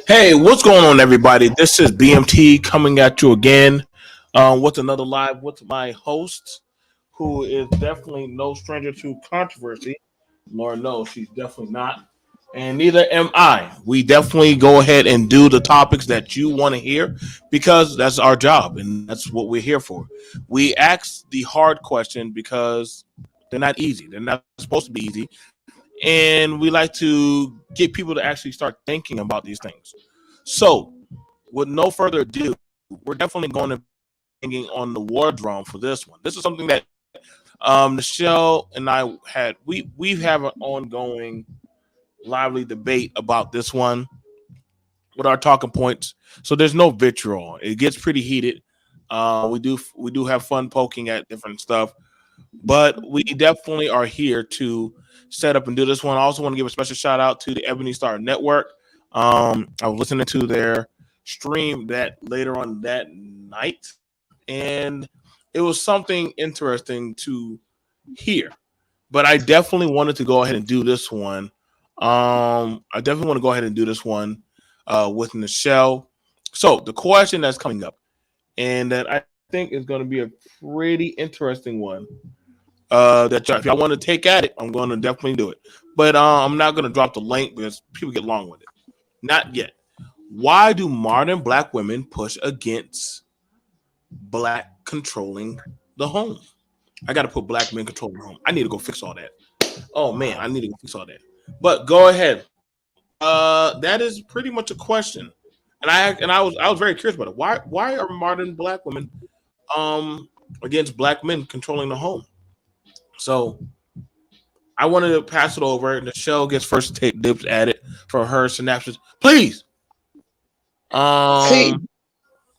Hey, what's going on, everybody? This is BMT coming at you again with another live with my host, who is definitely no stranger to controversy. Lord knows she's definitely not. And neither am I. We definitely go ahead and do the topics that you want to hear because that's our job and that's what we're here for. We ask the hard question because they're not easy. They're not supposed to be easy. And we like to get people to actually start thinking about these things. So, with no further ado, we're definitely going to be hanging on the war drum for this one. This is something that Michelle and I had. We have an ongoing lively debate about this one with our talking points. So there's no vitriol. It gets pretty heated. We do have fun poking at different stuff, but we definitely are here to set up and do this one. I also want to give a special shout out to the Ebony Star Network. I was listening to their stream that later on that night, and it was something interesting to hear. But I definitely wanted to go ahead and do this one. I definitely want to go ahead and do this one with Michelle. So the question that's coming up, and that I think is going to be a pretty interesting one. That if y'all want to take at it, I'm going to definitely do it. But I'm not going to drop the link because people get long with it. Not yet. Why do modern black women push against black controlling the home? I got to put black men controlling the home. I need to go fix all that. Oh man, I need to go fix all that. But go ahead. That is pretty much a question, and I was very curious about it. Why are modern black women against black men controlling the home? So I wanted to pass it over. And the show gets first take dips at it for her synopsis. Please. See,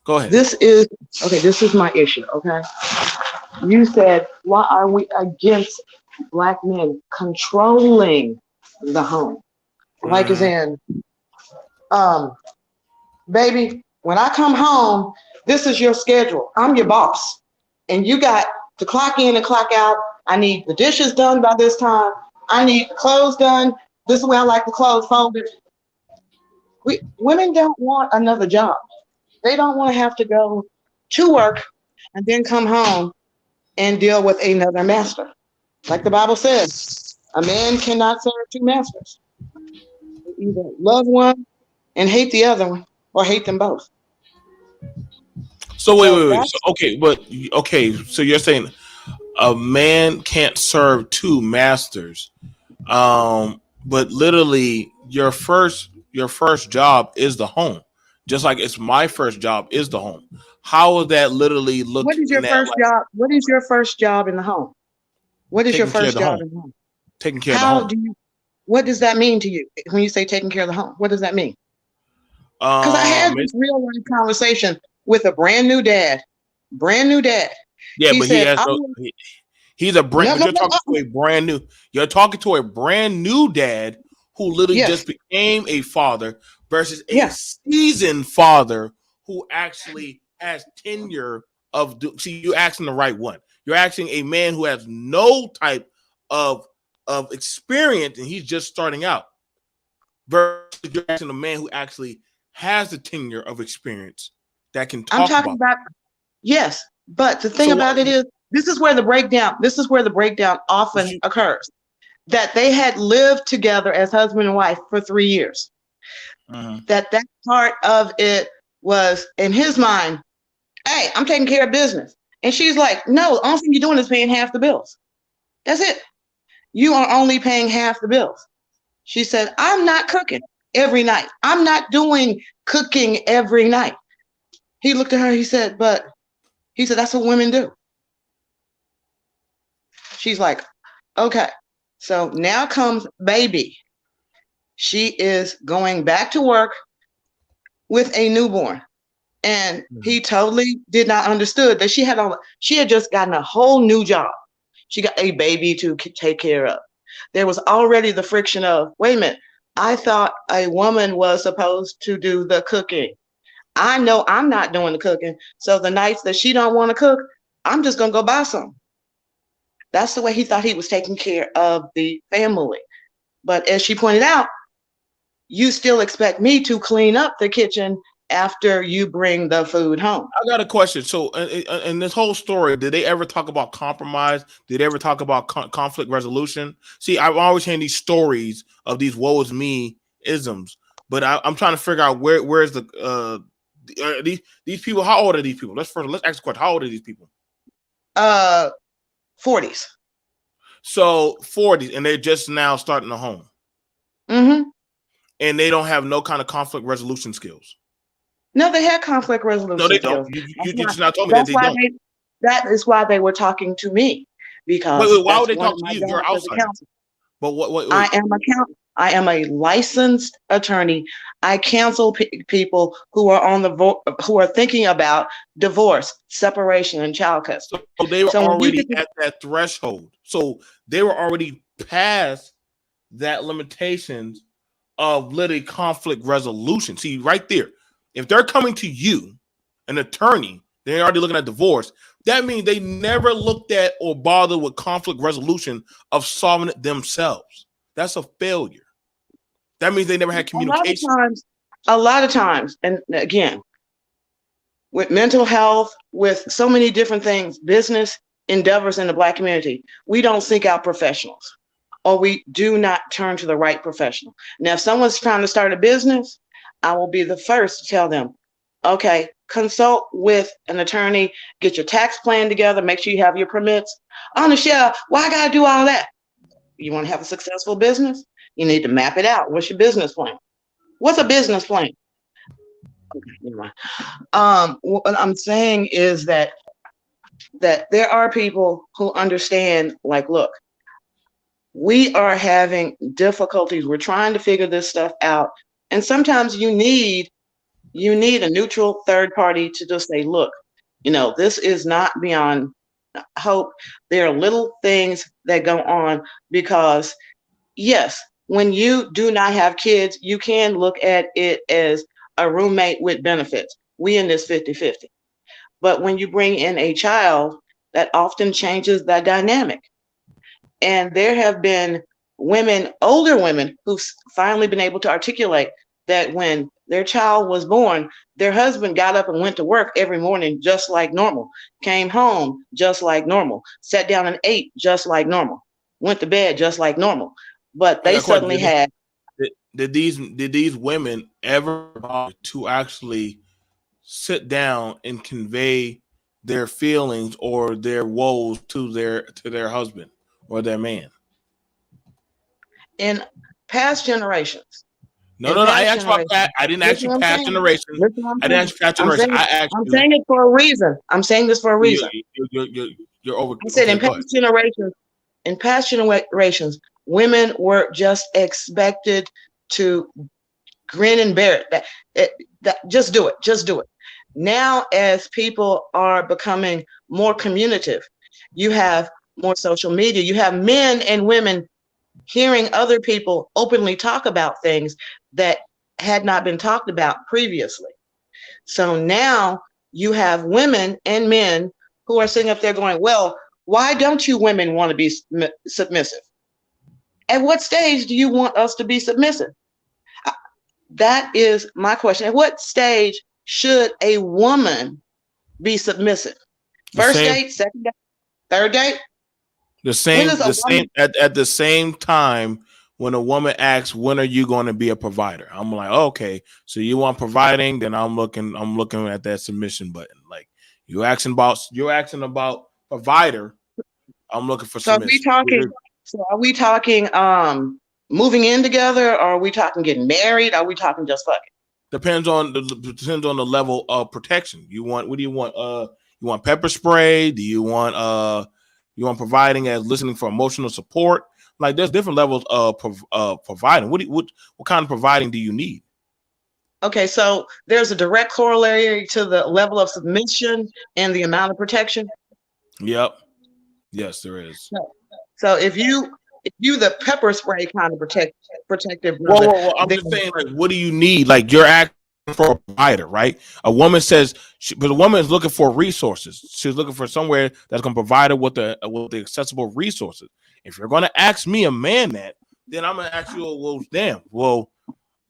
Go ahead. this is okay. This is my issue. Okay, you said why are we against black men controlling the home? Like as in, um, baby, when I come home, this is your schedule. I'm your boss, and you got to clock in and clock out. I need the dishes done by this time. I need the clothes done. This is where I like the clothes folded. Women don't want another job. They don't want to have to go to work and then come home and deal with another master. Like the Bible says, a man cannot serve two masters. Either love one and hate the other one, or hate them both. So wait. So, So you're saying a man can't serve two masters, but literally your first job is the home, just like it's my first job is the home. How is that literally What looked is in your that first like job? What is your first job in the home? What is your taking care of first the job home, in the home? taking care of the How home? do you? What does that mean to you when you say taking care of the home? What does that mean? Because I had this real life conversation with a brand new dad. Brand new dad. Yeah, He but he said, has "I no. want He's a brand, no, but no, you're no, talking to a brand new. You're talking to a brand new dad who literally yes, just became a father versus a yeah. seasoned father who actually has tenure of. See, you're asking the right one. You're asking a man who has no type of experience and he's just starting out. Versus you're asking a man who actually has the tenure of experience that can I'm talk talking about. about yes, but the thing So what? about it is, this is where the breakdown. This is where the breakdown often You, occurs. That they had lived together as husband and wife for 3 years. that part of it was in his mind, hey, I'm taking care of business. And she's like, no, the only thing you're doing is paying half the bills. That's it. You are only paying half the bills. She said, I'm not cooking every night. I'm not doing cooking every night. He looked at her, he said, that's what women do. She's like, okay. So now comes baby. She is going back to work with a newborn. And he totally did not understood that she had just gotten a whole new job. She got a baby to take care of. There was already the friction of, wait a minute, I thought a woman was supposed to do the cooking. I know I'm not doing the cooking. So the nights that she don't want to cook, I'm just going to go buy some. That's the way he thought he was taking care of the family. But as she pointed out, you still expect me to clean up the kitchen after you bring the food home. I got a question. So in this whole story, did they ever talk about compromise? Did they ever talk about conflict resolution? See, I'm always hearing these stories of these woe is me isms, but I'm trying to figure out where's the these people. How old are these people? Let's ask the question. How old are these people? 40s. So 40s, and they're just now starting a home. Mm-hmm. And they don't have no kind of conflict resolution skills. No, they had conflict resolution. No, they don't. You just not told me that they don't. That is why they were talking to me, because wait, why would they talk to you? You're outside. But what? I am a licensed attorney. I counsel people who are who are thinking about divorce, separation, and child custody. So they were already at that threshold. So they were already past that limitations of literally conflict resolution. See, right there. If they're coming to you, an attorney, they're already looking at divorce. That means they never looked at or bothered with conflict resolution of solving it themselves. That's a failure. That means they never had communication. A lot of times, and again, with mental health, with so many different things, business endeavors in the Black community, we don't seek out professionals, or we do not turn to the right professional. Now, if someone's trying to start a business, I will be the first to tell them, okay, consult with an attorney, get your tax plan together, make sure you have your permits. Oh, Michelle, why I gotta do all that? You want to have a successful business? You need to map it out. What's your business plan? What's a business plan? Okay, never mind. What I'm saying is that there are people who understand, like, look, we are having difficulties. We're trying to figure this stuff out. And sometimes you need a neutral third party to just say, look, this is not beyond hope. There are little things that go on because, yes, when you do not have kids, you can look at it as a roommate with benefits. We in this 50-50. But when you bring in a child, that often changes the dynamic. And there have been older women, who've finally been able to articulate that when their child was born, their husband got up and went to work every morning just like normal, came home just like normal, sat down and ate just like normal, went to bed just like normal. But they suddenly had. Did these women ever to actually sit down and convey their feelings or their woes to their husband or their man? In past generations. No. I asked about that. I didn't ask you past generations. I didn't ask you past generations. I'm saying it for a reason. I'm saying this for a reason. You're over. I said in past generations, women were just expected to grin and bear it. Just do it. Now, as people are becoming more communicative, you have more social media. You have men and women hearing other people openly talk about things that had not been talked about previously. So now you have women and men who are sitting up there going, well, why don't you women want to be submissive? At what stage do you want us to be submissive? That is my question. At what stage should a woman be submissive? First date, second date, third date? At the same time when a woman asks, when are you going to be a provider? I'm like, okay, so you want providing, then I'm looking at that submission button. Like you're asking about provider, I'm looking for So are we submission. talking? So are we talking moving in together, or are we talking getting married? Are we talking just fucking? Depends on the level of protection. What do you want? You want pepper spray? Do you want providing as listening for emotional support? Like there's different levels of providing. What kind of providing do you need? Okay, so there's a direct corollary to the level of submission and the amount of protection. Yep. Yes, there is. So if you the pepper spray kind of protective, well, I'm just saying, like, what do you need? Like you're asking for a provider, right? A woman says, but a woman is looking for resources. She's looking for somewhere that's going to provide her with the accessible resources. If you're going to ask me, a man, that, then I'm going to ask you, well, damn, well,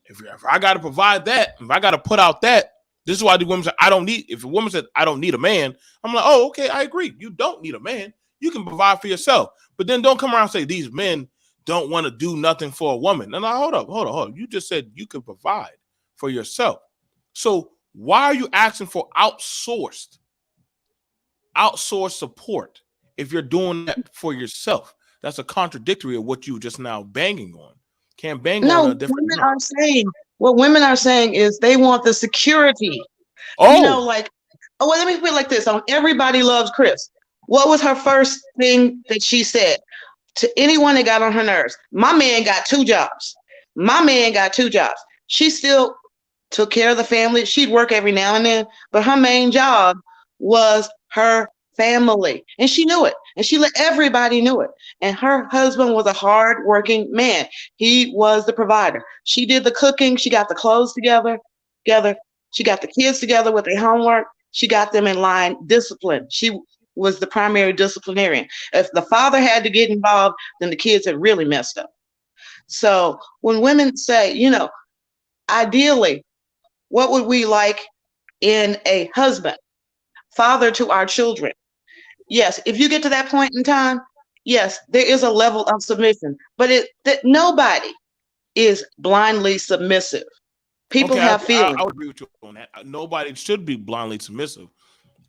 if I got to provide that, if I got to put out that, this is why the women say I don't need. If a woman says I don't need a man, I'm like, oh, okay, I agree. You don't need a man. You can provide for yourself. But then don't come around and say these men don't want to do nothing for a woman. And I hold up. You just said you can provide for yourself. So why are you asking for outsourced support if you're doing that for yourself? That's a contradictory of what you just now banging on. Can't bang on a different. What women are saying is they want the security. Oh, you know, like, well, let me put it like this: on Everybody Loves Chris, what was her first thing that she said to anyone that got on her nerves? My man got 2 jobs. She still took care of the family. She'd work every now and then, but her main job was her family. And she knew it. And she let everybody know it. And her husband was a hard-working man. He was the provider. She did the cooking. She got the clothes together. She got the kids together with their homework. She got them in line, discipline. She was the primary disciplinarian. If the father had to get involved, then the kids had really messed up. So when women say, you know, ideally, what would we like in a husband? Father to our children. Yes, if you get to that point in time, yes, there is a level of submission, but that nobody is blindly submissive. People have feelings. I would agree with you on that. Nobody should be blindly submissive,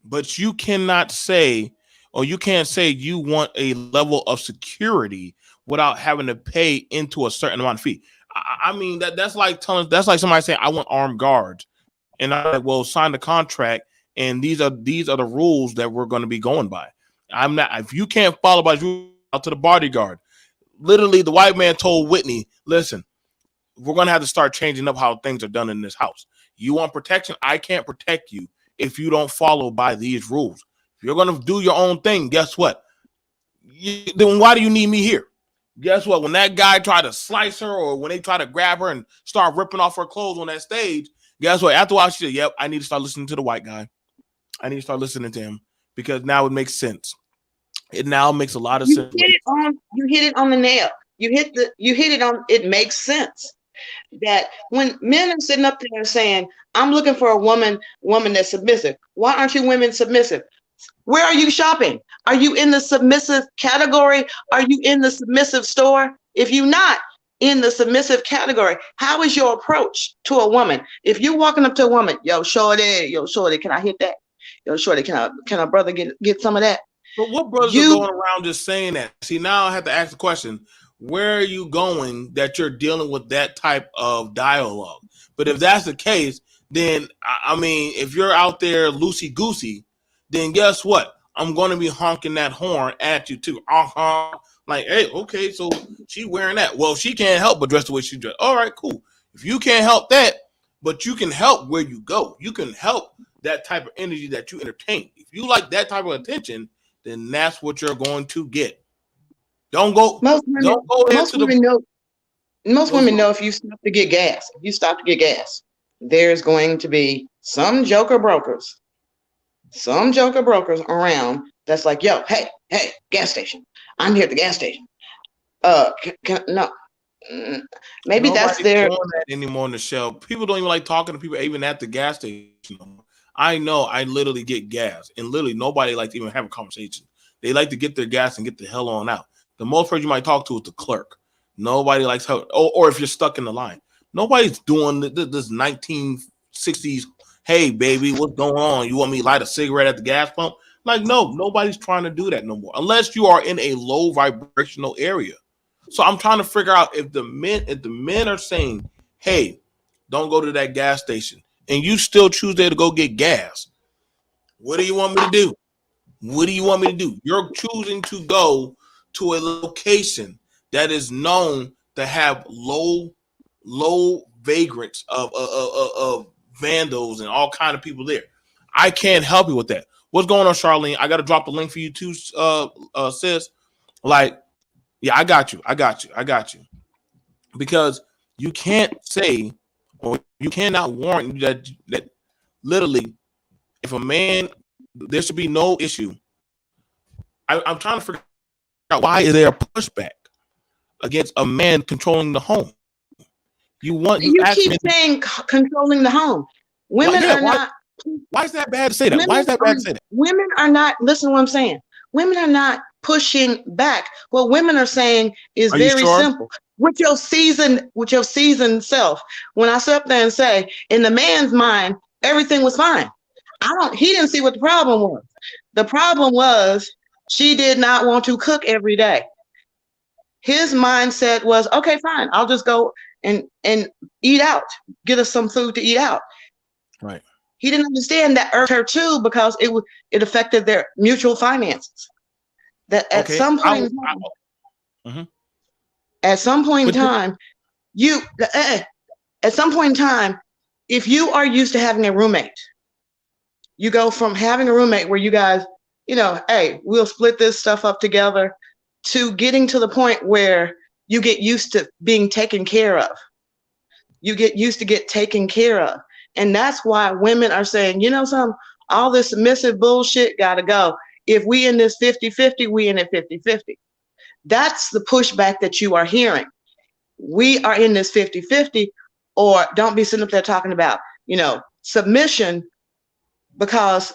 but you cannot say, or you can't say you want a level of security without having to pay into a certain amount of fee. I mean, that's like somebody saying, I want armed guards. And I'm like, well, sign the contract. And these are the rules that we're going to be going by. I'm not, if you can't follow by out to the bodyguard. Literally, the white man told Whitney, listen, we're going to have to start changing up how things are done in this house. You want protection? I can't protect you if you don't follow by these rules. If you're going to do your own thing, guess what? Then why do you need me here? Guess what? When that guy tried to slice her, or when they try to grab her and start ripping off her clothes on that stage, guess what? After a while, she said, yep, I need to start listening to the white guy. I need to start listening to him, because now it makes sense. It now makes a lot of sense. You hit it on the nail. You hit it on, it makes sense. That when men are sitting up there saying, I'm looking for a woman that's submissive. Why aren't you women submissive? Where are you shopping? Are you in the submissive category? Are you in the submissive store? If you're not in the submissive category, how is your approach to a woman? If you're walking up to a woman, yo, shorty, can I hit that? Yo, shorty, can a brother get some of that? But what brothers are going around just saying that? See, now I have to ask the question, where are you going that you're dealing with that type of dialogue? But if that's the case, then, I mean, if you're out there loosey-goosey, then guess what? I'm going to be honking that horn at you too. Like, hey, okay, so she wearing that. Well, she can't help but dress the way she dressed. All right, cool. If you can't help that, but you can help where you go. You can help that type of energy that you entertain. If you like that type of attention, then that's what you're going to get. Most women know if you stop to get gas, there's going to be some joker brokers around that's like, yo, hey, gas station. I'm here at the gas station. No. Maybe nobody's that's their doing that anymore on the shelf. People don't even like talking to people even at the gas station. I know I literally get gas, and literally nobody likes to even have a conversation. They like to get their gas and get the hell on out. The most person you might talk to is the clerk. Nobody likes how, or if you're stuck in the line, nobody's doing this 1960s. Hey, baby, what's going on? You want me to light a cigarette at the gas pump? Like, no, nobody's trying to do that no more, unless you are in a low vibrational area. So I'm trying to figure out if the men are saying, hey, don't go to that gas station, and you still choose there to go get gas. What do you want me to do? What do you want me to do? You're choosing to go to a location that is known to have low vagrants of vandals and all kind of people there. I can't help you with that. What's going on, Charlene? I got to drop the link for you too, sis. Like, yeah, I got you. Because you can't say, or you cannot warrant that literally, if a man, there should be no issue. I'm trying to figure out, why is there a pushback against a man controlling the home? You keep saying controlling the home. Women are not. Why is that bad to say that? Why is that bad to say that? Women are not. Listen to what I'm saying. Women are not pushing back. What women are saying is very simple. With your seasoned self, when I sit up there and say, in the man's mind, everything was fine. He didn't see what the problem was. The problem was she did not want to cook every day. His mindset was, okay, fine, I'll just go and eat out, get us some food to eat out. Right. He didn't understand that irked her too, because it affected their mutual finances. That at some point in time, if you are used to having a roommate, you go from having a roommate where you guys, hey, we'll split this stuff up together, to getting to the point where you get used to being taken care of. You get used to get taken care of. And that's why women are saying, all this submissive bullshit gotta go. If we in this 50-50, we in it 50-50. That's the pushback that you are hearing. We are in this 50-50, or don't be sitting up there talking about, submission, because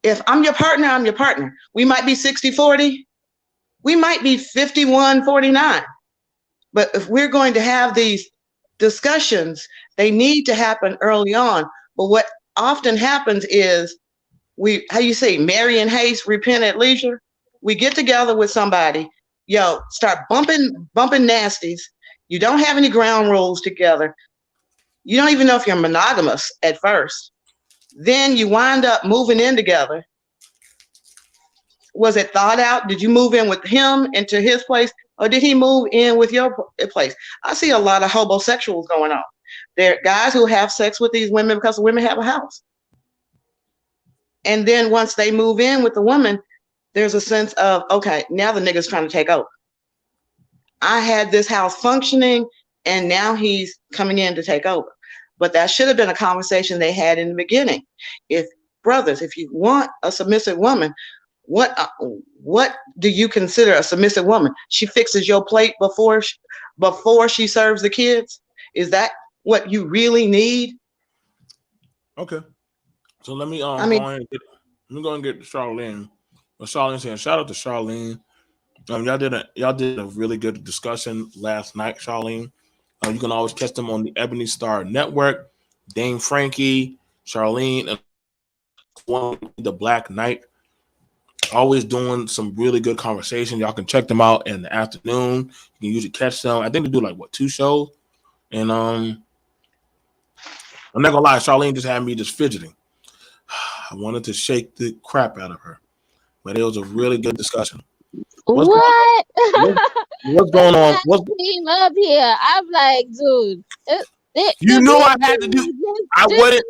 if I'm your partner, I'm your partner. We might be 60-40. We might be 51-49. But if we're going to have these discussions, they need to happen early on. But what often happens is marry in haste, repent at leisure. We get together with somebody, start bumping nasties. You don't have any ground rules together. You don't even know if you're monogamous at first. Then you wind up moving in together. Was it thought out? Did you move in with him into his place, or did he move in with your place? I see a lot of homosexuals going on. There are guys who have sex with these women because the women have a house. And then once they move in with the woman, there's a sense of, okay, now the nigga's trying to take over. I had this house functioning, and now he's coming in to take over. But that should have been a conversation they had in the beginning. If you want a submissive woman, what do you consider a submissive woman? She fixes your plate before she serves the kids? Is that what you really need? Okay. So let me go and get Charlene. Well, Charlene saying, shout out to Charlene. Y'all did a really good discussion last night, Charlene. You can always catch them on the Ebony Star Network. Dame Frankie, Charlene, and the Black Knight, always doing some really good conversation. Y'all can check them out in the afternoon. You can usually catch them. I think they do 2 shows. And I'm not gonna lie, Charlene just had me just fidgeting. I wanted to shake the crap out of her, but it was a really good discussion. What's going on? What's came up here? I'm like, dude, you knew I had to do. I wouldn't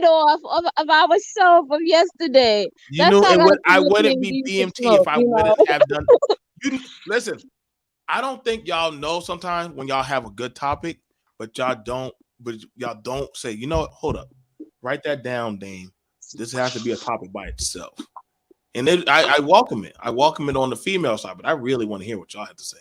off of our show from yesterday. You knew it. I wouldn't be BMT if I wouldn't have done. Listen, I don't think y'all know sometimes when y'all have a good topic, but y'all don't. But y'all don't say, hold up, write that down, Dame. This has to be a topic by itself. And I welcome it. I welcome it on the female side, but I really want to hear what y'all have to say.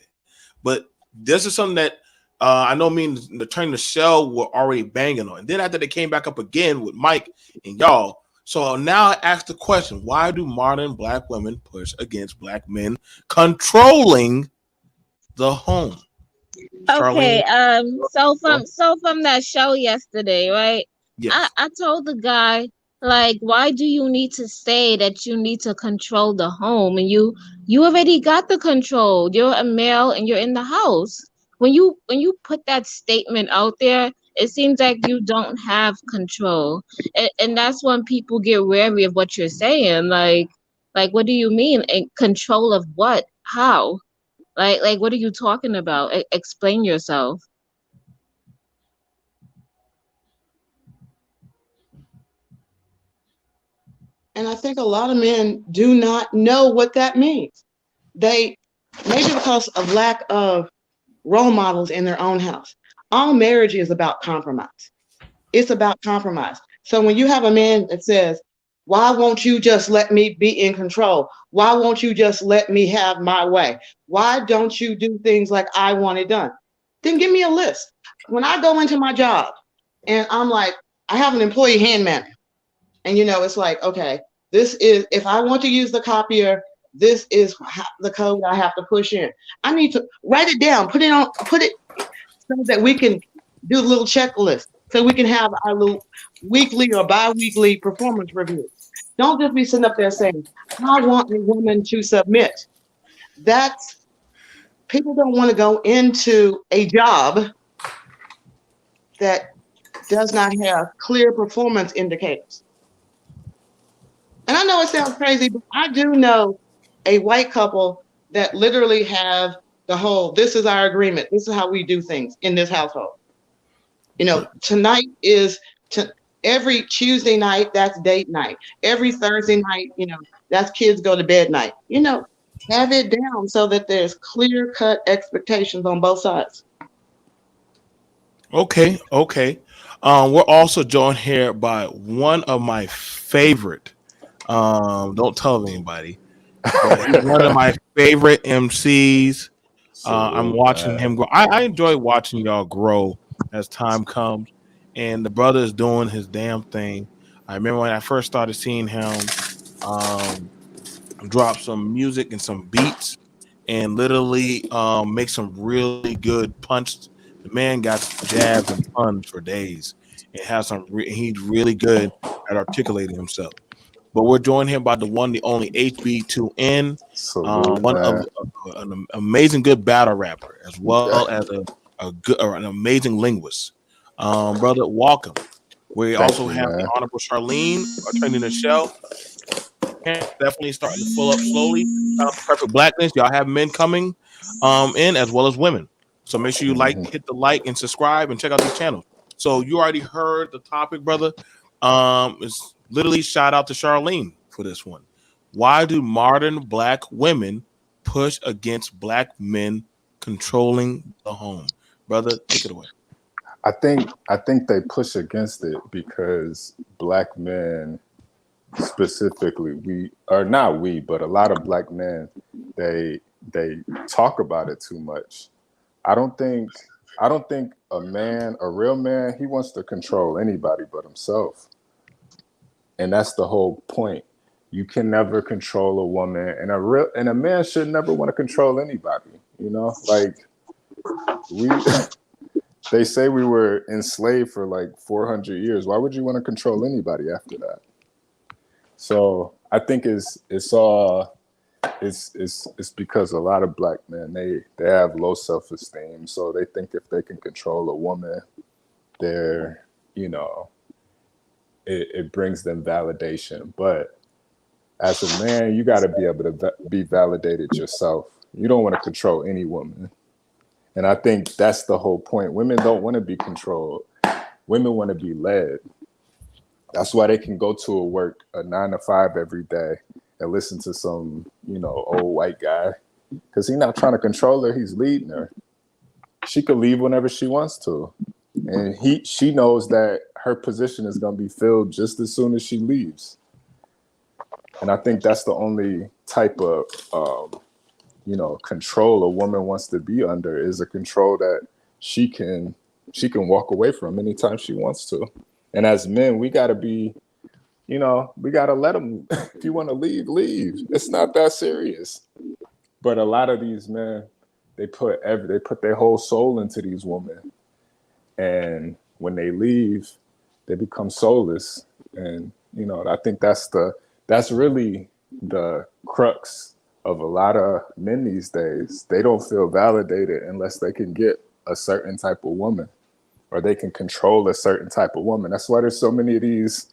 But this is something that I know me and the Attorney Michelle were already banging on. And then after they came back up again with Mike and y'all. So now I ask the question, why do modern Black women push against Black men controlling the home. Okay, Charlene? so from that show yesterday, right? I Yes. I told the guy, like, why do you need to say that you need to control the home, and you already got the control. You're a male and you're in the house. When you put that statement out there, it seems like you don't have control, and that's when people get wary of what you're saying. Like, what do you mean? Control of what? How? Like, what are you talking about? Explain yourself. And I think a lot of men do not know what that means. They, maybe because of lack of role models in their own house. All marriage is about compromise. It's about compromise. So when you have a man that says, why won't you just let me be in control? Why won't you just let me have my way? Why don't you do things like I want it done? Then give me a list. When I go into my job and I'm like, I have an employee hand manual. And it's like, okay, this is, if I want to use the copier, this is the code I have to push in. I need to write it down, put it so that we can do a little checklist, so we can have our little weekly or bi-weekly performance review. Don't just be sitting up there saying, I want a woman to submit. That's, people don't want to go into a job that does not have clear performance indicators. And I know it sounds crazy, but I do know a white couple that literally have the whole, this is our agreement. This is how we do things in this household. Tonight is every Tuesday night, that's date night. Every Thursday night, that's kids go to bed night. Have it down so that there's clear cut expectations on both sides. Okay, okay. We're also joined here by one of my favorite. Don't tell anybody, but he's one of my favorite MCs. I'm Salute, watching him man. grow. I enjoy watching y'all grow as time comes, and the brother is doing his damn thing. I remember when I first started seeing him um, drop some music and some beats, and literally make some really good punch. The man got jabs and puns for days, and has some. He's really good at articulating himself. But we're joined here by the one, the only HB2N, Salute, one of man. an amazing good battle rapper, as well as a good or an amazing linguist. Brother, welcome. We Thank also you, have the man. Honorable Charlene attending the show. Definitely starting to fill up slowly. Shout out to Perfect Blackness. Y'all have men coming in as well as women. So make sure you Mhm. hit the like and subscribe and check out these channels. So you already heard the topic, brother. It's literally shout out to Charlene for this one. Why do modern black women push against black men controlling the home? Brother, take it away. I think they push against it because black men specifically, we are not we, but a lot of black men, they talk about it too much. I don't think I don't think a real man, he wants to control anybody but himself. And that's the whole point. You can never control a woman, and a man should never want to control anybody. Like we they say we were enslaved for like 400 years. Why would you want to control anybody after that? So I think it's because a lot of black men, they have low self-esteem, so they think if they can control a woman, they're you know it brings them validation. But as a man, you got to be able to be validated yourself. You don't want to control any woman. And I think that's the whole point. Women don't want to be controlled. Women want to be led. That's why they can go to a 9 to 5 every day and listen to some, old white guy. Because he's not trying to control her, he's leading her. She could leave whenever she wants to. And she knows that her position is going to be filled just as soon as she leaves. And I think that's the only type of control a woman wants to be under, is a control that she can walk away from anytime she wants to. And as men, we got to be, we got to let them. If you want to leave, leave. It's not that serious. But a lot of these men, they put their whole soul into these women, and when they leave, they become soulless. And I think that's really the crux of a lot of men these days. They don't feel validated unless they can get a certain type of woman, or they can control a certain type of woman. That's why there's so many of these,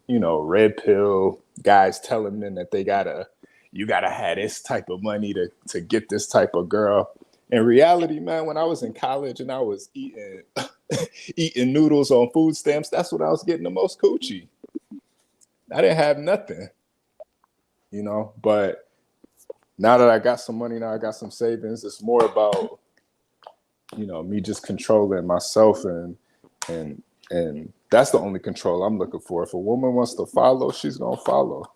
red pill guys telling them that you gotta have this type of money to get this type of girl. In reality, man, when I was in college and I was eating eating noodles on food stamps, that's what I was getting the most coochie. I didn't have nothing, but now that I got some money, now I got some savings, it's more about, me just controlling myself, and that's the only control I'm looking for. If a woman wants to follow, she's gonna follow.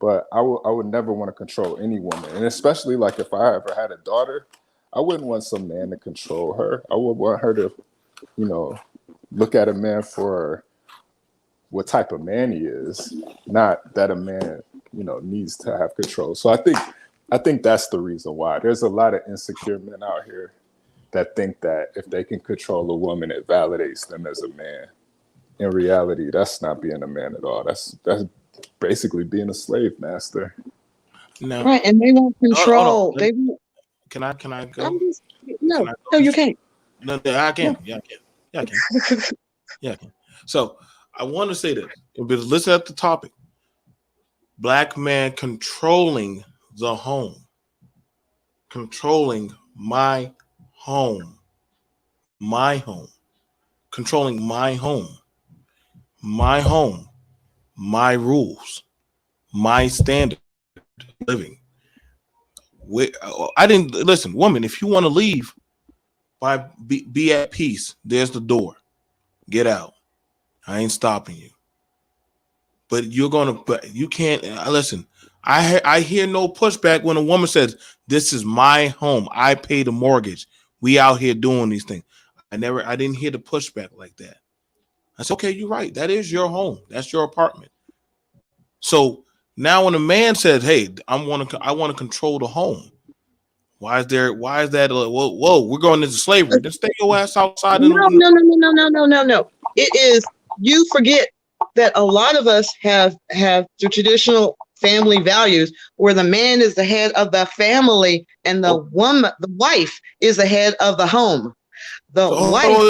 But I would never want to control any woman. And especially like if I ever had a daughter, I wouldn't want some man to control her. I would want her to, look at a man for what type of man he is, not that a man, needs to have control. So I think that's the reason why. There's a lot of insecure men out here that think that if they can control a woman, it validates them as a man. In reality, that's not being a man at all. That's basically being a slave master. No. Right, and they want control. Hold on. Can I go? No, you can't. No, I can. Yeah, I can. Yeah, I can. So I want to say this. Because listen at the topic. Black man controlling the home. Controlling my home. My home. Controlling my home. My home. My rules. My standard of living. I didn't listen, woman. If you want to leave, be at peace. There's the door. Get out. I ain't stopping you. But you can't listen. I hear no pushback when a woman says, "This is my home. I pay the mortgage. We out here doing these things." I didn't hear the pushback like that. I said, "Okay, you're right. That is your home. That's your apartment." So now when a man says, "Hey, I want to control the home," why is that? Whoa, we're going into slavery. Then stay your ass outside. No. It is, you forget that a lot of us have the traditional family values where the man is the head of the family and the wife is the head of the home. Hold on.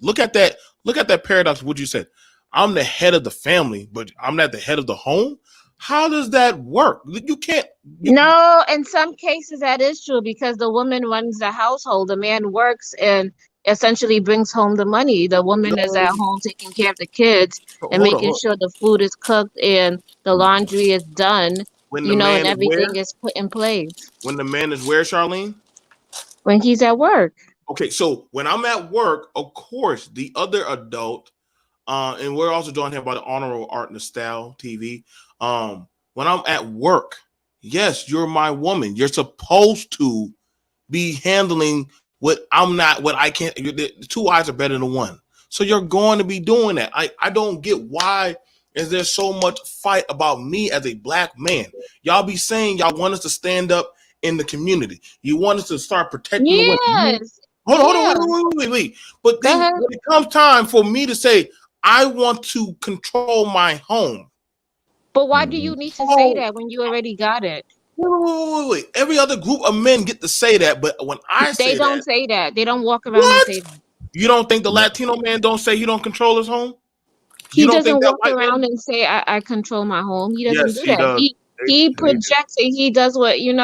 Look at that paradox. What you said. I'm the head of the family, but I'm not the head of the home. How does that work? You can't. No, in some cases that is true because the woman runs the household. The man works and essentially brings home the money. The woman is at home taking care of the kids and making sure the food is cooked and the laundry is done. And everything is put in place. When the man is where, Charlene? When he's at work. Okay, so when I'm at work, of course, the other adult, and we're also doing here about the Honorable Art and Style TV. When I'm at work, yes, you're my woman. You're supposed to be handling what I'm not, what I can't. The two eyes are better than one. So you're going to be doing that. I don't get why is there so much fight about me as a black man. Y'all be saying y'all want us to stand up in the community. You want us to start protecting the women. Hold on, wait. But then when it comes time for me to say, I want to control my home. But why do you need to say that when you already got it? Wait. Every other group of men get to say that, but when they don't say that. They don't walk around and say that. You don't think the Latino man don't say he don't control his home? He doesn't walk around and say I control my home. He doesn't do that. Does. He projects and he does what he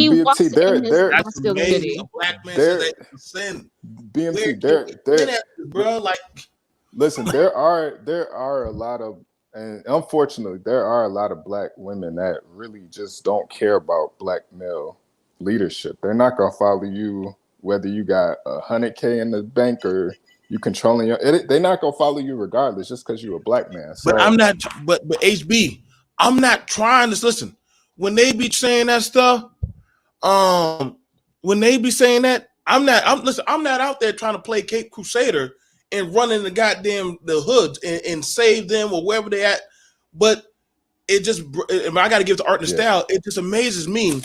walks in his masculinity. Black man says that's sin. BMT, bro, like listen, there are a lot of, and unfortunately, there are a lot of black women that really just don't care about black male leadership. They're not gonna follow you whether you got $100K in the bank or you controlling they're not gonna follow you regardless just because you're a black man. So, but I'm not. But HB, I'm not trying to listen. When they be saying that stuff, when they be saying that, I'm not out there trying to play Cape Crusader and running the hoods and save them or wherever they at. But it just, I got to give it to Art and Style. It just amazes me.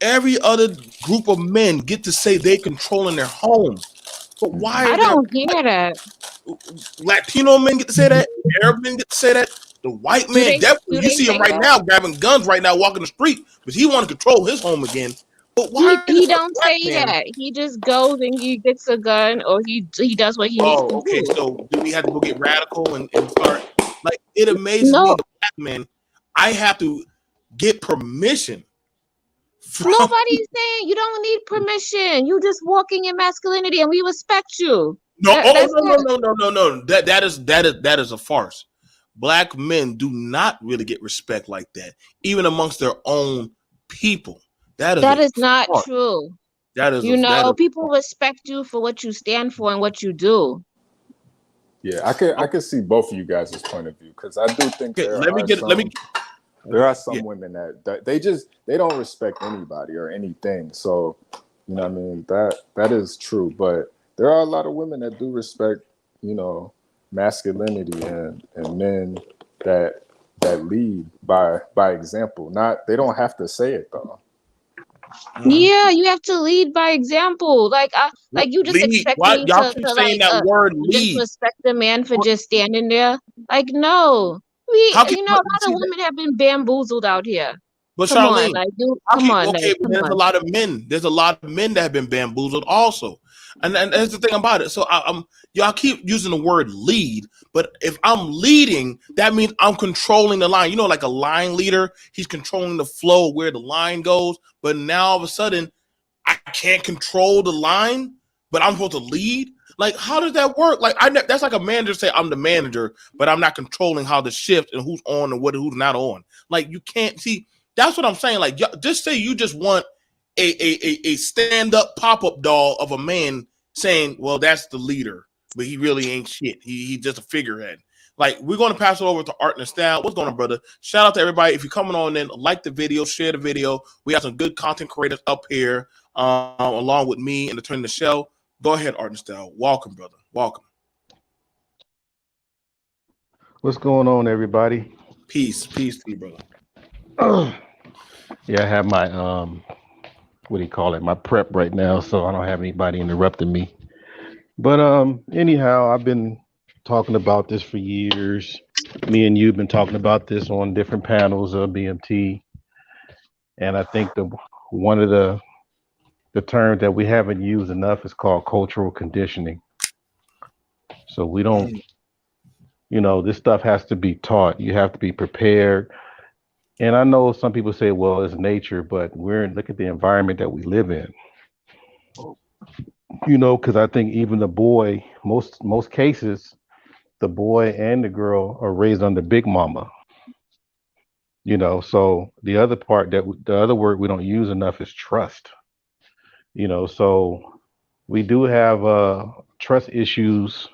Every other group of men get to say they controlling their home, but why I are there don't hear that. Latino men get to say that? Arab men get to say that? The white Do man they definitely. You see him say right that? now grabbing guns right now, walking the street, but he want to control his home again. But why He does a don't black say man? that. He just goes and he gets a gun or he does what he needs to Oh, okay. do. So do we have to go get radical and start? Like, it amazes me, No, the black man. I have to get permission from. nobody's saying you don't need permission. You just walking in masculinity and we respect you. No, That's no, it. no. That is a farce. Black men do not really get respect like that, even amongst their own people. That That is is not a farce. true. That is You a that know, is. people respect you for what you stand for and what you do. Yeah, I can see both of you guys' point of view, because I do think Okay, there let me are some yeah. women that they don't respect anybody or anything. So, you know what I mean, that is true. But there are a lot of women that do respect, you know, masculinity and men that lead by example. Not, they don't have to say it though. Yeah, you have to lead by example. Like you just Lead. expect Why me y'all to keep saying that like word lead? disrespect the man for just standing there? Like no, How can you know, a but lot see of that? women have been bamboozled out here. But Come on, Charlene, like dude, come on, like okay, but come there's a on. lot of men. There's a lot of men that have been bamboozled also, and that's the thing about it. So I'm y'all keep using the word lead, but if I'm leading, that means I'm controlling the line. You know, like a line leader, he's controlling the flow where the line goes. But now all of a sudden, I can't control the line, but I'm supposed to lead. Like, how does that work? Like, that's like a manager say I'm the manager, but I'm not controlling how the shift and who's on and who's not on. Like, you can't see. That's what I'm saying. Like, just say you just want a stand up pop up doll of a man saying, "Well, that's the leader, but he really ain't shit. He's just a figurehead." Like, we're going to pass it over to Art and Style. What's going on, brother? Shout out to everybody. If you're coming on in, like the video, share the video. We have some good content creators up here, along with me and the Turn the Show. Go ahead, Art and Style. Welcome, brother. Welcome. What's going on, everybody? Peace to you, brother. Yeah, I have my what do you call it? My prep right now, so I don't have anybody interrupting me. But anyhow, I've been talking about this for years. Me and you've been talking about this on different panels of BMT, and I think one of the terms that we haven't used enough is called cultural conditioning. So we don't, you know, this stuff has to be taught. You have to be prepared. And I know some people say, well, it's nature, but look at the environment that we live in. You know, because I think even the boy, most cases, the boy and the girl are raised under Big Mama. You know, so the other word we don't use enough is trust. You know, so we do have trust issues,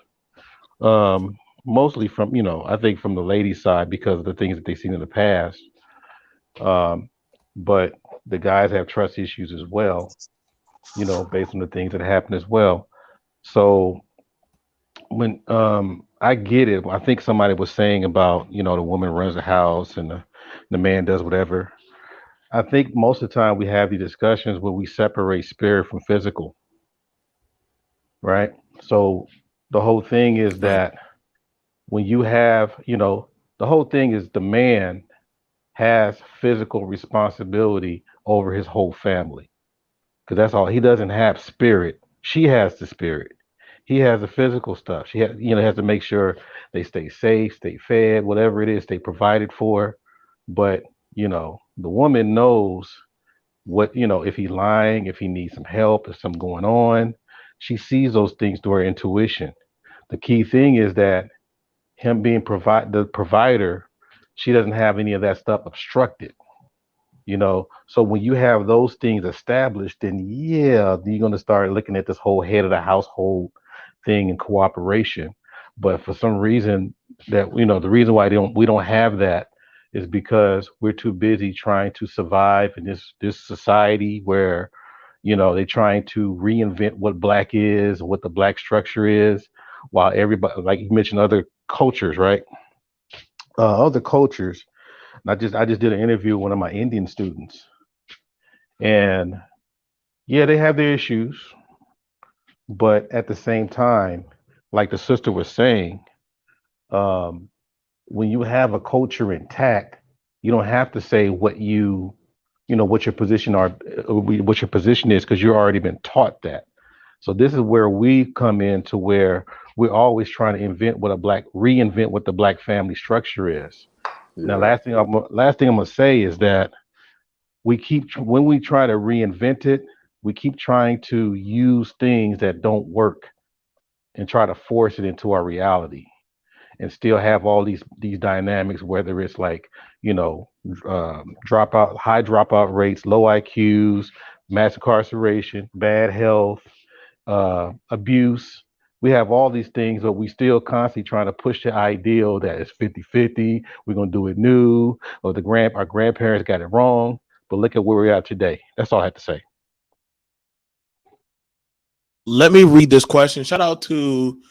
mostly from, you know, I think from the ladies' side because of the things that they've seen in the past. But the guys have trust issues as well, you know, based on the things that happen as well. So when I get it, I think somebody was saying about, you know, the woman runs the house and the man does whatever. I think most of the time we have these discussions where we separate spirit from physical, right? So the whole thing is that when you have, you know, the whole thing is the man has physical responsibility over his whole family, because that's all. He doesn't have spirit. She has the spirit. He has the physical stuff. She has, you know, has to make sure they stay safe, stay fed, whatever it is, stay provided for. But, you know, the woman knows what, you know, if he's lying, if he needs some help, if something going on. She sees those things through her intuition. The key thing is that him being the provider, she doesn't have any of that stuff obstructed. You know, so when you have those things established, then yeah, you're going to start looking at this whole head of the household thing and cooperation. But for some reason that, you know, the reason why we don't have that is because we're too busy trying to survive in this society where, you know, they're trying to reinvent what black is, what the black structure is, while everybody, like you mentioned, other cultures, right? Other cultures, I just did an interview with one of my Indian students, and yeah, they have their issues, but at the same time, like the sister was saying, um, when you have a culture intact, you don't have to say what your position are, what your position is, because you've already been taught that. So this is where we come in to where we're always trying to reinvent what the black family structure is. Now, Yeah. last thing I'm gonna say is that when we try to reinvent it, we keep trying to use things that don't work and try to force it into our reality and still have all these dynamics, whether it's like, high dropout rates, low IQs, mass incarceration, bad health, abuse. We have all these things, but we still constantly trying to push the ideal that it's 50-50. We're gonna do it new, or our grandparents got it wrong. But look at where we're at today. That's all I have to say. Let me read this question. Shout out to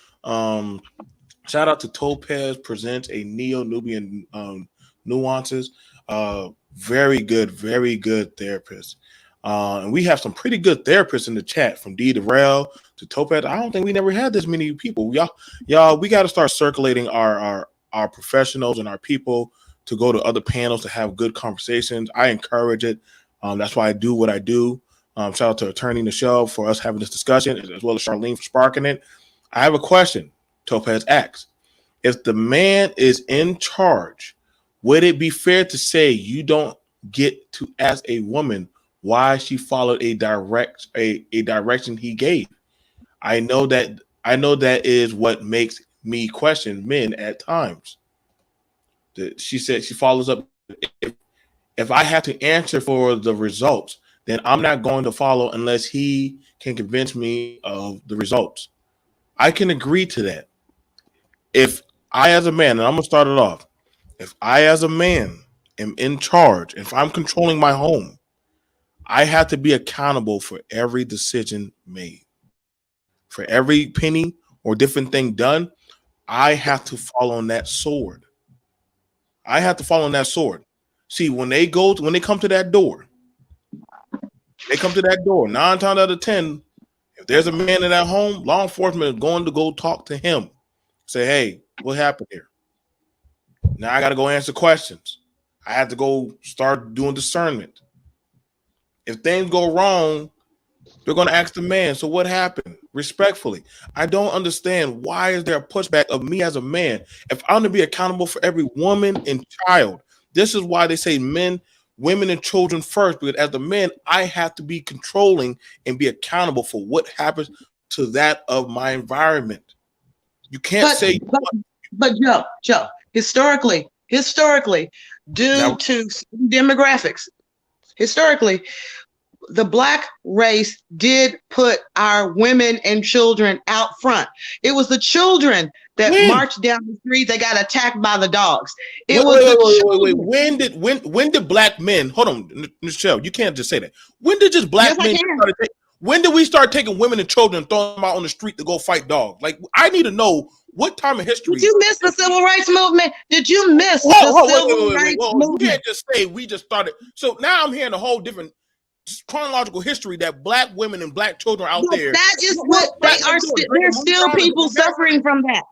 Topaz Presents a Neo-Nubian Nuances. Very good therapist. And we have some pretty good therapists in the chat, from D to Rel to Topaz. I don't think we never had this many people. Y'all, we got to start circulating our professionals and our people to go to other panels to have good conversations. I encourage it. That's why I do what I do. Shout out to Attorney Michelle for us having this discussion, as well as Charlene for sparking it. I have a question. Topaz asks, if the man is in charge, would it be fair to say you don't get to ask a woman why she followed a direction he gave? I know that is what makes me question men at times. She said she follows up, if I have to answer for the results, then I'm not going to follow unless he can convince me of the results. I can agree to that. If I, as a man, and I'm going to start it off, if I, as a man, am in charge, if I'm controlling my home, I have to be accountable for every decision made. For every penny or different thing done, I have to fall on that sword. I have to fall on that sword. See, when they come to that door, 9 times out of 10, if there's a man in that home, law enforcement is going to go talk to him. Say, hey, what happened here? Now I got to go answer questions. I have to go start doing discernment. If things go wrong, they're going to ask the man, so what happened? Respectfully. I don't understand, why is there a pushback of me as a man? If I'm to be accountable for every woman and child, this is why they say men, women, and children first, because as a man, I have to be controlling and be accountable for what happens to that of my environment. You can't say. But Joe, historically, due to demographics, historically, the black race did put our women and children out front. It was the children that marched down the street that got attacked by the dogs. Wait. When did black men? Hold on, Michelle, you can't just say that. When did just black men? When did we start taking women and children and throwing them out on the street to go fight dogs? Like, I need to know what time of history. Did you miss the civil rights movement? Did you miss the civil rights movement? You can't just say we just started. So now I'm hearing a whole different chronological history that black women and black children out there. That is what they are. There's still people suffering from that.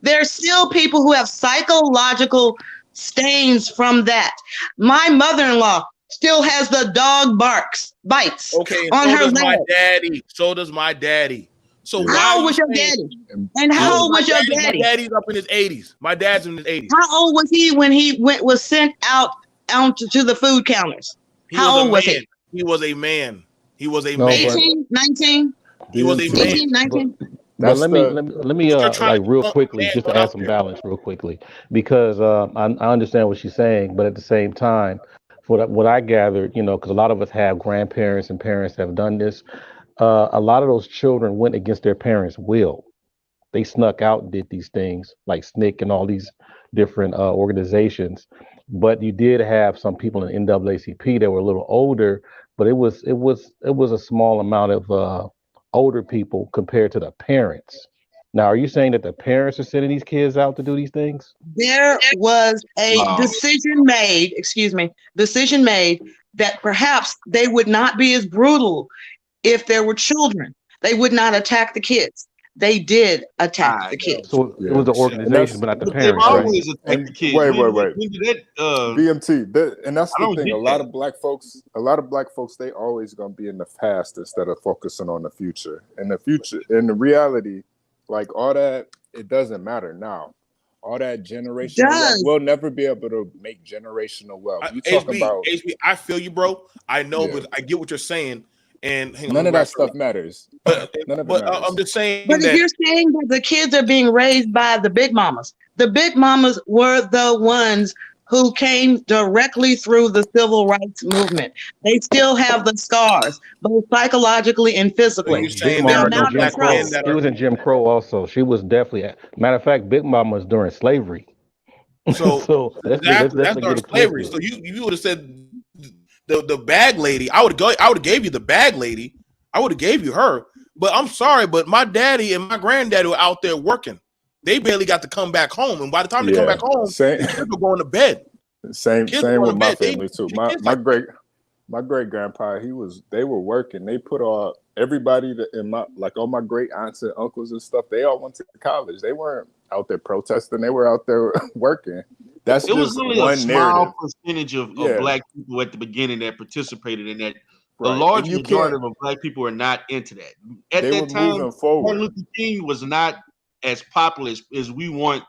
There's still people who have psychological stains from that. My mother-in-law still has the dog bites on her leg. So does my daddy. So how old was your daddy? And how old was your daddy? My daddy's up in his 80s. My dad's in his 80s. How old was he when he was sent out to the food counters? How old was he? He was a man. He was a man. 18, 19? He was a 18, 19? But let me like real quickly, just to add some balance real quickly, because I understand what she's saying, but at the same time, what I gathered, because a lot of us have grandparents and parents that have done this, a lot of those children went against their parents' will. They snuck out and did these things like SNCC and all these different organizations. But you did have some people in NAACP that were a little older, but it was a small amount of older people compared to the parents. Now, are you saying that the parents are sending these kids out to do these things? There was a Wow. decision made, decision made that perhaps they would not be as brutal if there were children. They would not attack the kids. They did attack the kids. So it was the organization, but not the But they've parents, right? always attacked And the kids. wait. When did that? BMT, and that's I the don't thing. get A lot that. of black folks, they always gonna be in the past instead of focusing on the future. And the future, and the reality, like all that, it doesn't matter now. All that generational wealth, Does. we'll never be able to make generational wealth. You talk about HB, I feel you, bro. I know, Yeah. but I get what you're saying. And hang on, none let of me that wrap stuff up. matters. But, None of it but matters. I'm just saying But if that you're saying that the kids are being raised by the big mamas were the ones who came directly through the civil rights movement. They still have the scars, both psychologically and so physically. you're Big saying The there Mama are was no in amount of Jim black men Crow. trust. that She are was in Jim Crow also. She was definitely. Matter of fact, Big Mama was during slavery. so So let's that's get during slavery. explicit. So you would have said the bag lady. I would have gave you the bag lady. I would have gave you her. But I'm sorry, but my daddy and my granddaddy were out there working. They barely got to come back home, and by the time they come Yeah, back home, same, the kids were going to bed. same Kids were with going to my bed. They family too. the kids like My great grandpa, they were working. They put all everybody that in all my great aunts and uncles and stuff. They all went to college. They weren't out there protesting. They were out there working. That's It was just only a one small narrative. percentage of Yeah. black people at the beginning that participated in that. The Right. large And you majority can't. of black people are not into that. At They that were time, moving Martin forward. Luther King was not as popular as we want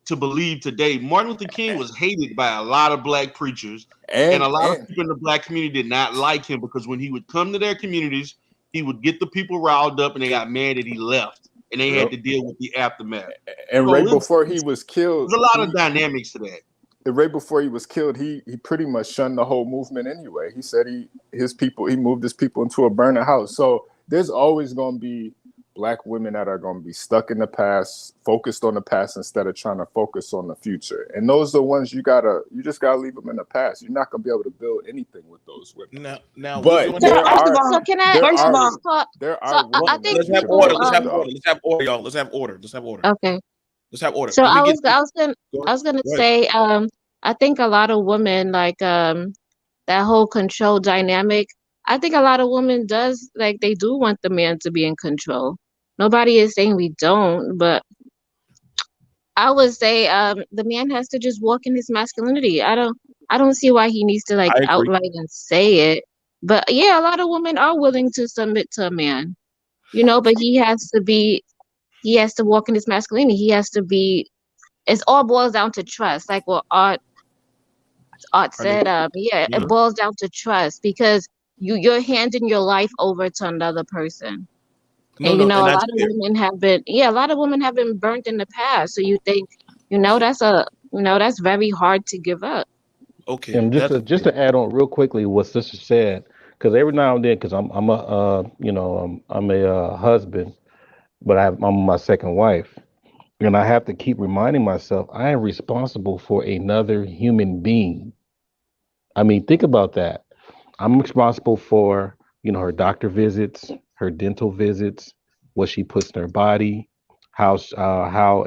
to believe today. Martin Luther King was hated by a lot of black preachers, and a lot of people in the black community did not like him because when he would come to their communities, he would get the people riled up, and they got mad that he left, and they had to deal with the aftermath. And So right it's- before he was killed, There's a lot of dynamics to that. right before he was killed, he pretty much shunned the whole movement anyway. He said he moved his people into a burning house. So there's always going to be black women that are going to be stuck in the past, focused on the past instead of trying to focus on the future. And those are the ones you just gotta leave them in the past. You're not gonna be able to build anything with those women. now. But we're So doing there that. first of are all, so can I? there First of are all, So there are women I that think Let's have people. order. Let's have though. order. Let's have order, y'all. Let's have order. Let's have order. Okay. Let's have order. So Let me I get. was gonna Go I was gonna ahead. say I think a lot of women like that whole control dynamic. I think a lot of women does like they do want the man to be in control. Nobody is saying we don't, but I would say the man has to just walk in his masculinity. I don't see why he needs to like I agree. outright and say it. But yeah, a lot of women are willing to submit to a man. You know, but he has to walk in his masculinity. He has to be it all boils down to trust. Like what Art said, Yeah. it boils down to trust because you're handing your life over to another person. No, And you know, and a that's lot of women have been burnt in the past. So you think, that's very hard to give up. okay. And just to add on real quickly what sister said, because every now and then, because I'm a husband, but I'm my second wife, and I have to keep reminding myself I am responsible for another human being. I mean, think about that. I'm responsible for her doctor visits, her dental visits, what she puts in her body, how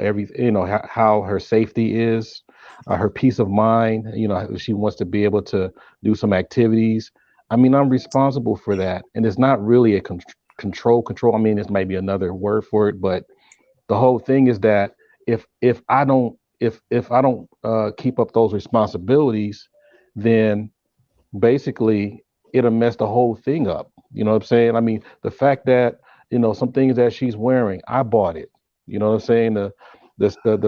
everything how her safety is, her peace of mind. If she wants to be able to do some activities. I mean, I'm responsible for that, and it's not really a control. I mean, this might be another word for it, but the whole thing is that if I don't keep up those responsibilities, then basically it'll mess the whole thing up. You know what I'm saying? I mean, the fact that some things that she's wearing, I bought it. You know what I'm saying? The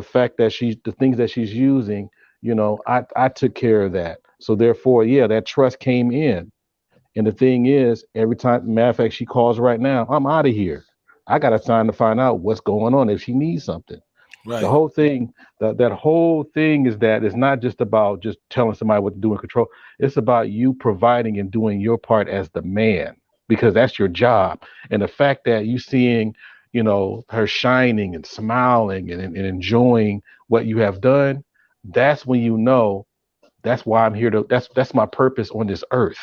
fact that the things that she's using, I took care of that. So therefore, yeah, that trust came in. And the thing is, every time, matter of fact, she calls right now, I'm out of here. I got time to find out what's going on if she needs something. Right. The whole thing, that whole thing is that it's not just about just telling somebody what to do and control. It's about you providing and doing your part as the man, because that's your job. And the fact that you seeing, her shining and smiling and enjoying what you have done, that's when that's why I'm here that's my purpose on this earth.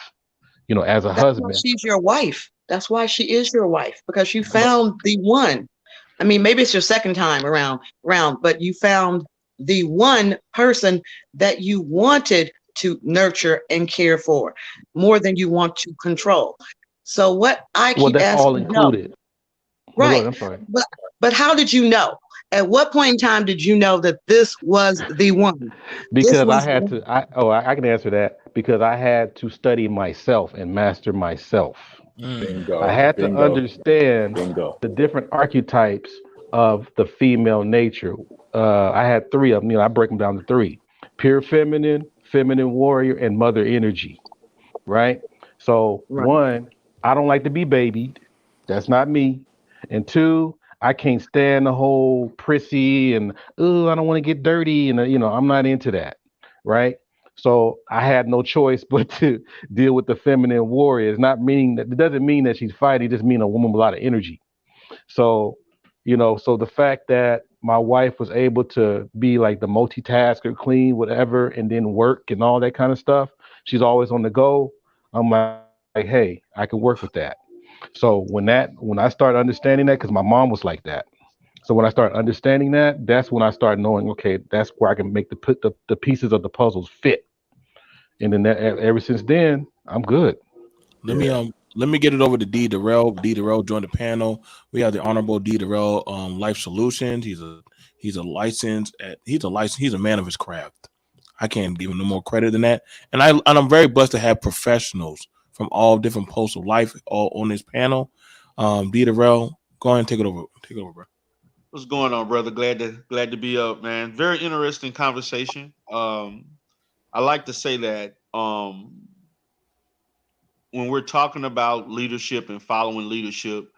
As a That's why husband. she's your wife. That's why she is your wife, because you found the one. I mean, maybe it's your second time around, but you found the one person that you wanted to nurture and care for more than you want to control. So what I Well, keep that's all asking, no, included. But go right. ahead, I'm sorry. But how did you know? At what point in time did you know that this was the one? This Because I was had to. I can answer that because I had to study myself and master myself. I Bingo, had to bingo, understand bingo. the different archetypes of the female nature. I had three of them. I break them down to three: pure feminine, feminine warrior, and mother energy. Right. So right. one, I don't like to be babied. That's not me. And two, I can't stand the whole prissy and oh, I don't want to get dirty and I'm not into that. Right. So I had no choice but to deal with the feminine warrior. It's not meaning that it doesn't mean that she's fighting. It just means a woman with a lot of energy. So, so the fact that my wife was able to be like the multitasker, clean, whatever, and then work and all that kind of stuff, she's always on the go. I'm like, hey, I can work with that. So when I started understanding that, because my mom was like that. So when I started understanding that, that's when I started knowing, okay, that's where I can make the pieces of the puzzles fit. And then ever since then, I'm good. Yeah. Let me get it over to D Darrell. D Darrell joined the panel. We have the Honorable D Darrell, Life Solutions. He's a man of his craft. I can't give him no more credit than that. And I'm very blessed to have professionals from all different posts of life all on this panel. D Darrell, go ahead and take it over. Take it over, bro. What's going on, brother? Glad to be up, man. Very interesting conversation. I like to say that when we're talking about leadership and following leadership,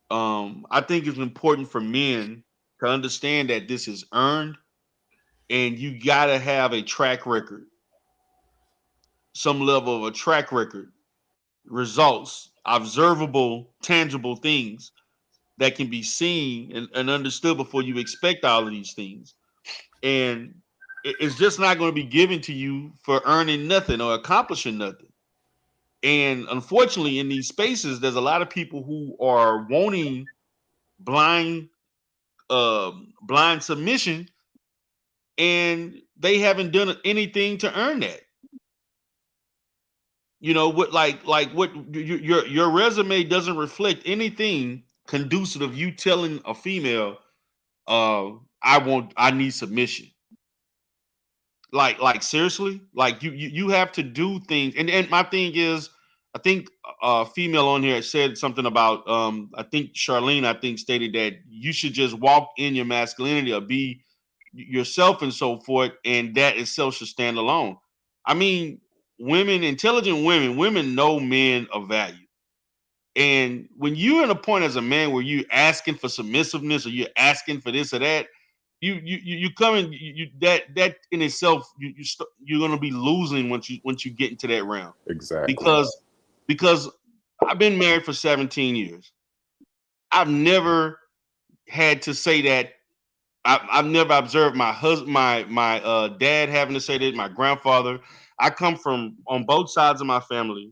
I think it's important for men to understand that this is earned, and you gotta have a track record, some level of a track record, results, observable, tangible things that can be seen and understood before you expect all of these things. And it's just not going to be given to you for earning nothing or accomplishing nothing. And unfortunately, in these spaces, there's a lot of people who are wanting blind, blind submission, and they haven't done anything to earn that. What, like what your resume doesn't reflect anything conducive of you telling a female, I need submission. Like seriously, like you have to do things. And my thing is, I think female on here said something about I think Charlene, I think, stated that you should just walk in your masculinity or be yourself and so forth, and that itself should stand alone. I mean, intelligent women know men of value. And when you're in a point as a man where you're asking for submissiveness or you're asking for this or that, you come in, that in itself, you're gonna be losing once you get into that realm. Exactly. Because I've been married for 17 years. I've never had to say that. I've never observed my husband, my dad having to say that, my grandfather. I come from, on both sides of my family,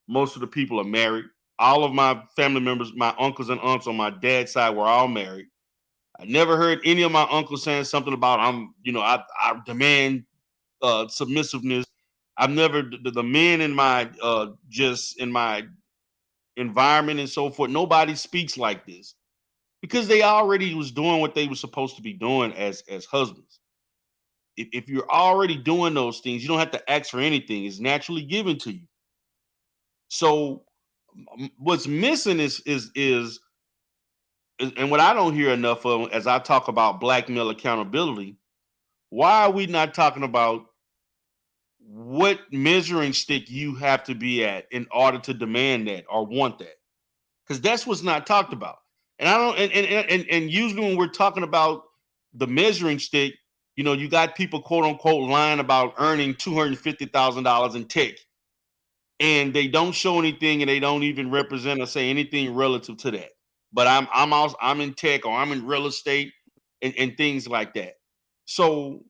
most of the people are married. All of my family members, my uncles and aunts on my dad's side, were all married. I never heard any of my uncles saying something about I demand submissiveness. I've never the men in my just in my environment and so forth. Nobody speaks like this because they already was doing what they were supposed to be doing as husbands. If you're already doing those things, you don't have to ask for anything. It's naturally given to you. So what's missing is and what I don't hear enough of as I talk about black male accountability. Why are we not talking about what measuring stick you have to be at in order to demand that or want that? Because that's what's not talked about. And I don't and usually when we're talking about the measuring stick, you got people quote unquote lying about earning $250,000 in tech, and they don't show anything, and they don't even represent or say anything relative to that. But I'm in tech, or I'm in real estate, and things like that. So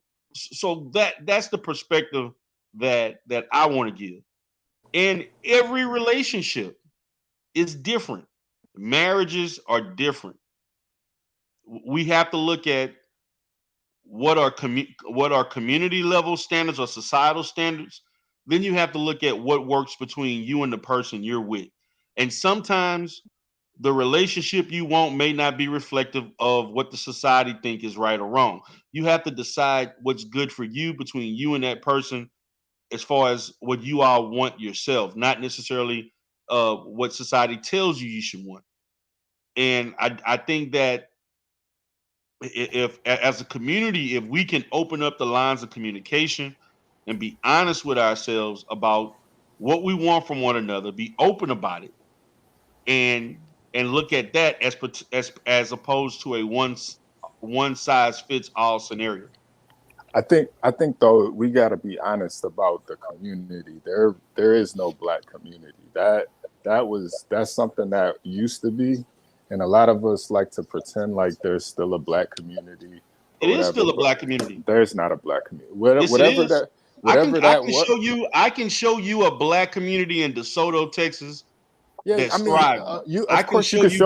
that's the perspective that I want to give. And every relationship is different. Marriages are different. we have to look at what are community level standards or societal standards. Then you have to look at what works between you and the person you're with. And sometimes the relationship you want may not be reflective of what the society think is right or wrong. You have to decide what's good for you between you and that person as far as what you all want yourself, not necessarily what society tells you you should want. And I think that if as a community, if we can open up the lines of communication and be honest with ourselves about what we want from one another, be open about it, and look at that as opposed to a one size fits all scenario. I think though we got to be honest about the community. There is no black community. That's something that used to be, and a lot of us like to pretend like there's still a black community. It is still a black community. There's not a black community. Yes, Whatever that. I can show you a black community in DeSoto, Texas. Yeah, that's I mean, thriving. I can show you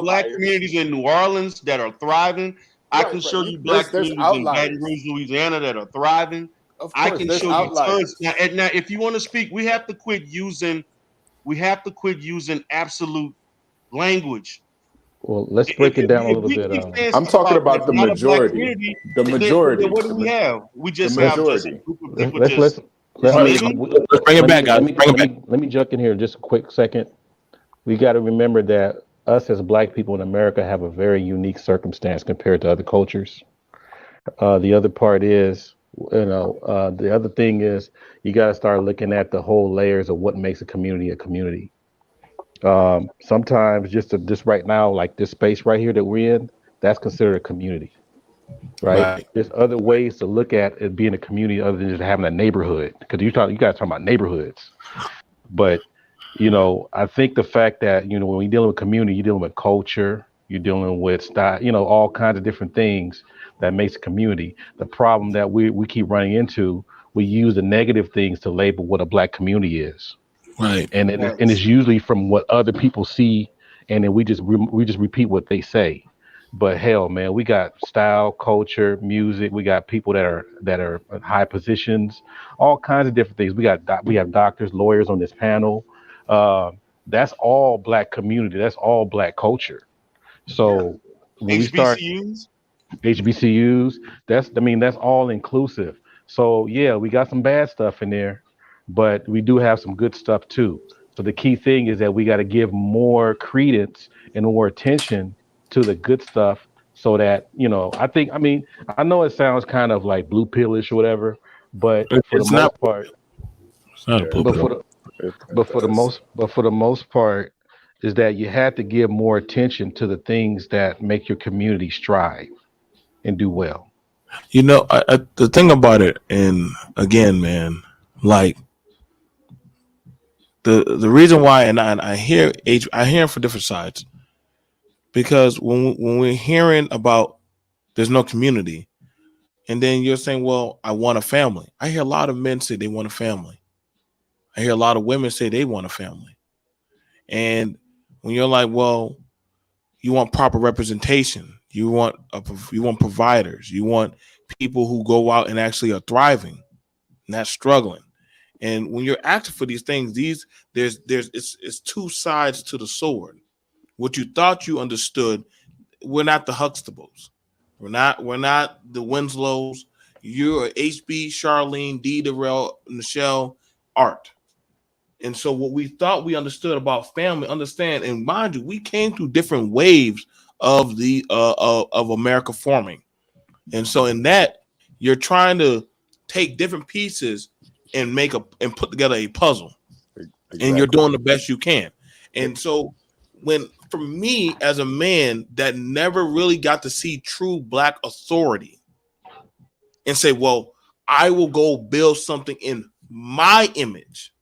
black communities in New Orleans that are thriving. I can show you black communities in Baton Rouge, Louisiana that are thriving. I can show you tons. Now, if you want to speak, we have to quit using absolute language. Well, let's break it down a little bit. I'm talking about the majority. The majority. What do we have? We just have just a group of people. Let's bring it back, guys. Let me jump in here just a quick second. We got to remember that us as black people in America have a very unique circumstance compared to other cultures. The other part is, the other thing is you got to start looking at the whole layers of what makes a community a community. Sometimes just right now, like this space right here that we're in, that's considered a community, right? There's other ways to look at it being a community other than just having a neighborhood, because you guys talking about neighborhoods. But I think the fact that when you're dealing with community, you're dealing with culture, you're dealing with style, all kinds of different things that makes a community. The problem that we keep running into, we use the negative things to label what a black community is. Right. And it's usually from what other people see, and then we just repeat what they say. But hell, man, we got style, culture, music. We got people that are in high positions, all kinds of different things. We have doctors, lawyers on this panel. That's all black community. That's all black culture. So when we start HBCUs, that's all inclusive. So yeah, we got some bad stuff in there, but we do have some good stuff too. So the key thing is that we got to give more credence and more attention to the good stuff, so that I know it sounds kind of like blue pillish or whatever, but for the most part, it's not a blue pill. But for the most part, is that you have to give more attention to the things that make your community strive and do well. The thing about it, and again, man, like the reason why, and I hear for different sides, because when we're hearing about there's no community, and then you're saying, well, I want a family. I hear a lot of men say they want a family. I hear a lot of women say they want a family. And when you're like, well, you want proper representation, you want providers, you want people who go out and actually are thriving, not struggling. And when you're asking for these things, it's two sides to the sword. What you thought you understood, we're not the Huxtables. We're not the Winslows. You're HB, Charlene, D. Darrell, Michelle, Art. And so what we thought we understood about family, understand, and mind you, we came through different waves of the of America forming. And so in that, you're trying to take different pieces and put together a puzzle. Exactly. And you're doing the best you can. And so for me as a man that never really got to see true black authority and say, well, I will go build something in my image,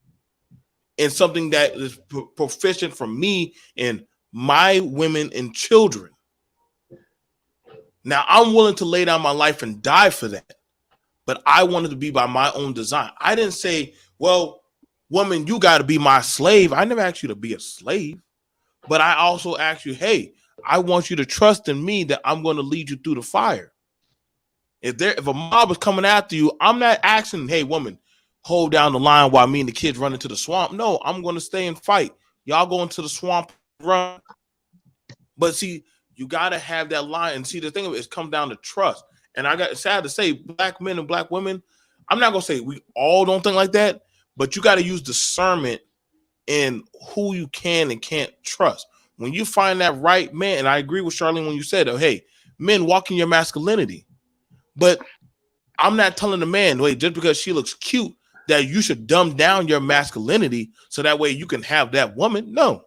and something that is proficient for me and my women and children. Now, I'm willing to lay down my life and die for that, but I wanted to be by my own design. I didn't say, well, woman, you got to be my slave. I never asked you to be a slave, but I also asked you, hey, I want you to trust in me that I'm going to lead you through the fire. If a mob is coming after you, I'm not asking, hey, woman, hold down the line while me and the kids run into the swamp. No, I'm going to stay and fight. Y'all go into the swamp, run. But see, you got to have that line. And see, the thing of it is come down to trust. And I got sad to say, black men and black women, I'm not going to say we all don't think like that, but you got to use discernment in who you can and can't trust. When you find that right man, and I agree with Charlene when you said, oh, hey, men, walk in your masculinity. But I'm not telling the man, wait, just because she looks cute, that you should dumb down your masculinity so that way you can have that woman. No,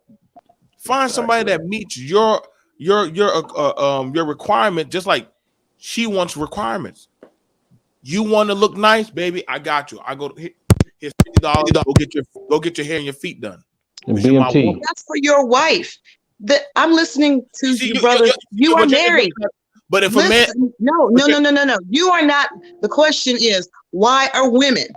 find somebody that meets your requirement, just like she wants requirements. You want to look nice, baby? I got you. I go here's $50. Go get your hair and your feet done. And BMT. That's for your wife. I'm listening to you, brother. You are married. But if a man, no. You are not. The question is, why are women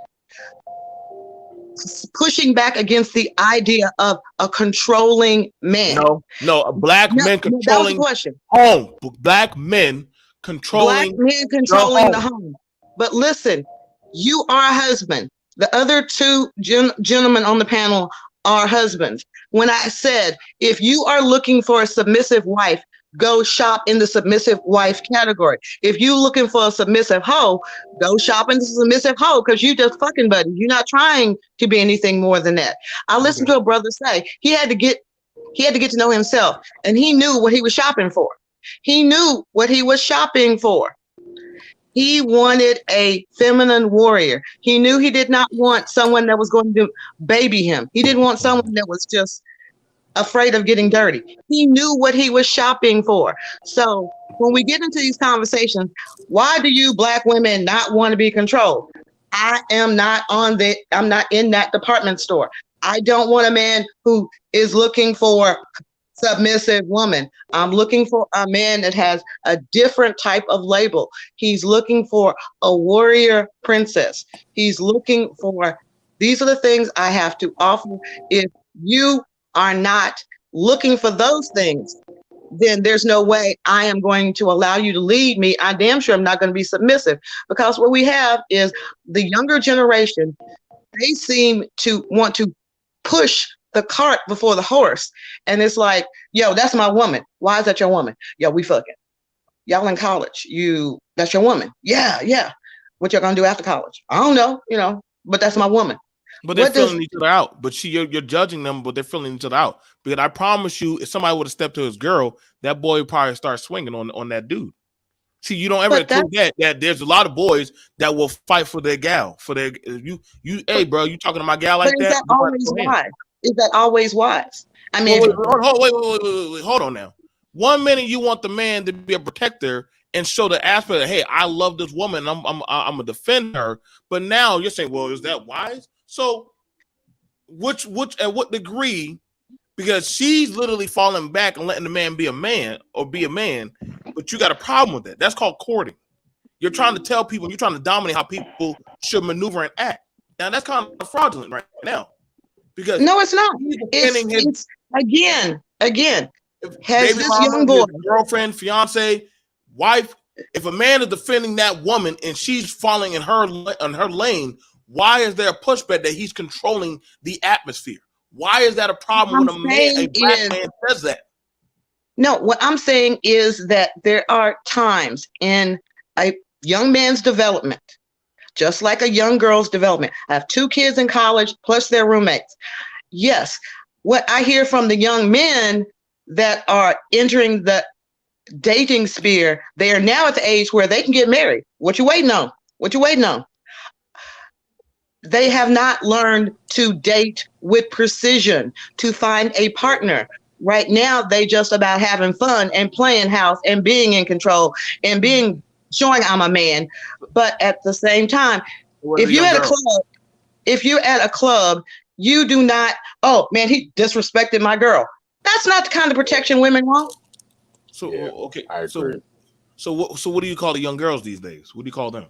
pushing back against the idea of a controlling man? No, a black men controlling that was the question. Home. Black men controlling the home. But listen, you are a husband. The other two gentlemen on the panel are husbands. When I said, if you are looking for a submissive wife, go shop in the submissive wife category. If you're looking for a submissive hoe, go shop in the submissive hoe, because you just fucking buddies. You're not trying to be anything more than that. I listened to a brother say he had to get to know himself, and he knew what he was shopping for. He knew what he was shopping for. He wanted a feminine warrior. He knew he did not want someone that was going to baby him. He didn't want someone that was just afraid of getting dirty. He knew what he was shopping for. So when we get into these conversations, why do you black women not want to be controlled? I'm not in that department store. I don't want a man who is looking for submissive woman. I'm looking for a man that has a different type of label. He's looking for a warrior princess. He's looking for, these are the things I have to offer. If you are not looking for those things, then there's no way I am going to allow you to lead me. I damn sure I'm not going to be submissive, because what we have is the younger generation. They seem to want to push the cart before the horse. And it's like, yo, that's my woman. Why is that your woman? Yo, we fucking. Y'all in college. That's your woman. Yeah. What y'all gonna do after college? I don't know, but that's my woman. But they're filling each other out. But you're judging them, but they're filling each other out. Because I promise you, if somebody would have stepped to his girl, that boy would probably start swinging on that dude. See, you don't ever include that there's a lot of boys that will fight for their gal. For their hey, bro, you talking to my gal like that? Is that always wise? Is that always wise? I mean, wait, hold on now. 1 minute you want the man to be a protector and show the aspect of, hey, I love this woman, I'm gonna defend her. But now you're saying, well, is that wise? So, which at what degree? Because she's literally falling back and letting the man be a man or be a man, but you got a problem with that. That's called courting. You're trying to tell people, you're trying to dominate how people should maneuver and act. Now that's kind of fraudulent right now. Because no, it's not. It's again. Has this young boy, girlfriend, fiance, wife? If a man is defending that woman and she's falling in her lane, why is there a pushback that he's controlling the atmosphere? Why is that a problem when a black man says that? No, what I'm saying is that there are times in a young man's development, just like a young girl's development. I have 2 kids in college plus their roommates. Yes, what I hear from the young men that are entering the dating sphere, they are now at the age where they can get married. What you waiting on? They have not learned to date with precision, to find a partner. Right now, they just about having fun and playing house and being in control and showing I'm a man. But at the same time, if you're at a club, you do not, oh man, he disrespected my girl. That's not the kind of protection women want. So, Yeah, okay. I agree. So what do you call the young girls these days? What do you call them?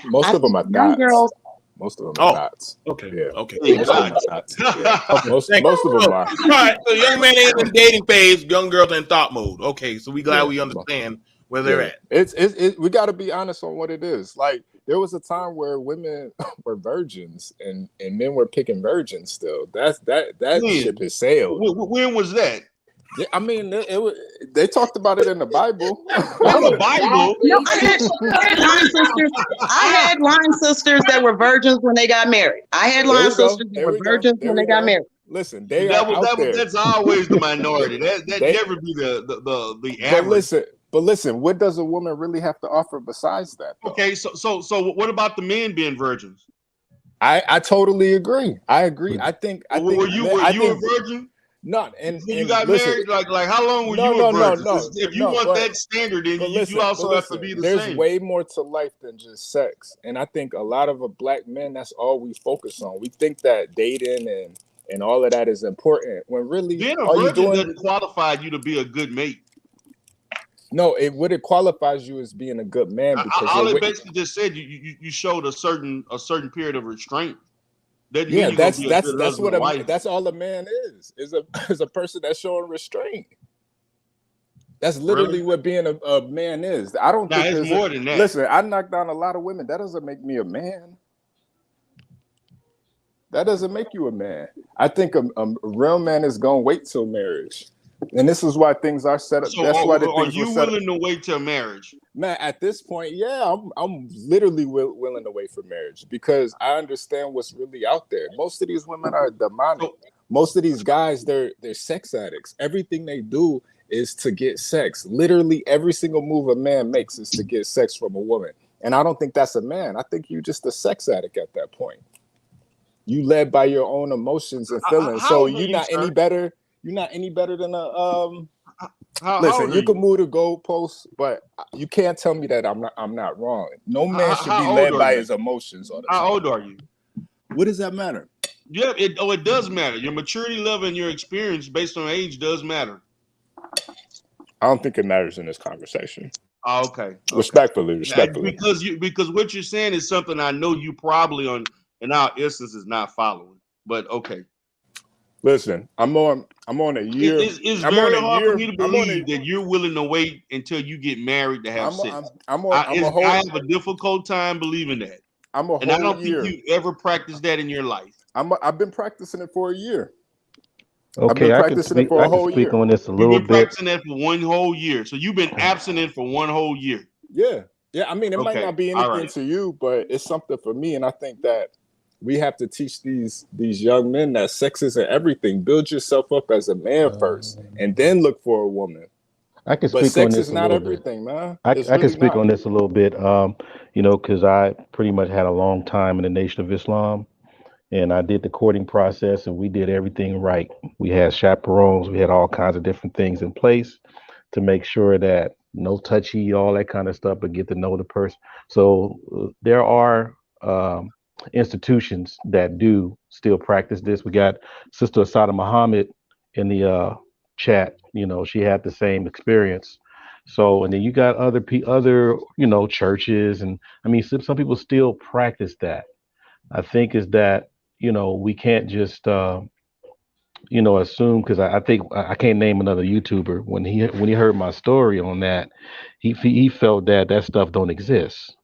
Most of them are young thoughts. girls. Most of them are dots. Okay. Yeah. Okay. Most of them are dots. Yeah. Most of them are. All right. So young man ain't in dating phase, young girls in thought mode. Okay. So we glad we understand where they're at. It's we got to be honest on what it is. Like there was a time where women were virgins and men were picking virgins still. That ship has sailed. When was that? Yeah, I mean, they talked about it in the Bible. The Bible. No, I had line sisters that were virgins when they got married. I had line sisters that were virgins when they got married. Listen, that's always the minority. That never be the average. But listen, what does a woman really have to offer besides that? Though? Okay, so what about the men being virgins? I totally agree. I agree. I think. Were you a virgin? No, and you got married. Like how long were you a virgin? If you want that standard, then you also have to be the same. There's way more to life than just sex, and I think a lot of black men, that's all we focus on. We think that dating and all of that is important when really being a virgin doesn't qualify you to be a good mate. No, it qualifies you as being a good man because all it basically just said you showed a certain period of restraint. That's all a man is a person that's showing restraint. That's literally what being a man is. I don't think it's more than that. Listen, I knocked down a lot of women. That doesn't make me a man. That doesn't make you a man. I think a real man is gonna wait till marriage. And this is why things are set up. So that's why are you willing to wait till marriage? Man, at this point, yeah, I'm literally willing to wait for marriage because I understand what's really out there. Most of these women are demonic. Most of these guys, they're sex addicts. Everything they do is to get sex. Literally every single move a man makes is to get sex from a woman. And I don't think that's a man. I think you're just a sex addict at that point. You led by your own emotions and feelings. So you're not any better. You're not any better than a listen, you can move the goalposts, but you can't tell me that I'm not wrong. No man should be led by his emotions all the time. How old are you? What does that matter? Yeah, it does matter. Your maturity level and your experience based on age does matter. I don't think it matters in this conversation. Oh, okay. Respectfully. Because what you're saying is something I know you probably in our instance is not following. But okay. Listen, I'm on a year. It's very hard for me to believe that you're willing to wait until you get married to have sex. I have a difficult time believing that. I don't think you ever practiced that in your life. I've been practicing it for a year. Okay, I can speak on this a little bit. You've been practicing that for one whole year. So you've been abstinent for one whole year. Yeah. I mean, it might not be anything to you, but it's something for me. And I think that we have to teach these young men that sex isn't everything. Build yourself up as a man first, and then look for a woman. I can speak on this. Is not everything, man. I can speak on this a little bit. Because I pretty much had a long time in the Nation of Islam, and I did the courting process, and we did everything right. We had chaperones, we had all kinds of different things in place to make sure that no touchy, all that kind of stuff, but get to know the person. So there are institutions that do still practice this. We got Sister Asada Muhammad in the chat. She had the same experience. So, and then you got other churches, and I mean, some people still practice that. I think is that we can't just assume, because I think I can't name another YouTuber when he heard my story on that, he felt that stuff don't exist.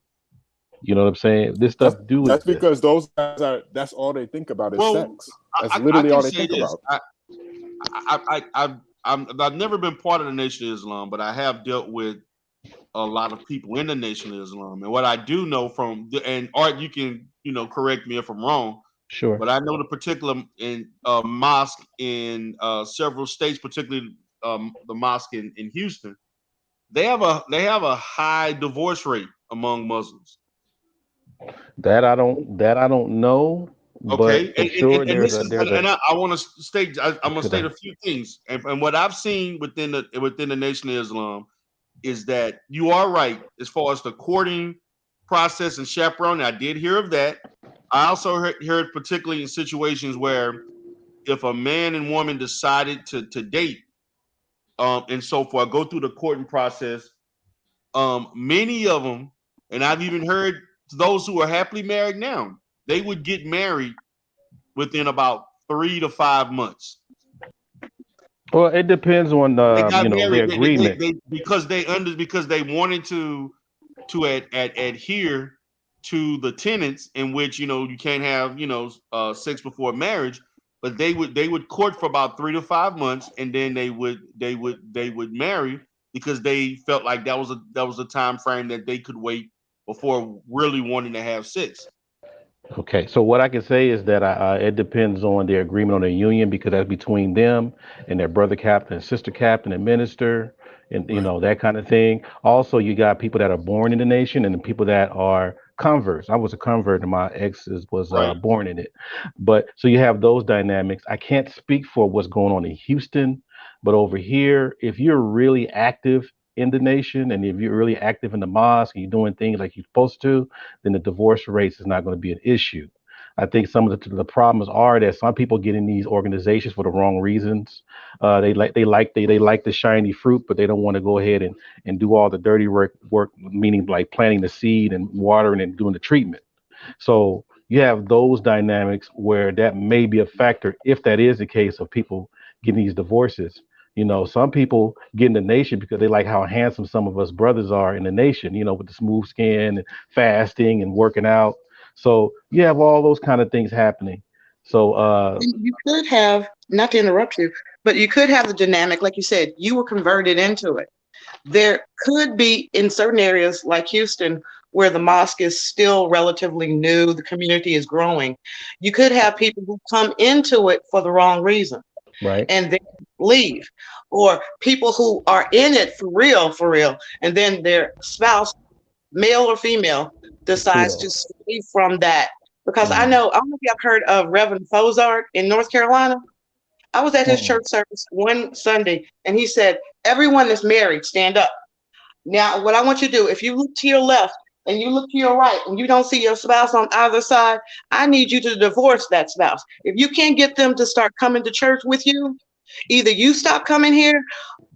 You know what I'm saying? This stuff That's because those guys that's all they think about is sex. That's literally all they think about. I've never been part of the Nation of Islam, but I have dealt with a lot of people in the Nation of Islam. And what I do know and Art, you can correct me if I'm wrong. Sure. But I know the particular mosque in several states, particularly the mosque in Houston, they have a high divorce rate among Muslims. That I don't know. Okay, but sure, I want to state. I'm going to state a few things, and what I've seen within the Nation of Islam is that you are right as far as the courting process and chaperone. I did hear of that. I also heard particularly in situations where if a man and woman decided to date, and so forth, go through the courting process. Many of them, and I've even heard those who are happily married now, they would get married within about 3 to 5 months. Well, it depends on They got the married agreement. because they wanted to adhere to the tenets in which you can't have sex before marriage, but they would court for about 3 to 5 months, and then they would marry because they felt like that was a time frame that they could wait before really wanting to have sex. Okay, so what I can say is that it depends on their agreement on their union, because that's between them and their brother captain and sister captain and minister, and that kind of thing. Also, you got people that are born in the nation and the people that are converts. I was a convert and my ex was Right. born in it. But so you have those dynamics. I can't speak for what's going on in Houston, but over here, if you're really active in the nation and if you're really active in the mosque and you're doing things like you're supposed to, then the divorce rates is not going to be an issue. I think some of the problems are that some people get in these organizations for the wrong reasons. They like the shiny fruit, but they don't want to go ahead and do all the dirty work, meaning like planting the seed and watering and doing the treatment. So you have those dynamics where that may be a factor if that is the case of people getting these divorces. Some people get in the nation because they like how handsome some of us brothers are in the nation, with the smooth skin and fasting and working out. So you have all those kind of things happening. So You could have, not to interrupt you, but you could have the dynamic, like you said, you were converted into it. There could be in certain areas like Houston, where the mosque is still relatively new, the community is growing. You could have people who come into it for the wrong reason. right. And then leave, or people who are in it for real, and then their spouse, male or female, decides to stay from that. Because I don't know if y'all heard of Reverend Fozart in North Carolina. I was at his church service one Sunday, and he said, "Everyone that's married, stand up." Now, what I want you to do, if you look to your left and you look to your right and you don't see your spouse on either side, I need you to divorce that spouse. If you can't get them to start coming to church with you, either you stop coming here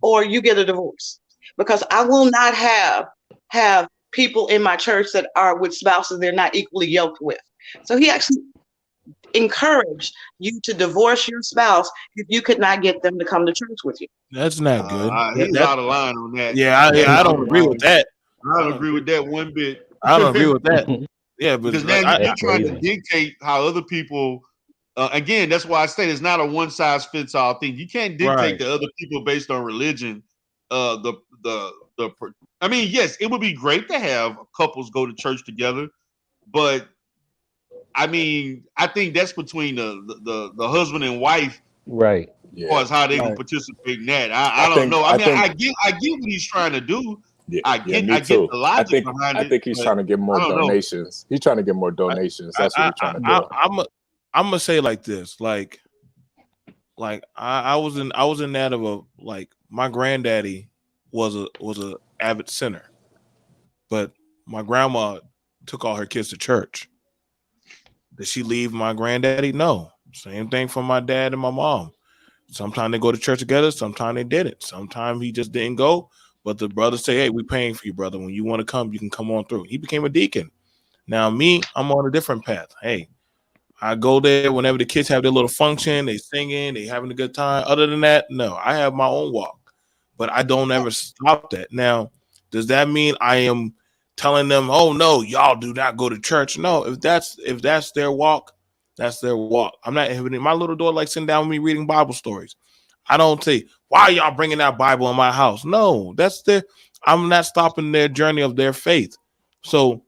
or you get a divorce. Because I will not have people in my church that are with spouses they're not equally yoked with. So he actually encouraged you to divorce your spouse if you could not get them to come to church with you. That's not good. He's out of line on that. Yeah, I don't agree with that. I don't agree with that one bit. I don't agree with that. Yeah, because now you're trying to dictate how other people. Again, that's why I say it's not a one size fits all thing. You can't dictate to other people based on religion. I mean, yes, it would be great to have couples go to church together, but I mean, I think that's between the husband and wife, right? As far as how they can participate in that. I don't know. I get what he's trying to do. Yeah, I get the logic behind it. I think he's trying to get more donations. He's trying to get more donations. That's what he's trying to do. I'm gonna say like this, like I was in that of my granddaddy was a avid sinner, but my grandma took all her kids to church. Did she leave my granddaddy? No. Same thing for my dad and my mom. Sometimes they go to church together. Sometimes they didn't. Sometimes he just didn't go. But the brothers say, "Hey, we're paying for you, brother. When you want to come, you can come on through." He became a deacon. Now me, I'm on a different path. Hey, I go there whenever the kids have their little function, they singing, they having a good time. Other than that, no, I have my own walk, but I don't ever stop that. Now, does that mean I am telling them, "Oh no, y'all do not go to church"? No, if that's their walk, that's their walk. I'm not having my little daughter like sitting down with me reading Bible stories. I don't say, "Why are y'all bringing that Bible in my house?" No, I'm not stopping their journey of their faith. So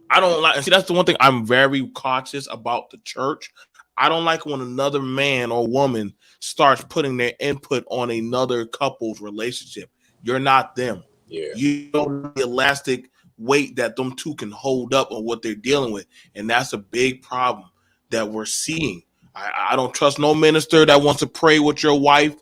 I don't like, see, that's the one thing I'm very cautious about the church. I don't like when another man or woman starts putting their input on another couple's relationship. You're not them. Yeah. You don't know the elastic weight that them two can hold up on what they're dealing with. And that's a big problem that we're seeing. I don't trust no minister that wants to pray with your wife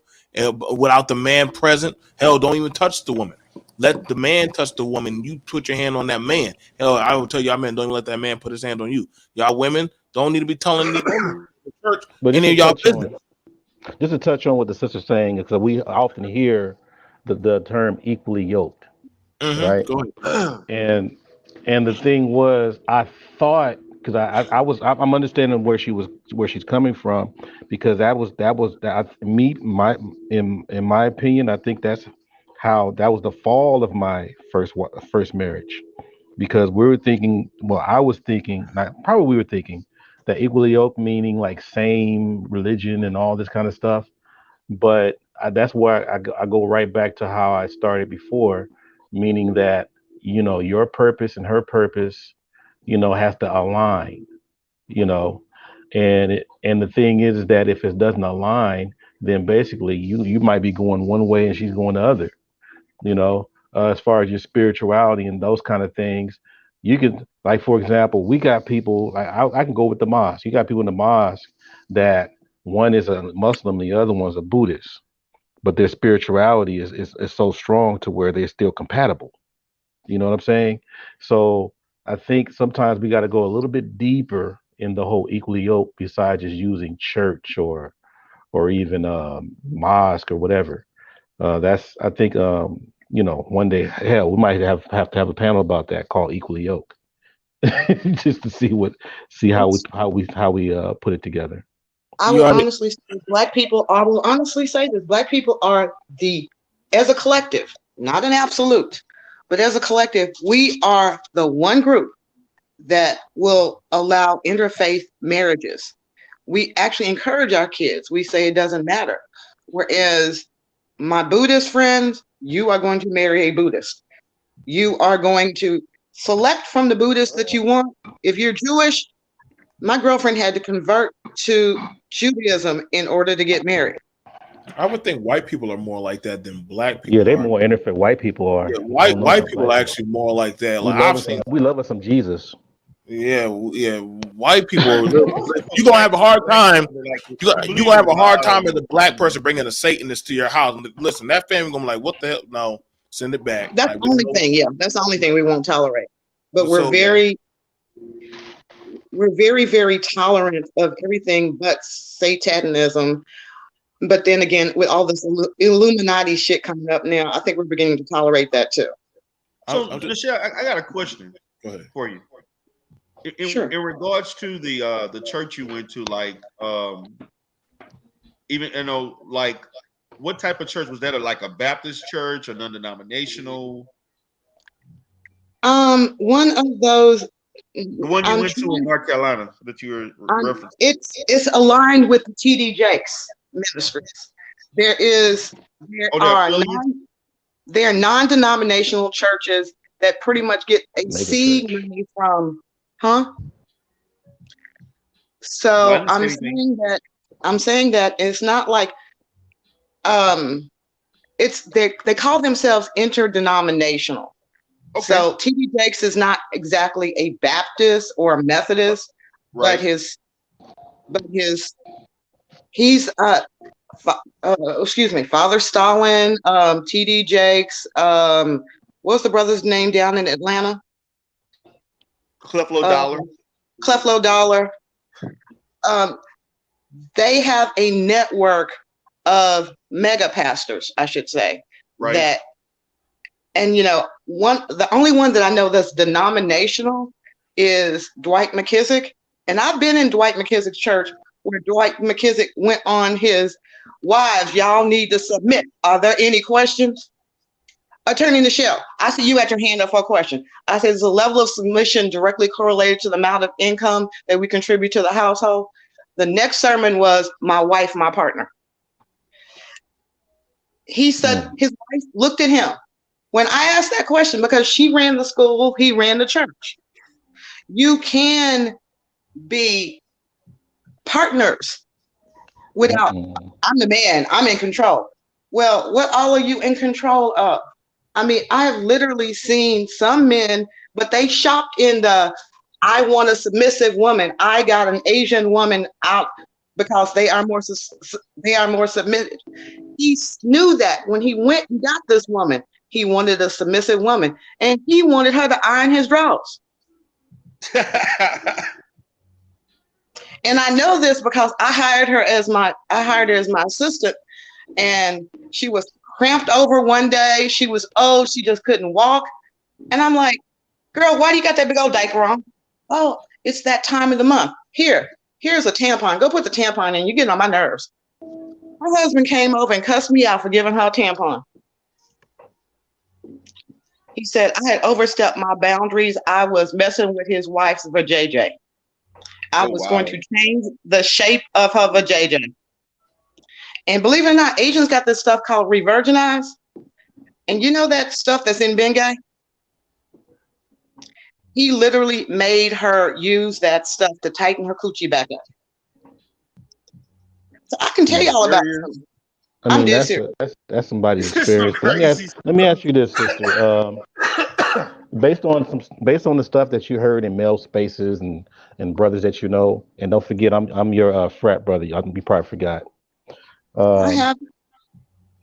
without the man present. Hell, don't even touch the woman. Let the man touch the woman. You put your hand on that man. Hell, I will tell y'all men, don't even let that man put his hand on you. Y'all women don't need to be telling the church any of y'all business. Just to touch on what the sister's saying, is that we often hear the term equally yoked, right? Go ahead. And the thing was, I thought because I'm understanding where she's coming from, because in my opinion, I think that was the fall of my first marriage, because I was thinking, we were thinking that equally yoked meaning like same religion and all this kind of stuff, but that's where I go right back to how I started before, meaning that your purpose and her purpose has to align, you know, and the thing is that if it doesn't align, then basically you might be going one way and she's going the other, as far as your spirituality and those kind of things. You can, like, for example, we got people like, I can go with the mosque. You got people in the mosque that one is a Muslim, the other one's a Buddhist, but their spirituality is so strong to where they're still compatible. You know what I'm saying? So I think sometimes we got to go a little bit deeper in the whole equally yoked, besides just using church or even mosque or whatever. I think one day, hell, we might have to have a panel about that called equally yoked, just to see how we put it together. I will honestly say Black people are as a collective, not an absolute, but as a collective, we are the one group that will allow interfaith marriages. We actually encourage our kids. We say it doesn't matter. Whereas my Buddhist friends, you are going to marry a Buddhist. You are going to select from the Buddhist that you want. If you're Jewish, my girlfriend had to convert to Judaism in order to get married. I would think white people are more like that than Black people. Yeah, they're more interfaith. White people are. Yeah, white people are actually more like that. Like we love us some Jesus. Yeah. White people, you're gonna have a hard time. You're gonna have a hard time as a Black person bringing a Satanist to your house. Listen, that family gonna be like, what the hell? No, send it back. That's the only thing. Yeah, that's the only thing we won't tolerate. But we're very, very tolerant of everything but Satanism. But then again, with all this Illuminati shit coming up now, I think we're beginning to tolerate that too. So, Michelle, I got a question for you. In regards to the church you went to, like, even like, what type of church was that? Like a Baptist church or non-denominational? One of those. The one you went to in North Carolina that you were referencing. It's aligned with the TD Jakes Ministries. There are non-denominational churches that pretty much get a seed money from, So I'm saying that it's not like they call themselves interdenominational. Okay. So TD Jakes is not exactly a Baptist or a Methodist, right. but he's Father Stalin, TD Jakes, what's the brother's name down in Atlanta? Creflo Dollar. Creflo Dollar. They have a network of mega pastors, I should say. Right. The only one that I know that's denominational is Dwight McKissick. And I've been in Dwight McKissick's church where Dwight McKissick went on his wives, y'all need to submit. Are there any questions? Attorney Michelle, I see you had your hand up for a question. I said, is the level of submission directly correlated to the amount of income that we contribute to the household? The next sermon was my wife, my partner. He said his wife looked at him. When I asked that question, because she ran the school, he ran the church. You can be partners without, I'm the man, I'm in control. Well, what all are you in control of? I mean, I have literally seen some men, but they shopped in the, I want a submissive woman. I got an Asian woman out because they are more submitted. He knew that when he went and got this woman, he wanted a submissive woman, and he wanted her to iron his drawers. And I know this because I hired her as my assistant, and she was cramped over one day. She was old. She just couldn't walk. And I'm like, girl, why do you got that big old diaper on? Oh, it's that time of the month. Here's a tampon. Go put the tampon in. You're getting on my nerves. My husband came over and cussed me out for giving her a tampon. He said I had overstepped my boundaries. I was messing with his wife's vajayjay. I was going to change the shape of her vajayjay. And believe it or not, Asians got this stuff called Revirginize. And you know that stuff that's in Bengay? He literally made her use that stuff to tighten her coochie back up. So I can tell you all about it. I mean, that's somebody's experience. Let me ask you this, sister. Based on the stuff that you heard in male spaces and brothers that you know, and don't forget, I'm your frat brother. You probably forgot. I have.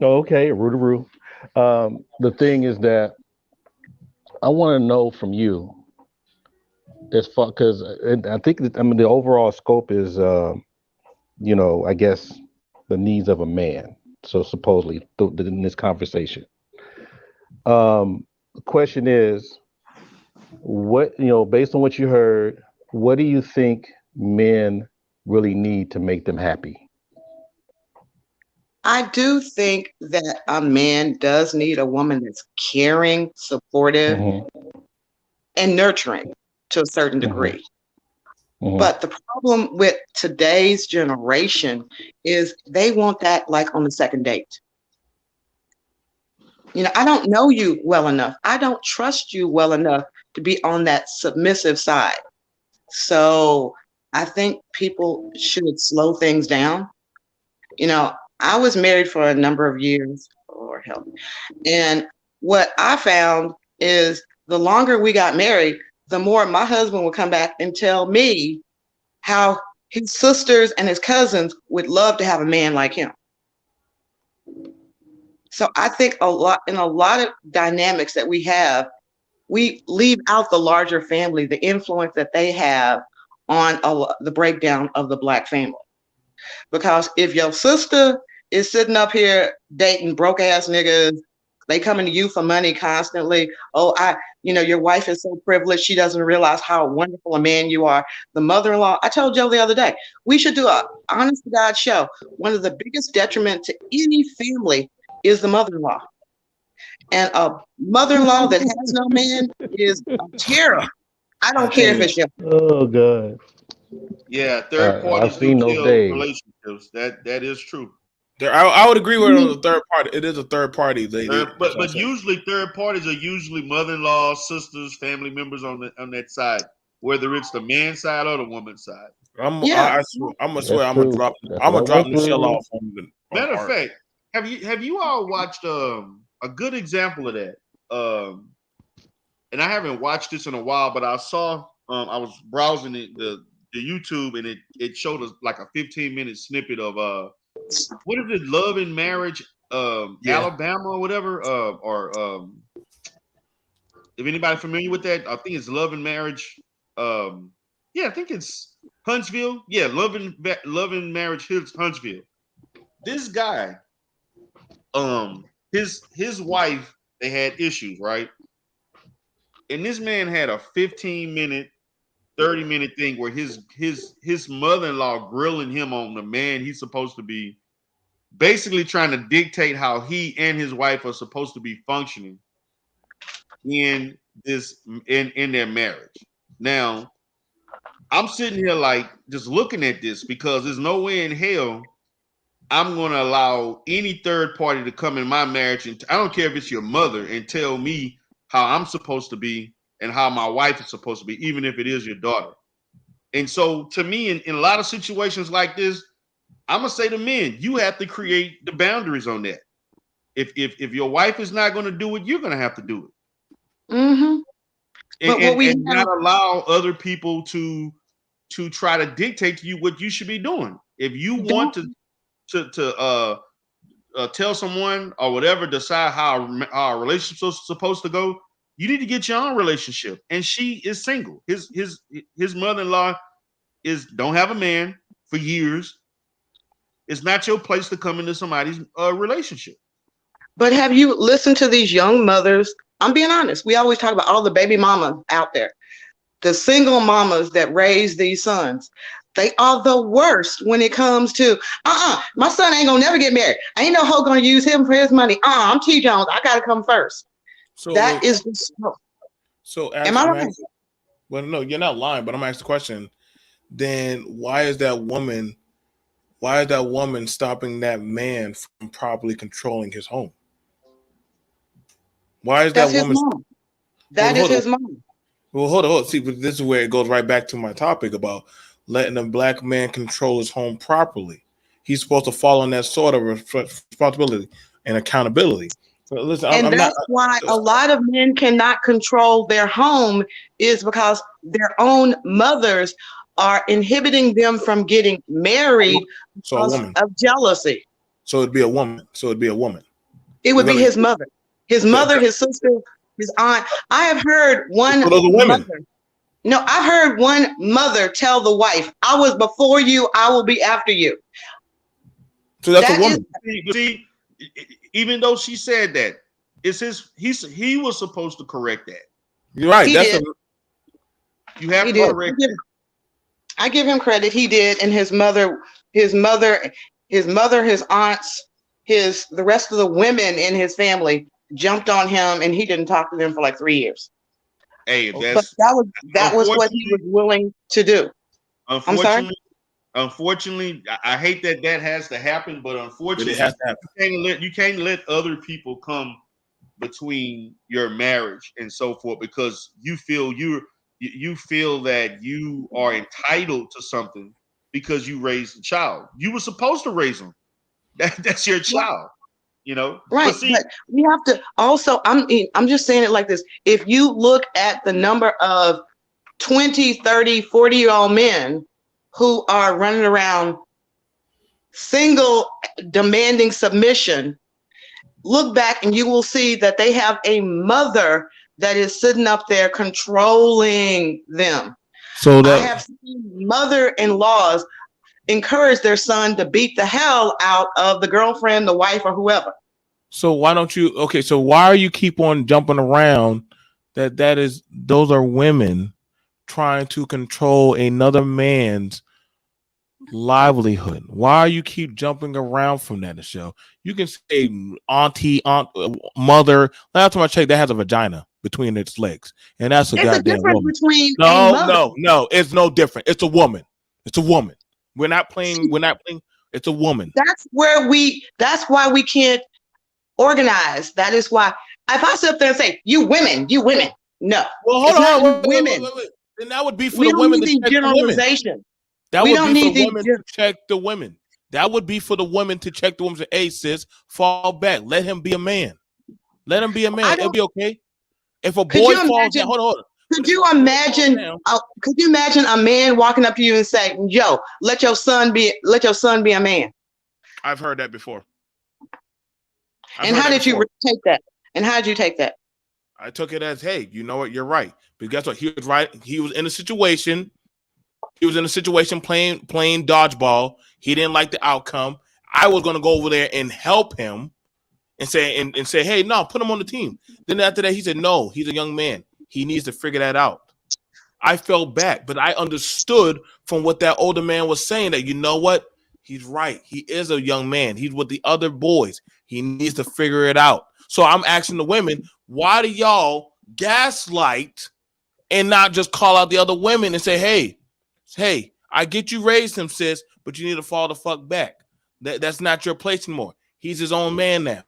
Oh, okay, roo. The thing is that I want to know from you, as far, because I think the overall scope is, I guess the needs of a man. So supposedly in this conversation, the question is, what, based on what you heard, what do you think men really need to make them happy? I do think that a man does need a woman that's caring, supportive, and nurturing to a certain degree. But the problem with today's generation is they want that like on the second date. I don't know you well enough. I don't trust you well enough to be on that submissive side. So I think people should slow things down. I was married for a number of years, Lord help me. And what I found is the longer we got married, the more my husband would come back and tell me how his sisters and his cousins would love to have a man like him. So I think in a lot of dynamics that we have, we leave out the larger family, the influence that they have on the breakdown of the Black family. Because if your sister is sitting up here dating broke ass niggas, they coming to you for money constantly. Oh, your wife is so privileged. She doesn't realize how wonderful a man you are. The mother-in-law, I told Joe the other day, we should do a honest to God show. One of the biggest detriment to any family is the mother-in-law. And a mother-in-law that has no man is a terror. I don't care if it's your. Oh God. Yeah, third parties do kill relationships. That is true. I would agree with the third party. It is a third party. But usually third parties are usually mother-in-law, sisters, family members on that side, whether it's the man's side or the woman's side. I'm gonna drop Michelle off on the matter of fact. Have you all watched a good example of that? And I haven't watched this in a while, but I saw I was browsing the YouTube and it showed us like a 15-minute snippet of what is it, Love and Marriage, Alabama or whatever, or if anybody familiar with that, I think it's Love and Marriage. I think it's Huntsville. Yeah, Love and Marriage Huntsville. This guy, his wife, they had issues, right? And this man had a 15-minute, 30-minute thing where his mother-in-law grilling him on the man he's supposed to be, basically trying to dictate how he and his wife are supposed to be functioning in their marriage. Now, I'm sitting here like just looking at this because there's no way in hell I'm going to allow any third party to come in my marriage, and I don't care if it's your mother, and tell me how I'm supposed to be and how my wife is supposed to be, even if it is your daughter. And so to me, in a lot of situations like this, I'm going to say to men, you have to create the boundaries on that. If your wife is not going to do it, you're going to have to do it. And not allow other people to try to dictate to you what you should be doing. If you want to tell someone or whatever, decide how a relationship is supposed to go, you need to get your own relationship. And she is single. His mother-in-law don't have a man for years. It's not your place to come into somebody's relationship. But have you listened to these young mothers? I'm being honest. We always talk about all the baby mamas out there. the single mamas that raise these sons, they are the worst when it comes to, my son ain't gonna never get married. I ain't no hoe gonna use him for his money. I'm T Jones. I gotta come first. So That is the smoke. So Am I right? well, no, you're not lying, but I'm asking the question. Then why is that woman stopping that man from properly controlling his home? Why is That's that his woman? mom. That is his mom. Well, hold on. See, but this is where it goes right back to my topic about letting a black man control his home properly. He's supposed to follow in that sort of responsibility and accountability. So listen, I'm that's not. why a lot of men cannot control their home, is because their own mothers are inhibiting them from getting married So a because woman. of jealousy. So it'd be a woman. It would be Really? his mother, his sister, his aunt. I have heard one So those are women. mother. No, I heard one mother tell the wife, "I was before you, I will be after you." So that's a woman. See, even though she said that, it's he was supposed to correct that. You're right. He did. You have He to did. correct. I give him credit. He did, and his mother, his aunts, the rest of the women in his family jumped on him, and he didn't talk to them for like 3 years. Hey, But that was what he was willing to do. I'm sorry. Unfortunately, I hate that has to happen, but unfortunately, it has to happen. You can't let other people come between your marriage and so forth because you feel that you are entitled to something because you raised a child. You were supposed to raise them. That's your child, you know. Right, but we have to also. I'm just saying it like this. If you look at the number of 20, 30, 40-year-old men who are running around single, demanding submission, look back and you will see that they have a mother that is sitting up there controlling them. So I have seen mother-in-laws encourage their son to beat the hell out of the girlfriend, the wife, or whoever. So why don't you? Okay, so why are you keep on jumping around? Those are women trying to control another man's livelihood. Why are you keep jumping around from that, Michelle? You can say aunt, mother. Last time I checked, that has a vagina between its legs, and that's a goddamn woman. No, it's no different. It's a woman. We're not playing. It's a woman. That's why we can't organize. That is why if I sit up there and say, you women. No. Well, hold on. Women. Then that would be for the women to check the women. That would be for the women to check the women. That would be for the women to check the women. Say, hey, sis, fall back. Let him be a man. It'll be okay. If a boy falls down, hold on. Could you imagine a man walking up to you and saying, "Yo, let your son be a man"? I've heard that before. And how did you take that? I took it as, hey, you know what? You're right. But guess what? He was right. He was in a situation. Playing dodgeball. He didn't like the outcome. I was going to go over there and help him and say, hey, no, put him on the team. Then after that, he said, no, he's a young man. He needs to figure that out. I fell back, but I understood from what that older man was saying that, you know what? He's right. He is a young man. He's with the other boys. He needs to figure it out. So I'm asking the women, why do y'all gaslight and not just call out the other women and say, hey, I get you raised him, sis, but you need to fall the fuck back. That's not your place anymore. He's his own man now.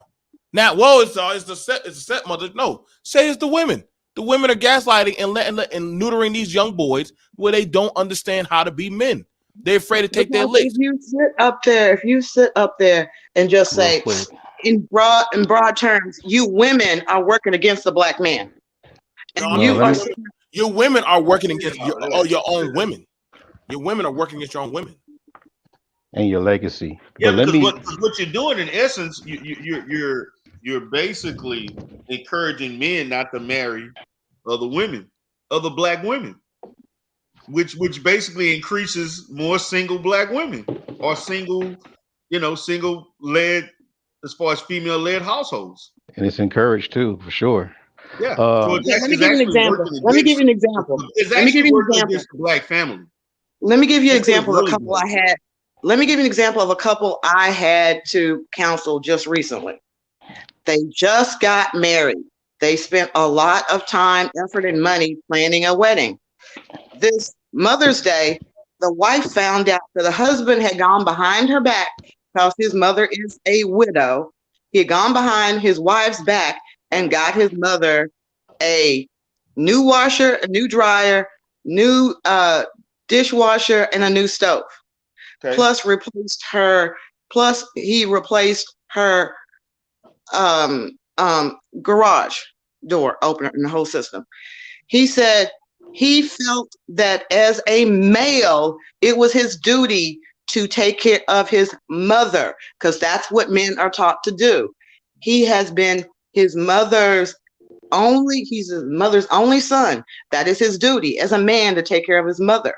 Now, it's the stepmother. No, say it's the women. The women are gaslighting and neutering these young boys where they don't understand how to be men. They're afraid to take their licks. If you sit up there and just say, in broad terms, you women are working against the black man. And your women are working against your own women. Your women are working against your own women. And your legacy. Yeah, because what you're doing in essence, you're basically encouraging men not to marry other black women, which basically increases more single black women or single led as far as female led households. And it's encouraged too, for sure. Yeah. So Okay, let me it's give you an actually example. working Let me give against. you an example. It's Let me give actually you an working example. against the black family. Let me give you an That's what it's example of a really couple doing. I had. Let me give you an example of a couple I had to counsel just recently. They just got married. They spent a lot of time, effort, and money planning a wedding. This Mother's Day, the wife found out that the husband had gone behind her back because his mother is a widow. He had gone behind his wife's back and got his mother a new washer, a new dryer, new dishwasher, and a new stove. Okay. Plus replaced her. Plus he replaced her garage door opener in the whole system. He said he felt that as a male, it was his duty to take care of his mother because that's what men are taught to do. He has been his mother's he's his mother's only son. That is his duty as a man to take care of his mother.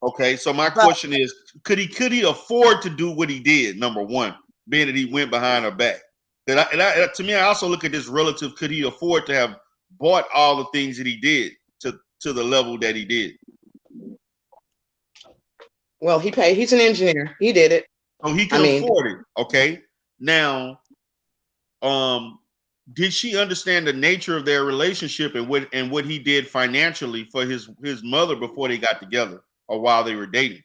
Okay. So my But question is, could he afford to do what he did? Number one, being that he went behind her back. To me, I also look at this relative. Could he afford to have bought all the things that he did to the level that he did? well, he paid. He's an engineer. He did it. So he I can mean, afford it. Okay. Now, did she understand the nature of their relationship and what he did financially for his mother before they got together or while they were dating?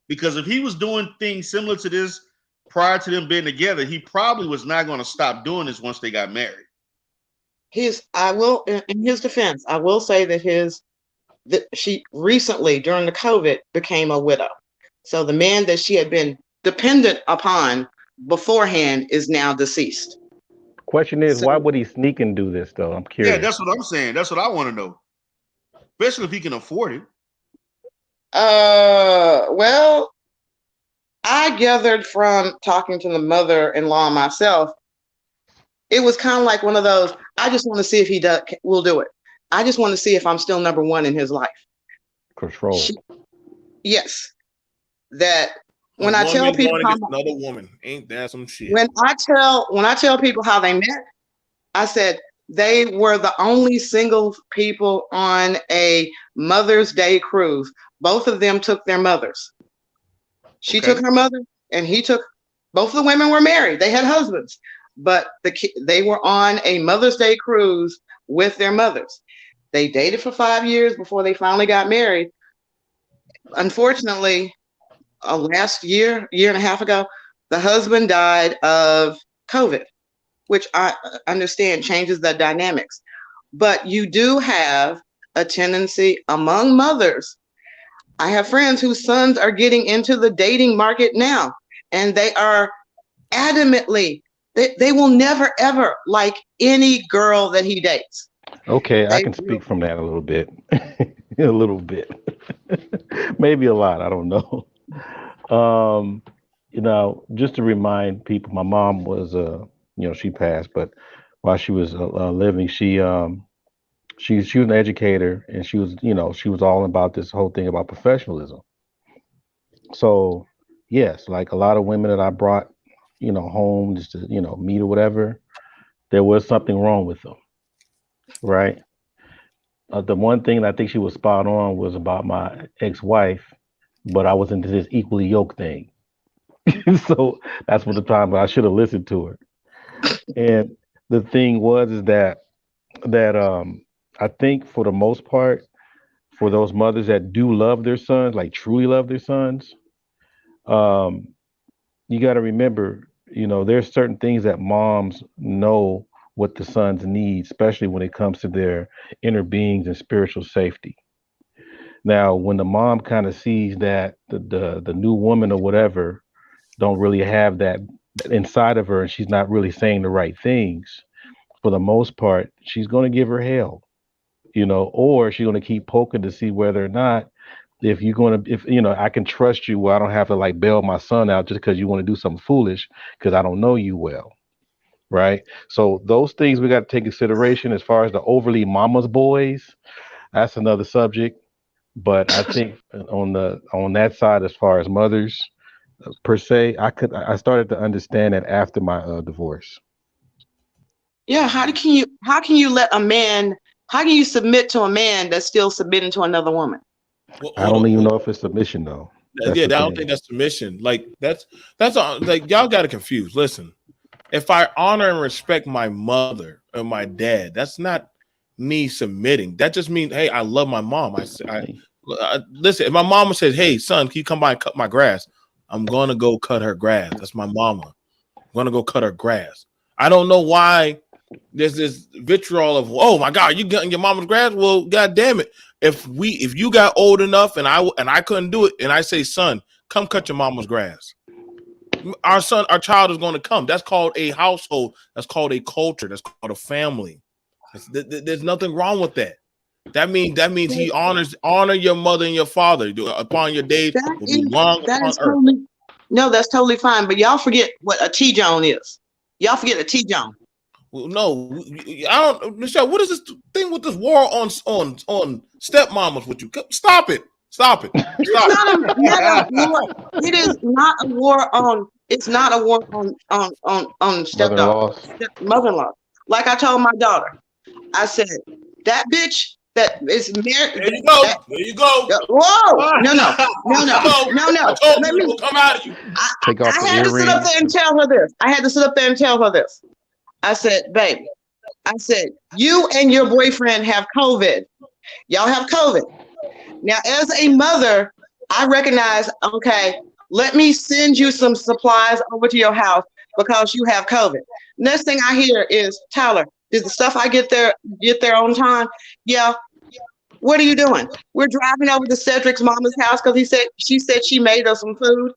Because if he was doing things similar to this prior to them being together, he probably was not going to stop doing this once they got married. I will, in his defense, I will say that she recently during the COVID became a widow. So the man that she had been dependent upon beforehand is now deceased. Question is, So, why would he sneak and do this though? I'm Yeah, curious. that's what I'm saying. That's what I want to know. Especially if he can afford it. well, I gathered from talking to the mother-in-law myself, it was kind of like one of those, I just want to see if will do it. I just want to see if I'm still number one in his life. Control. Yes. That A when I tell woman people going against another woman, ain't that some shit? when I tell people how they met, I said they were the only single people on a Mother's Day cruise. Both of them took their mothers. She Okay. took her mother, and he took. Both of the women were married. They had husbands, but they were on a Mother's Day cruise with their mothers. They dated for 5 years before they finally got married. Unfortunately, last year and a half ago, the husband died of COVID, which I understand changes the dynamics. But you do have a tendency among mothers. I have friends whose sons are getting into the dating market now, and they are adamantly, they will never ever like any girl that he dates. Okay, I They can will. speak from that a little bit. A little bit. Maybe a lot, I don't know. Just to remind people, my mom was she passed, but while she was living, she was an educator, and she was all about this whole thing about professionalism. So, yes, like a lot of women that I brought, home just to, meet or whatever, there was something wrong with them, right? The one thing that I think she was spot on was about my ex-wife, but I was into this equally yoked thing. So that's what the time, but I should have listened to her. And the thing was is that I think for the most part, for those mothers that do love their sons, like truly love their sons, um, you got to remember, there's certain things that moms know what the sons need, especially when it comes to their inner beings and spiritual safety. Now, when the mom kind of sees that the new woman or whatever don't really have that inside of her, and she's not really saying the right things, for the most part, she's going to give her hell, or she's going to keep poking to see whether or not if I can trust you where I don't have to like bail my son out just because you want to do something foolish because I don't know you well, right? So those things we got to take consideration as far as the overly mama's boys. That's another subject. But I think on that side, as far as mothers per se, I started to understand that after my divorce. Yeah, how can you let a man, how can you submit to a man that's still submitting to another woman? Well, I don't even know if it's submission though. That's yeah, I the don't thing. think that's submission. Like that's all. Like y'all got it confused. Listen, if I honor and respect my mother or my dad, that's not me submitting. That just means, hey, I love my mom. Listen. If my mama says, "Hey, son, can you come by and cut my grass?" I'm gonna go cut her grass. That's my mama. I'm gonna go cut her grass. I don't know why there's this vitriol of, oh my God, you cutting your mama's grass? Well, God damn it. If you got old enough and I couldn't do it, and I say, son, come cut your mama's grass, our child is going to come. That's called a household. That's called a culture. That's called a family. There's nothing wrong with that. That means he honor your mother and your father upon your days will be long upon earth. No, that's totally fine. But y'all forget what a T-Joan is. Y'all forget a T-Joan. Well, no, I don't, Michelle. What is this thing with this war on stepmamas with you? Stop it! Stop it! Not a war. It is not a war on. It's not a war on stepdaughter, mother-in-law. Like I told my daughter, I said that bitch that is married. There you go. There you go. Whoa! No. Let me come out of you. I had to sit up there and tell her this. I said, baby, you and your boyfriend have COVID. Y'all have COVID. Now, as a mother, I recognize, okay, let me send you some supplies over to your house because you have COVID. Next thing I hear is, Tyler, did the stuff I get there on time? Yeah. What are you doing? We're driving over to Cedric's mama's house because she said she made us some food.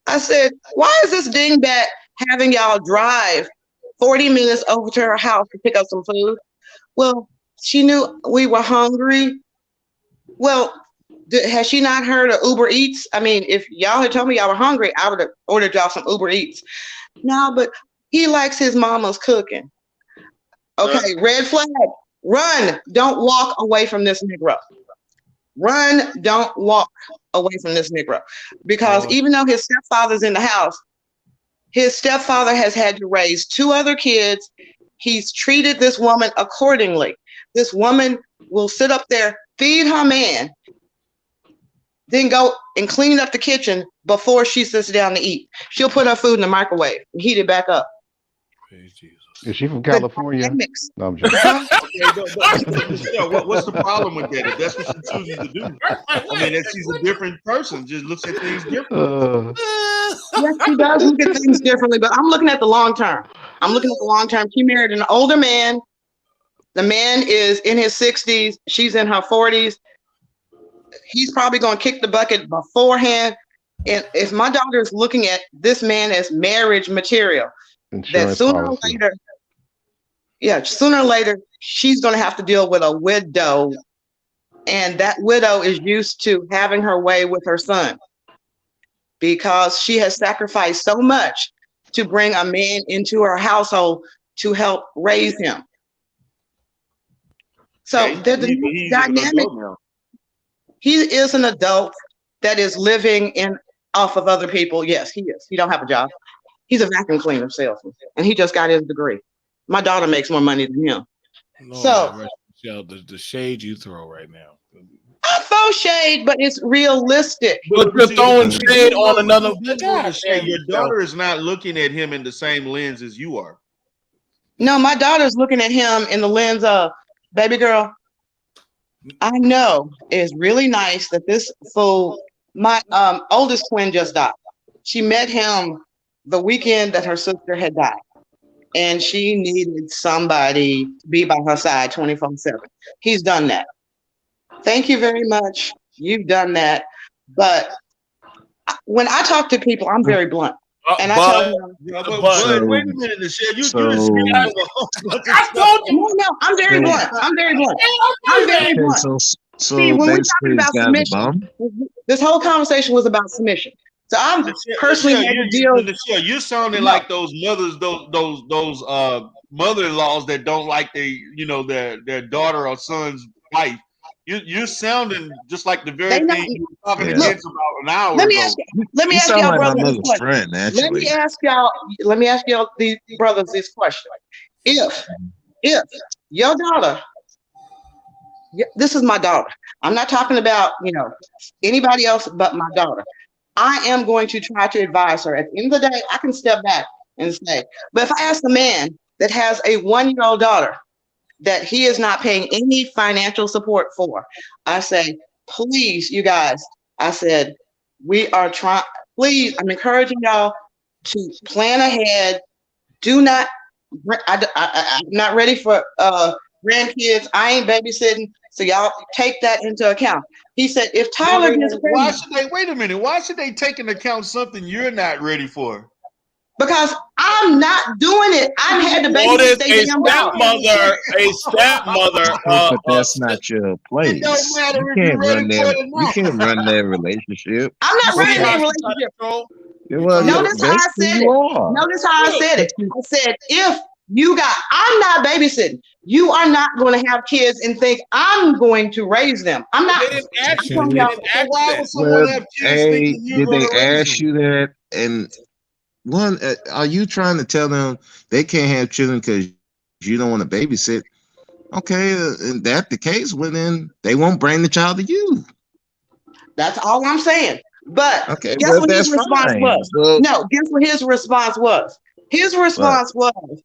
I said, why is this dingbat having y'all drive 40 minutes over to her house to pick up some food? Well, she knew we were hungry. Well, has she not heard of Uber Eats? I mean, if y'all had told me y'all were hungry, I would have ordered y'all some Uber Eats. No, but he likes his mama's cooking. Okay, red flag. Run. Don't walk away from this Negro. Run. Don't walk away from this Negro. Because even though his stepfather's in the house, his stepfather has had to raise 2 other kids. He's treated this woman accordingly. This woman will sit up there, feed her man, then go and clean up the kitchen before she sits down to eat. She'll put her food in the microwave and heat it back up. Praise Jesus. Is she from California? No, I'm joking. What's the problem with that? If that's what she chooses to do, I mean, that she's a different person, just looks at things differently. Yes, she does look at things differently, but I'm looking at the long term. She married an older man. The man is in his 60s. She's in her 40s. He's probably going to kick the bucket beforehand. And if my daughter is looking at this man as marriage material, that sooner or later, she's going to have to deal with a widow. And that widow is used to having her way with her son because she has sacrificed so much to bring a man into her household to help raise him. So there's a dynamic. He is an adult that is living off of other people. Yes, he is. He don't have a job. He's a vacuum cleaner salesman, and he just got his degree. My daughter makes more money than him. The shade you throw right now. I throw shade, but it's realistic. But you're throwing shade on another. Your daughter is not looking at him in the same lens as you are. No, my daughter's looking at him in the lens of, baby girl, I know it's really nice that this fool, my oldest twin just died. She met him the weekend that her sister had died. And she needed somebody to be by her side 24/7. He's done that. Thank you very much. You've done that. But when I talk to people, I'm very blunt. And I tell them, wait a minute, Michelle. No, I'm very blunt. See, when we're talking about submission, this whole conversation was about submission. So I'm personally had to deal. Michelle, you're sounding like those mothers, those mother-in-laws that don't like their daughter or son's wife. You're sounding just like the very thing you were talking to kids about an hour ago. Let me ask y'all, brothers, this question. Let me ask y'all, these brothers, this question. if your daughter, this is my daughter. I'm not talking about, anybody else but my daughter. I am going to try to advise her. At the end of the day, I can step back and say, but if I ask a man that has a 1-year-old daughter that he is not paying any financial support for, I say, please, you guys, I said, we are trying, please, I'm encouraging y'all to plan ahead. Do not, I'm not ready for grandkids. I ain't babysitting. So y'all take that into account. He said, if Tyler gets pregnant. Wait a minute. Why should they take into account something you're not ready for? Because I'm not doing it. I've had to babysit a stepmother. But that's not your place. It don't matter You if can't you're ready run for that. it or You not. can't run that relationship. I'm not running that relationship. Well, Notice how I basically said you it. are. Notice how I said it. I said, if I'm not babysitting. You are not going to have kids and think I'm going to raise them. I'm not. They didn't ask you. Why would someone have kids thinking you're did going they to raise ask them? you that? And one, are you trying to tell them they can't have children because you don't want to babysit? Okay, if that's the case, well then they won't bring the child to you. That's all I'm saying. But okay, guess what his response was? Well, no, guess what his response was? His response was,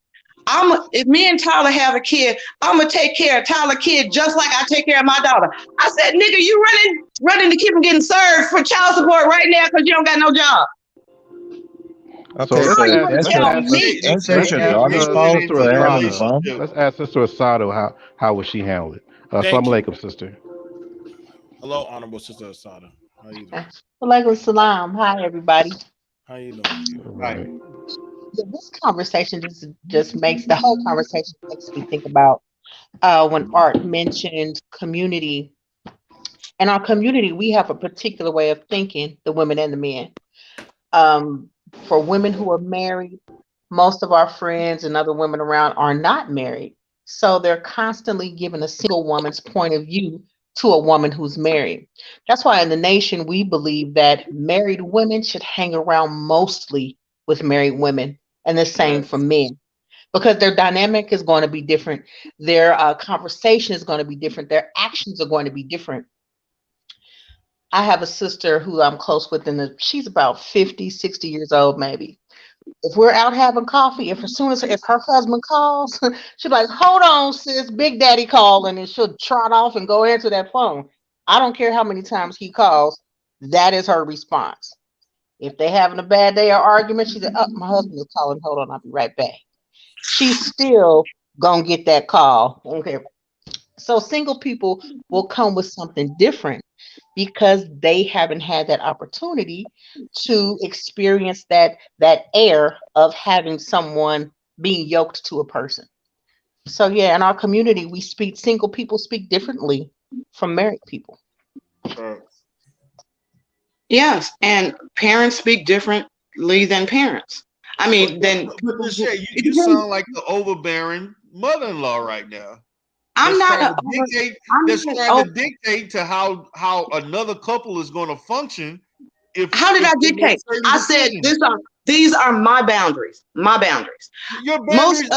if me and Tyler have a kid, I'm gonna take care of Tyler's kid just like I take care of my daughter. I said, nigga, you running to keep him getting served for child support right now because you don't got no job. Okay, How are you gonna tell me? That's your daughter's fault for having a son. Let's ask Sister Asado how would she handle it. Assalamu alaikum, sister. Hello, Honorable Sister Asada. How you doing? Walaikum salam. Hi, everybody. How you doing? Right. This conversation just makes the whole conversation makes me think about when Art mentioned community. In our community, we have a particular way of thinking, the women and the men. For women who are married, most of our friends and other women around are not married. So they're constantly giving a single woman's point of view to a woman who's married. That's why in the nation, we believe that married women should hang around mostly with married women, and the same for men, because their dynamic is going to be different. Their conversation is going to be different. Their actions are going to be different. I have a sister who I'm close with, she's about 50, 60 years old, maybe. If we're out having coffee, if her husband calls, she'll be like, hold on, sis, Big Daddy calling, and she'll trot off and go answer that phone. I don't care how many times he calls. That is her response. If they having a bad day or argument, she said, oh, my husband is calling. Hold on, I'll be right back. She's still gonna get that call. Okay. So single people will come with something different because they haven't had that opportunity to experience that air of having someone being yoked to a person. So yeah, in our community, single people speak differently from married people. Yes, and parents speak differently than parents. I mean, you sound like the overbearing mother-in-law right now. I'm not trying to dictate to how another couple is going to function. How did I dictate? I said these are my boundaries. My boundaries. Your boundaries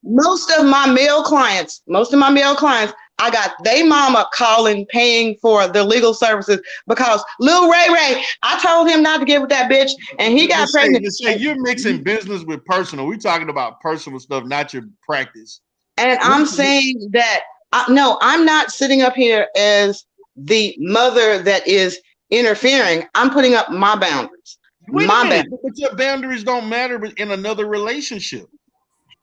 most of my male clients, I got they mama calling, paying for the legal services because Lil Ray, I told him not to get with that bitch, and he got pregnant. You're mixing business with personal. We're talking about personal stuff, not your practice. And I'm saying that no, I'm not sitting up here as the mother that is interfering. I'm putting up my boundaries. But your boundaries don't matter in another relationship.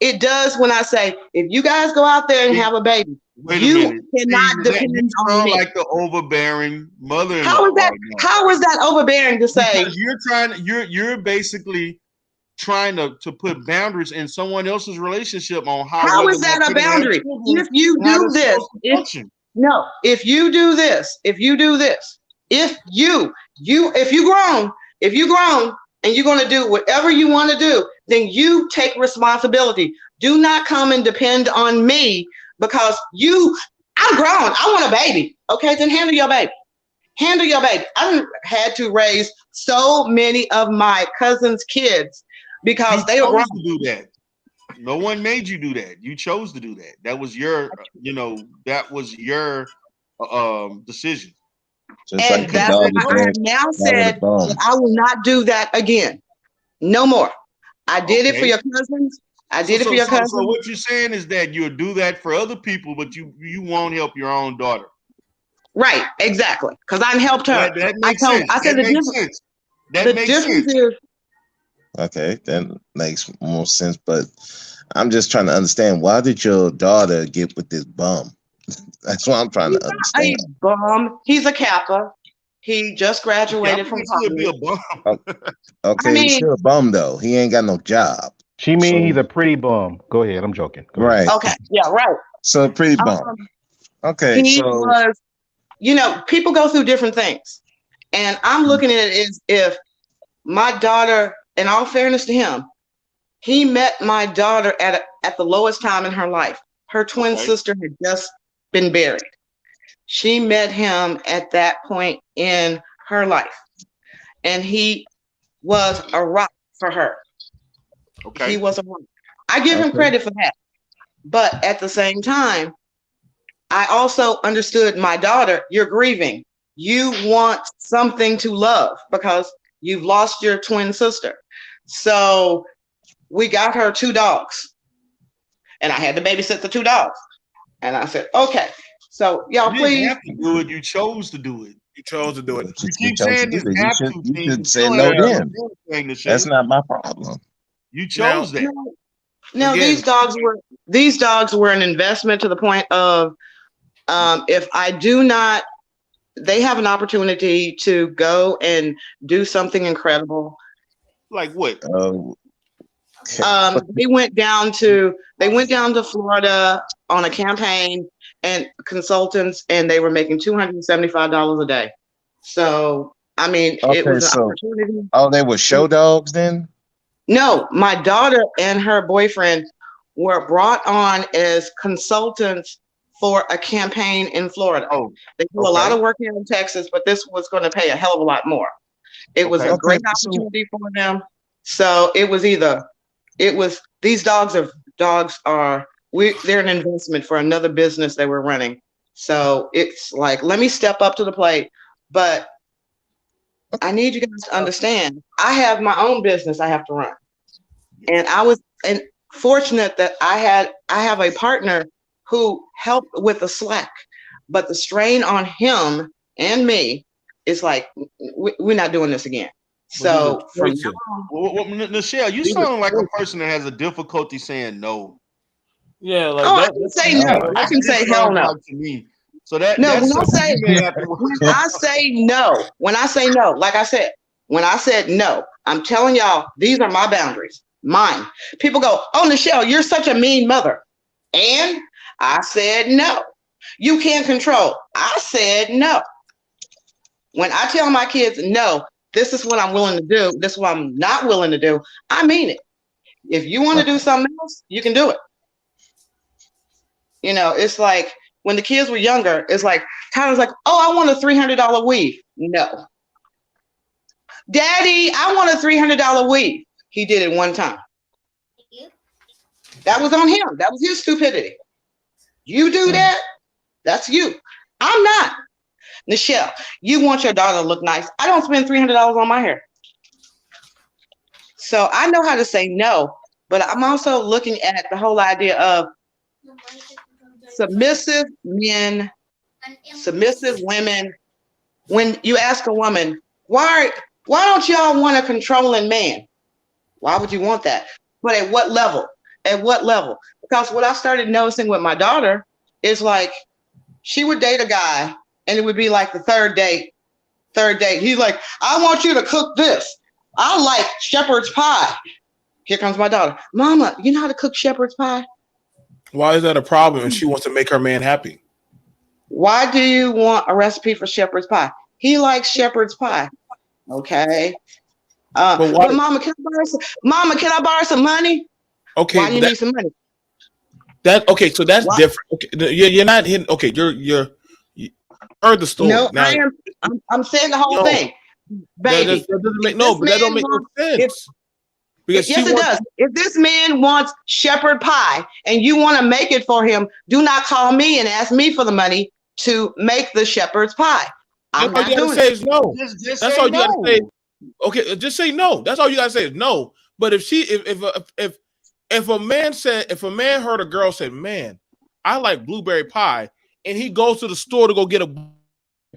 It does when I say, if you guys go out there and have a baby, you cannot depend on me. Like the overbearing mother-in-law. How is that overbearing to say? Because you're basically trying to put boundaries in someone else's relationship on how is that a boundary? If you do this, if you do this, if you grown and you're going to do whatever you want to do, then you take responsibility. Do not come and depend on me because I'm grown. I want a baby. Okay, then handle your baby. I had to raise so many of my cousins' kids because they were grown. To do that. No one made you do that. You chose to do that. That was your, that was your decision. Just And like your that's why daughter I doing have now that with a said bum. that I will not do that again. No more. I did it for Okay. your cousins. I did it for your So cousins. what you're saying is that you'll do that for other people, but you won't help your own daughter. Right, exactly. Because I helped her. That makes sense. I said That the makes difference. sense. That The makes difference sense. is Okay, that makes more sense. But I'm just trying to understand, why did your daughter get with this bum? That's what I'm trying to he's not understand. a bum. He's a Kappa. He just graduated from Still be college. a bum. Okay, I he's mean, still a bum though. He ain't got no job. She mean he's So a pretty bum. Go ahead. I'm joking. Go ahead. right. okay, yeah, right. So a pretty bum. Um, Okay, he so was, people go through different things. And I'm looking at it as if my daughter, in all fairness to him, he met my daughter at the lowest time in her life. Her twin sister had just been buried. She met him at that point in her life. And he was a rock for her. Okay. He was a rock. I give him credit for that. But at the same time, I also understood my daughter, you're grieving. You want something to love because you've lost your twin sister. So we got her 2 dogs. And I had to babysit the 2 dogs. And I said, okay. So y'all You please. didn't have to do it. You chose to do it. You chose to do it. You keep saying this you have should, to you thing. should You say still no have to then. do the thing to That's say. not my problem. You chose that. No, Again. these dogs were an investment to the point of if I do not, they have an opportunity to go and do something incredible. Like what? They went down to Florida on a campaign and consultants, and they were making $275 a day. So I mean, it was an opportunity. Oh, they were show dogs then? No, my daughter and her boyfriend were brought on as consultants for a campaign in Florida. Oh, they do a lot of work here in Texas, but this was going to pay a hell of a lot more. It was a great opportunity for them. So these dogs are they're an investment for another business they were running. So it's like, let me step up to the plate, but I need you guys to understand, I have my own business I have to run. And I was fortunate that I have a partner who helped with the slack, but the strain on him and me is like, we're not doing this again. So from now on, Nichelle, you sound like a person that has a difficulty saying no. Yeah, like I can say no. I can say hell no. To me. So when I say no, like I said, when I said no, I'm telling y'all, these are my boundaries, mine. People go, oh, Nichelle, you're such a mean mother. And I said no. You can't control. I said no. When I tell my kids no, this is what I'm willing to do, this is what I'm not willing to do, I mean it. If you want to do something else, you can do it. It's like when the kids were younger, it's like Tyler's like, oh, I want a $300 weave. No. Daddy, I want a $300 weave. He did it one time. That was on him. That was his stupidity. You do that, that's you. I'm not. Nichelle, you want your daughter to look nice. I don't spend $300 on my hair. So I know how to say no, but I'm also looking at the whole idea of submissive men, submissive women. When you ask a woman, why don't y'all want a controlling man? Why would you want that? But at what level? At what level? Because what I started noticing with my daughter is like, she would date a guy and it would be like the third date. He's like, I want you to cook this. I like shepherd's pie. Here comes my daughter. Mama, you know how to cook shepherd's pie? Why is that a problem? And she wants to make her man happy. Why do you want a recipe for shepherd's pie? He likes shepherd's pie. Okay. But Mama, can I borrow some money? Okay. Why do you need some money? So that's different. Okay, you're not hitting. Okay, you heard the story. No, now, I'm saying the whole thing, baby. That don't make no sense. Because Yes, it does. If this man wants shepherd pie and you want to make it for him, do not call me and ask me for the money to make the shepherd's pie. I'm all not you gotta doing say it. is no. Just That's say all you gotta no. say. Okay, just say no. That's all you gotta say is no. But if a man heard a girl say, "Man, I like blueberry pie," and he goes to the store to go get a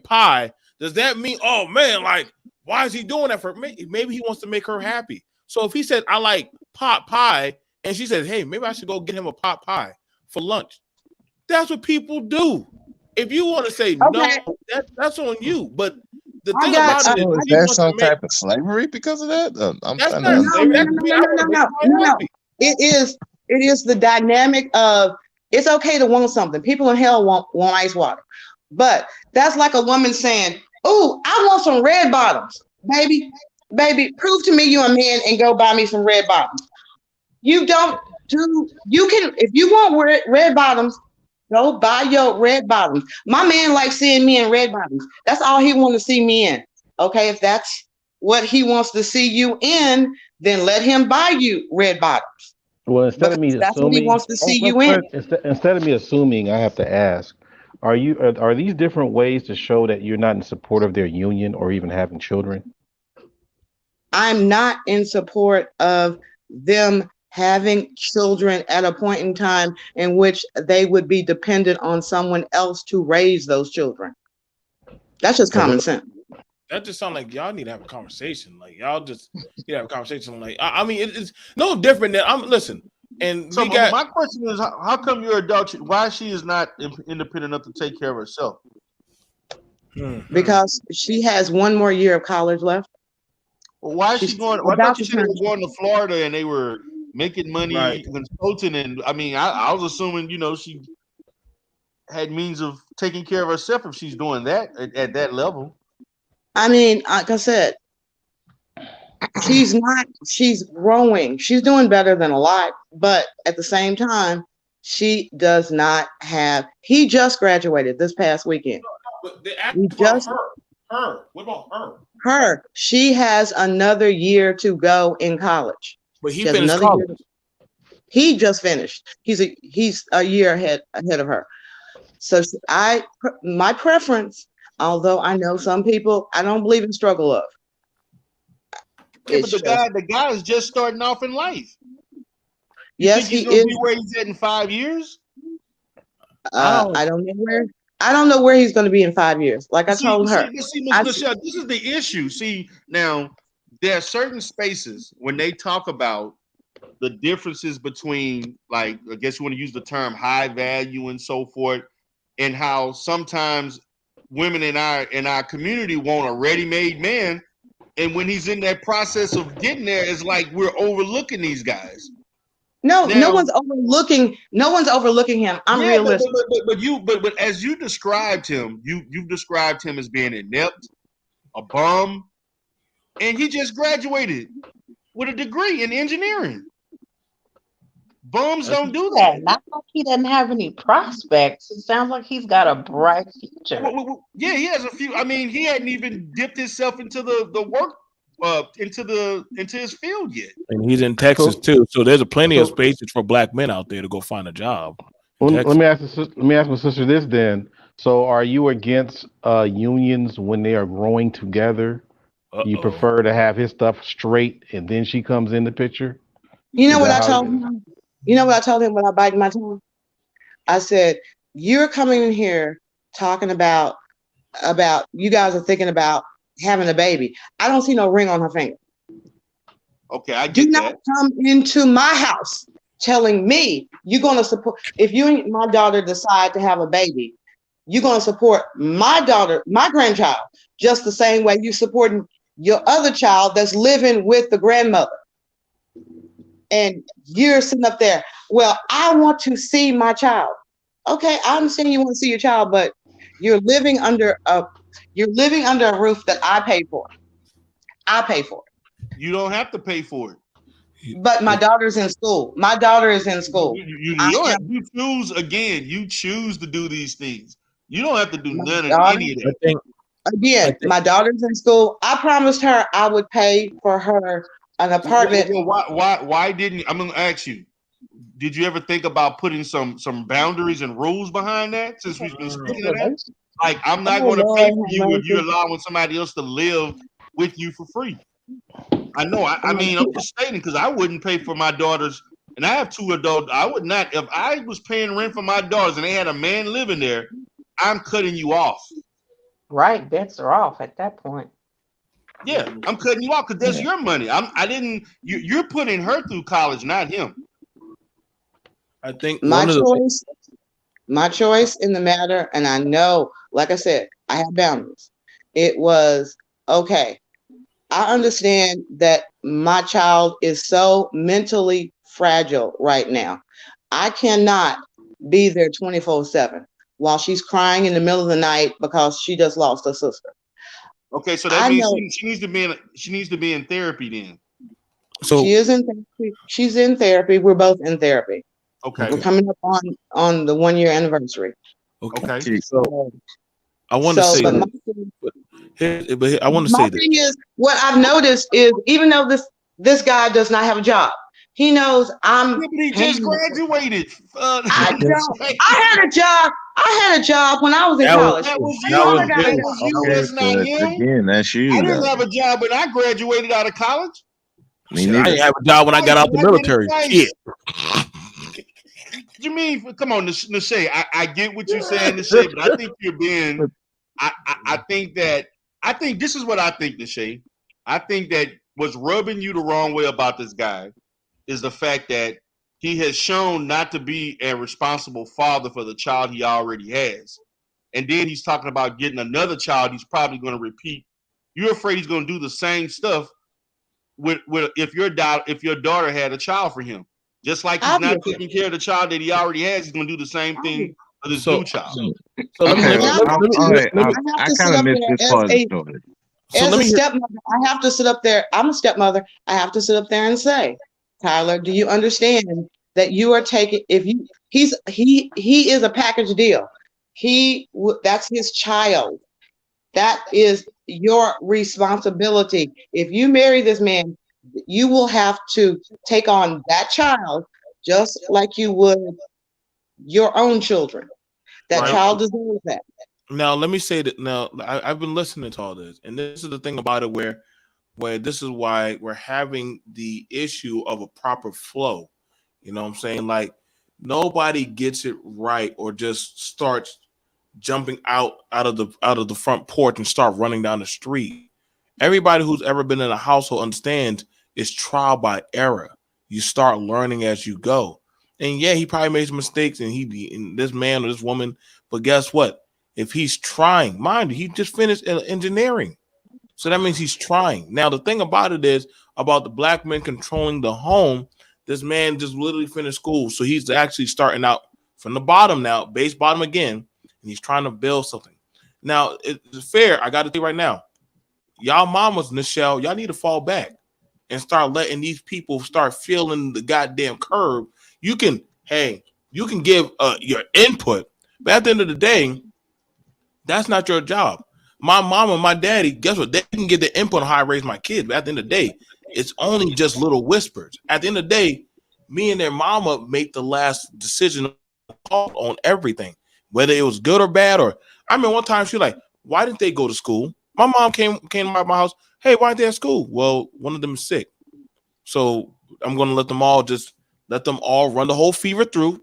pie, does that mean, oh man, like why is he doing that for me? Maybe he wants to make her happy. So if he said, "I like pot pie," and she says, "Hey, maybe I should go get him a pot pie for lunch," that's what people do. If you want to say Okay. no, that's on you. But the I thing got about it So is, is he that wants to some make. type of slavery because of that? I'm That's trying to not No, slavery. no, That's no, me. no, I no, want to no, make no, somebody no, no. happy. It is the dynamic of it's okay to want something. People in hell want ice water. But that's like a woman saying, "Oh, I want some red bottoms." Baby, prove to me you're a man and go buy me some red bottoms. You don't do you can if you want red bottoms, go buy your red bottoms. My man likes seeing me in red bottoms. That's all he wants to see me in. Okay, if that's what he wants to see you in, then let him buy you red bottoms. Well, instead of me Because that's what he assuming, wants to see you in. instead of me assuming, I have to ask: are these different ways to show that you're not in support of their union or even having children? I'm not in support of them having children at a point in time in which they would be dependent on someone else to raise those children. That's just common sense. That just sounds like y'all need to have a conversation. Like y'all just need to have a conversation. Like I mean, it's no different than listen. And So we got my question is, how come your adult? Why she is not independent enough to take care of herself? Because she has one more year of college left. Well, why is she going? I thought you said they were going to Florida and they were making money Right. consulting. And I mean, I was assuming she had means of taking care of herself if she's doing that at that level. I mean, like I said, she's growing. She's doing better than a lot, but at the same time, she does not have. He just graduated this past weekend. But they asked about her. What about her? Her. She has another year to go in college. But he She has finished another year. college. He just finished. He's a year ahead of her. So my preference, although I know some people, I don't believe in struggle love. Yeah, but the guy is just starting off in life. Yes, he is. Be where he's at in 5 years. I don't know where. I don't know where he's going to be in 5 years. Like I told her. See, Ms. Michelle, this is the issue. See, now there are certain spaces when they talk about the differences between, like, I guess you want to use the term high value and so forth, and how sometimes women in our community want a ready-made man, and when he's in that process of getting there, it's like we're overlooking these guys. No one's overlooking. No one's overlooking him. I'm realistic. But as you described him, you've described him as being inept, a bum, and he just graduated with a degree in engineering. Bums don't do that. Not like he doesn't have any prospects. It sounds like he's got a bright future. Yeah, he has a few. I mean, he hadn't even dipped himself into the work, into his field yet. And he's in Texas too, so there's plenty of spaces for black men out there to go find a job. Let me ask my sister this then. So, are you against unions when they are growing together? You prefer to have his stuff straight, and then she comes in the picture? You know what I told him? You know what I told him when I bite my tongue? I said, "You're coming in here talking about you guys are thinking about having a baby. I don't see no ring on her finger. Okay, I get Do not come into my house telling me you're going to support. If you and my daughter decide to have a baby, you're going to support my daughter, my grandchild, just the same way you supporting your other child that's living with the grandmother. And you're sitting up there. Well, I want to see my child. Okay, I understand you want to see your child, but you're living under a roof that I pay for. I pay for it. You don't have to pay for it. But my daughter's in school. My daughter is in school. You choose to do these things. You don't have to do none of any of that. Again, my daughter's in school. I promised her I would pay for her an apartment. Well, why didn't I'm gonna ask you? Did you ever think about putting some boundaries and rules behind that? Since we've been speaking of that, like I'm not going to pay for you if you're allowing somebody else to live with you for free. I know. I mean, I'm just stating because I wouldn't pay for my daughters, and I have 2 adults. I would not if I was paying rent for my daughters and they had a man living there. I'm cutting you off. Right, bets are off at that point. Yeah, I'm cutting you off because that's your money. I didn't. You're putting her through college, not him. I think my choice in the matter, and I know, like I said, I have boundaries. It was okay. I understand that my child is so mentally fragile right now. I cannot be there 24/7 while she's crying in the middle of the night because she just lost her sister. Okay, so that means she needs to be in therapy then. So she is in therapy. She's in therapy. We're both in therapy. Okay. We're coming up on the 1-year anniversary. Okay. So I want to say, but I want to say my thing is, what I've noticed is, even though this guy does not have a job, he knows I'm. He just graduated. I had a job. I had a job when I was in college. That was you. That's not him. Again, that's you. I didn't have a job when I graduated out of college. I didn't have a job when I got out the military. Shit. You mean? Come on, Nashay. I get what you're saying, Nashay, but I think you're being. I think this is what I think, Nashay. I think that what's rubbing you the wrong way about this guy is the fact that he has shown not to be a responsible father for the child he already has, and then he's talking about getting another child. He's probably going to repeat. You're afraid he's going to do the same stuff with if your daughter had a child for him. Just like he's not taking care of the child that he already has, he's going to do the same thing for this new child. I kind of missed this part of the story. As a stepmother, I have to sit up there. I'm a stepmother. I have to sit up there and say, Tyler, do you understand that you are taking? He is a package deal. That's his child. That is your responsibility. If you marry this man, you will have to take on that child just like you would your own children. That child deserves that. Now, let me say that. Now, I've been listening to all this, and this is the thing about it where this is why we're having the issue of a proper flow. You know what I'm saying? Like, nobody gets it right or just starts jumping out of the front porch and start running down the street. Everybody who's ever been in a household understands it's trial by error. You start learning as you go. And yeah, he probably made some mistakes, and this man or this woman, but guess what? If he's trying, mind you, he just finished engineering. So that means he's trying. Now, the thing about it is, about the black men controlling the home, this man just literally finished school. So he's actually starting out from the bottom now, base bottom again, and he's trying to build something. Now, it's fair. I got to tell you right now, y'all mamas, Nichelle, y'all need to fall back and start letting these people start feeling the goddamn curve. You can give your input, but at the end of the day, that's not your job. My mom and my daddy, guess what? They can get the input on how I raise my kids, but at the end of the day, it's only just little whispers. At the end of the day, me and their mama make the last decision on everything, whether it was good or bad. Or I mean, one time she was like, "Why didn't they go to school?" My mom came to my house. Hey, why aren't they at school? Well, one of them is sick, so I'm going to let them all run the whole fever through,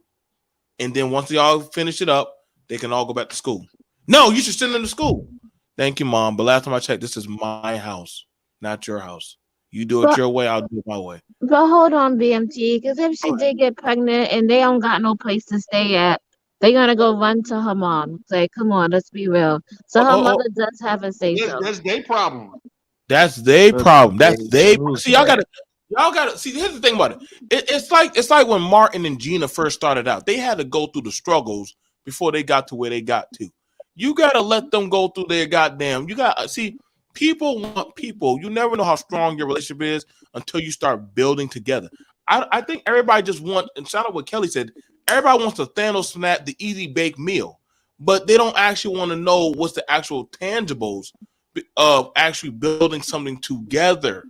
and then once they all finish it up, they can all go back to school. No, you should send them to school. Thank you, Mom. But last time I checked, this is my house, not your house. You do it your way, I'll do it my way. But hold on, BMT, because if she did get pregnant and they don't got no place to stay at, they're gonna go run to her mom. Say, come on, let's be real. So her mother does have a say so. That's their problem. That's their problem. That's they see. Y'all gotta see. Here's the thing about it. It's like when Martin and Gina first started out. They had to go through the struggles before they got to where they got to. You gotta let them go through their goddamn. You got see. People want people. You never know how strong your relationship is until you start building together. I think everybody just wants, and shout out what Kelly said, everybody wants to Thanos snap the easy baked meal, but they don't actually want to know what's the actual tangibles of actually building something together.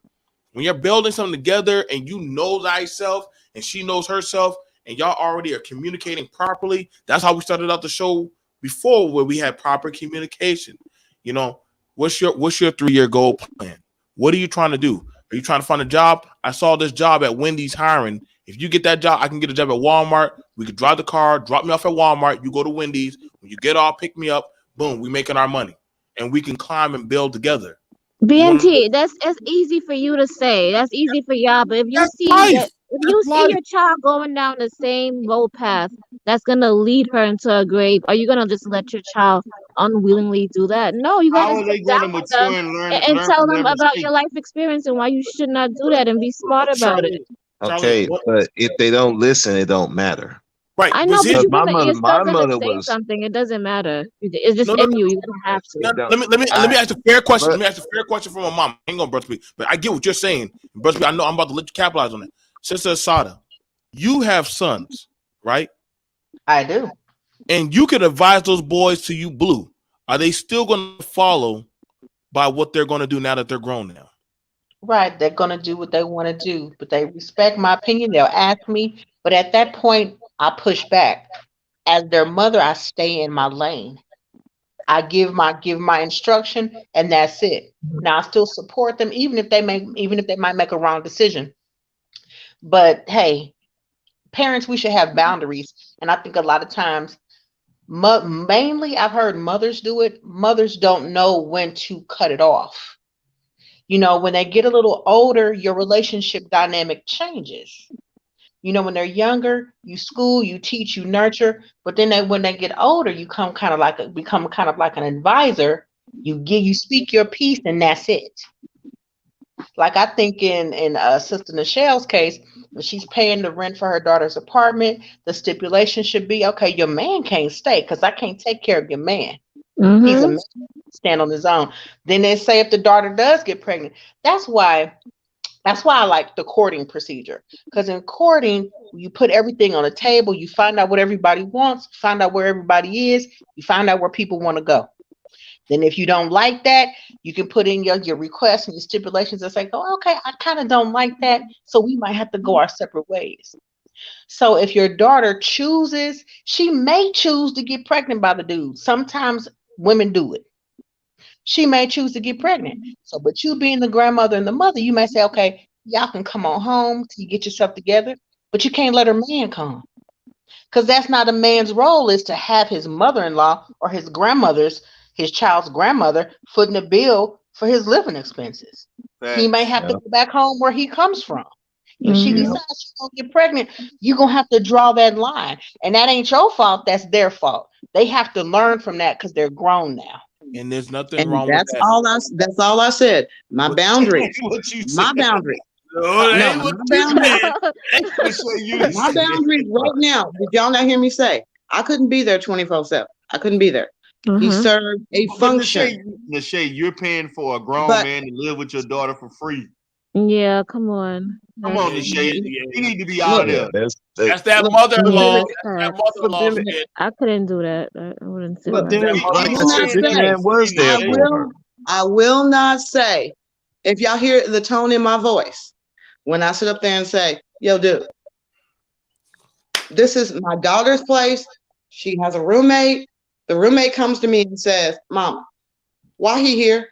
When you're building something together and you know thyself and she knows herself and y'all already are communicating properly, that's how we started out the show before, where we had proper communication. You know, what's your 3-year goal plan? What are you trying to do? Are you trying to find a job? I saw this job at Wendy's hiring. If you get that job, I can get a job at Walmart. We could drive the car, drop me off at Walmart. You go to Wendy's. When you get off, pick me up. Boom, we making our money. And we can climb and build together. BMT, that's easy for you to say. That's easy for y'all. But if you see that, if you see your child going down the same road path that's gonna lead her into a grave, are you gonna just let your child unwillingly do that? No, you're How gonna are they sit going down to with them mature and learn and learn tell from them their about your mistakes? life experience and why you should not do that and be smart about it. Okay, but if they don't listen, it don't matter. Right. I know, but Because you're my still gonna mother say was. something. It doesn't matter. It's just No, in you. You're gonna have to. Let me ask a fair question. Let me ask a fair question from my mom. I ain't gonna brush me, but I get what you're saying. Brush me, I know I'm about to let you capitalize on it. Sister Asada, you have sons, right? I do. And you can advise those boys to you blue. Are they still gonna follow by what they're gonna do now that they're grown now? Right. They're going to do what they want to do, but they respect my opinion. They'll ask me. But at that point, I push back. As their mother, I stay in my lane. I give my instruction, and that's it. Now I still support them, even if they might make a wrong decision. But hey, parents, we should have boundaries. And I think a lot of times, mainly I've heard mothers do it. Mothers don't know when to cut it off. You know, when they get a little older, your relationship dynamic changes. You know, when they're younger, you school, you teach, you nurture, but then when they get older, you become kind of like an advisor. You speak your piece, and that's it. Like I think in Sister Nichelle's case, when she's paying the rent for her daughter's apartment, the stipulation should be, okay, your man can't stay because I can't take care of your man. He's a man, stand on his own. Then they say if the daughter does get pregnant, that's why I like the courting procedure. Because in courting, you put everything on the table, you find out what everybody wants, find out where everybody is, you find out where people want to go. Then if you don't like that, you can put in your requests and your stipulations and say, oh, okay, I kind of don't like that, so we might have to go our separate ways. So if your daughter chooses, she may choose to get pregnant by the dude. Sometimes women do it. She may choose to get pregnant. So, but you being the grandmother and the mother, you may say, okay, y'all can come on home till you get yourself together, but you can't let her man come. Because that's not a man's role, is to have his mother-in-law or his child's grandmother footing the bill for his living expenses. He may have to go back home where he comes from. If she decides she's gonna get pregnant, you're gonna have to draw that line. And that ain't your fault, that's their fault. They have to learn from that because they're grown now. And there's nothing wrong that's with that. That's all I said. My boundary. My boundary. No, that ain't what you said. My boundaries right now. Did y'all not hear me say? I couldn't be there 24/7. I couldn't be there. He served a function. Nashay, you're paying for a grown man to live with your daughter for free. Yeah, come on. Come on, Nashay. You need to be out there. That's that mother-in-law. I couldn't do that. I wouldn't do But that. I will not say, if y'all hear the tone in my voice, when I sit up there and say, yo, dude, this is my daughter's place. She has a roommate. The roommate comes to me and says, Mama, why he here?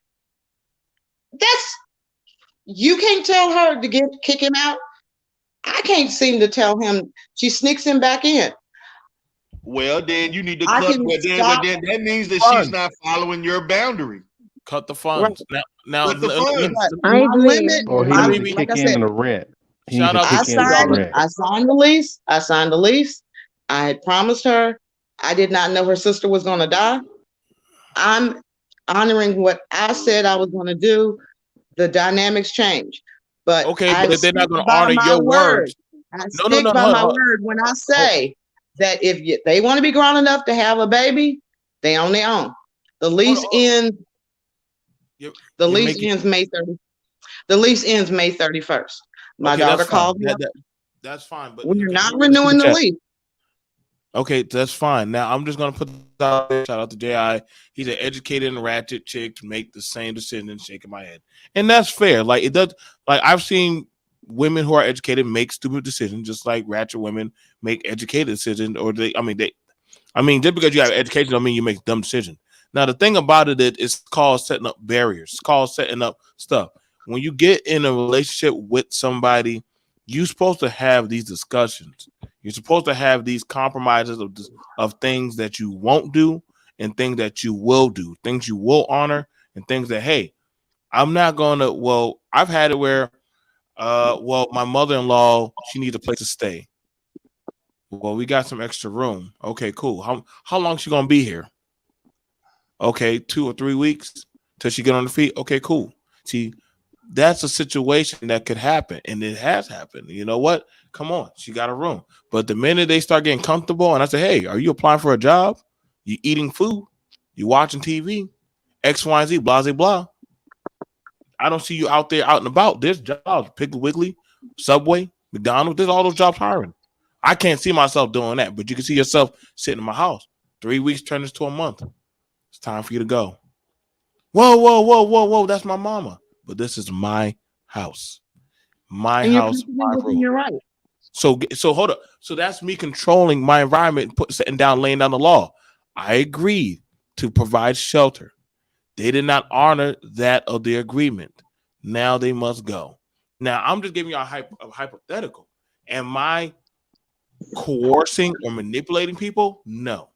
You can't tell her to kick him out. I can't seem to tell him. She sneaks him back in. Well, then you need to cut. But then that means that she's not following your boundary. Cut the funds. Right. Now, cut the funds. I agree. Or he needs to kick in the rent. I signed the lease. I signed the lease. I had promised her. I did not know her sister was going to die. I'm honoring what I said I was going to do. The dynamics change. But okay, but if they're not going to honor your words. I stick by my word when I say that if they want to be grown enough to have a baby, they on their own. The lease ends. The lease ends May 30th. The lease ends May 31st. My daughter called me. That's fine, but we're not renewing the lease. Okay, that's fine. Now I'm just gonna put this out there. Shout out to J.I. He's an educated and ratchet chick to make the same decision, shaking my head. And that's fair. Like it does, like I've seen women who are educated make stupid decisions, just like ratchet women make educated decisions, or just because you have education don't mean you make dumb decisions. Now the thing about it is called setting up barriers. It's called setting up stuff. When you get in a relationship with somebody, you're supposed to have these discussions. You're supposed to have these compromises of things that you won't do and things that you will do, things you will honor, and things that, hey, I'm not going to, well, I've had it where, my mother-in-law, she needs a place to stay. Well, we got some extra room. Okay, cool. How long she going to be here? Okay, 2 or 3 weeks till she get on her feet. Okay, cool. See, that's a situation that could happen, and it has happened. You know what? Come on, she got a room. But the minute they start getting comfortable, and I say, hey, are you applying for a job? You eating food? You watching TV? X, Y, and Z, blah, blah, blah. I don't see you out there out and about. There's jobs, Piggly Wiggly, Subway, McDonald's. There's all those jobs hiring. I can't see myself doing that, but you can see yourself sitting in my house. 3 weeks turns to a month. It's time for you to go. Whoa. That's my mama. But this is my house. My house. My room. You're right. So hold up. So that's me controlling my environment, laying down the law. I agreed to provide shelter. They did not honor that of the agreement. Now they must go. Now I'm just giving you a hypothetical. Am I coercing or manipulating people? No.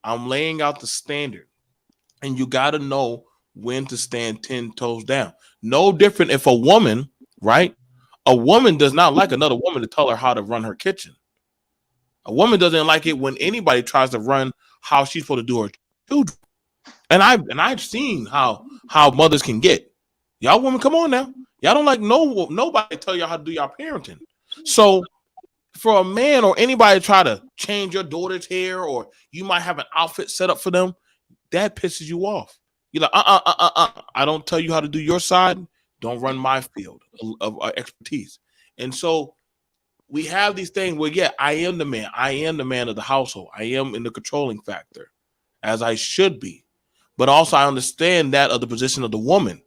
I'm laying out the standard. And you got to know when to stand 10 toes down. No different if a woman, right? A woman does not like another woman to tell her how to run her kitchen. A woman doesn't like it when anybody tries to run how she's supposed to do her children. And I've seen how mothers can get. Y'all women, come on now. Y'all don't like nobody tell y'all how to do y'all parenting. So for a man or anybody to try to change your daughter's hair, or you might have an outfit set up for them, that pisses you off. You're like, I don't tell you how to do your side. Don't run my field of expertise. And so we have these things where, yeah, I am the man. I am the man of the household. I am in the controlling factor, as I should be. But also I understand that of the position of the woman,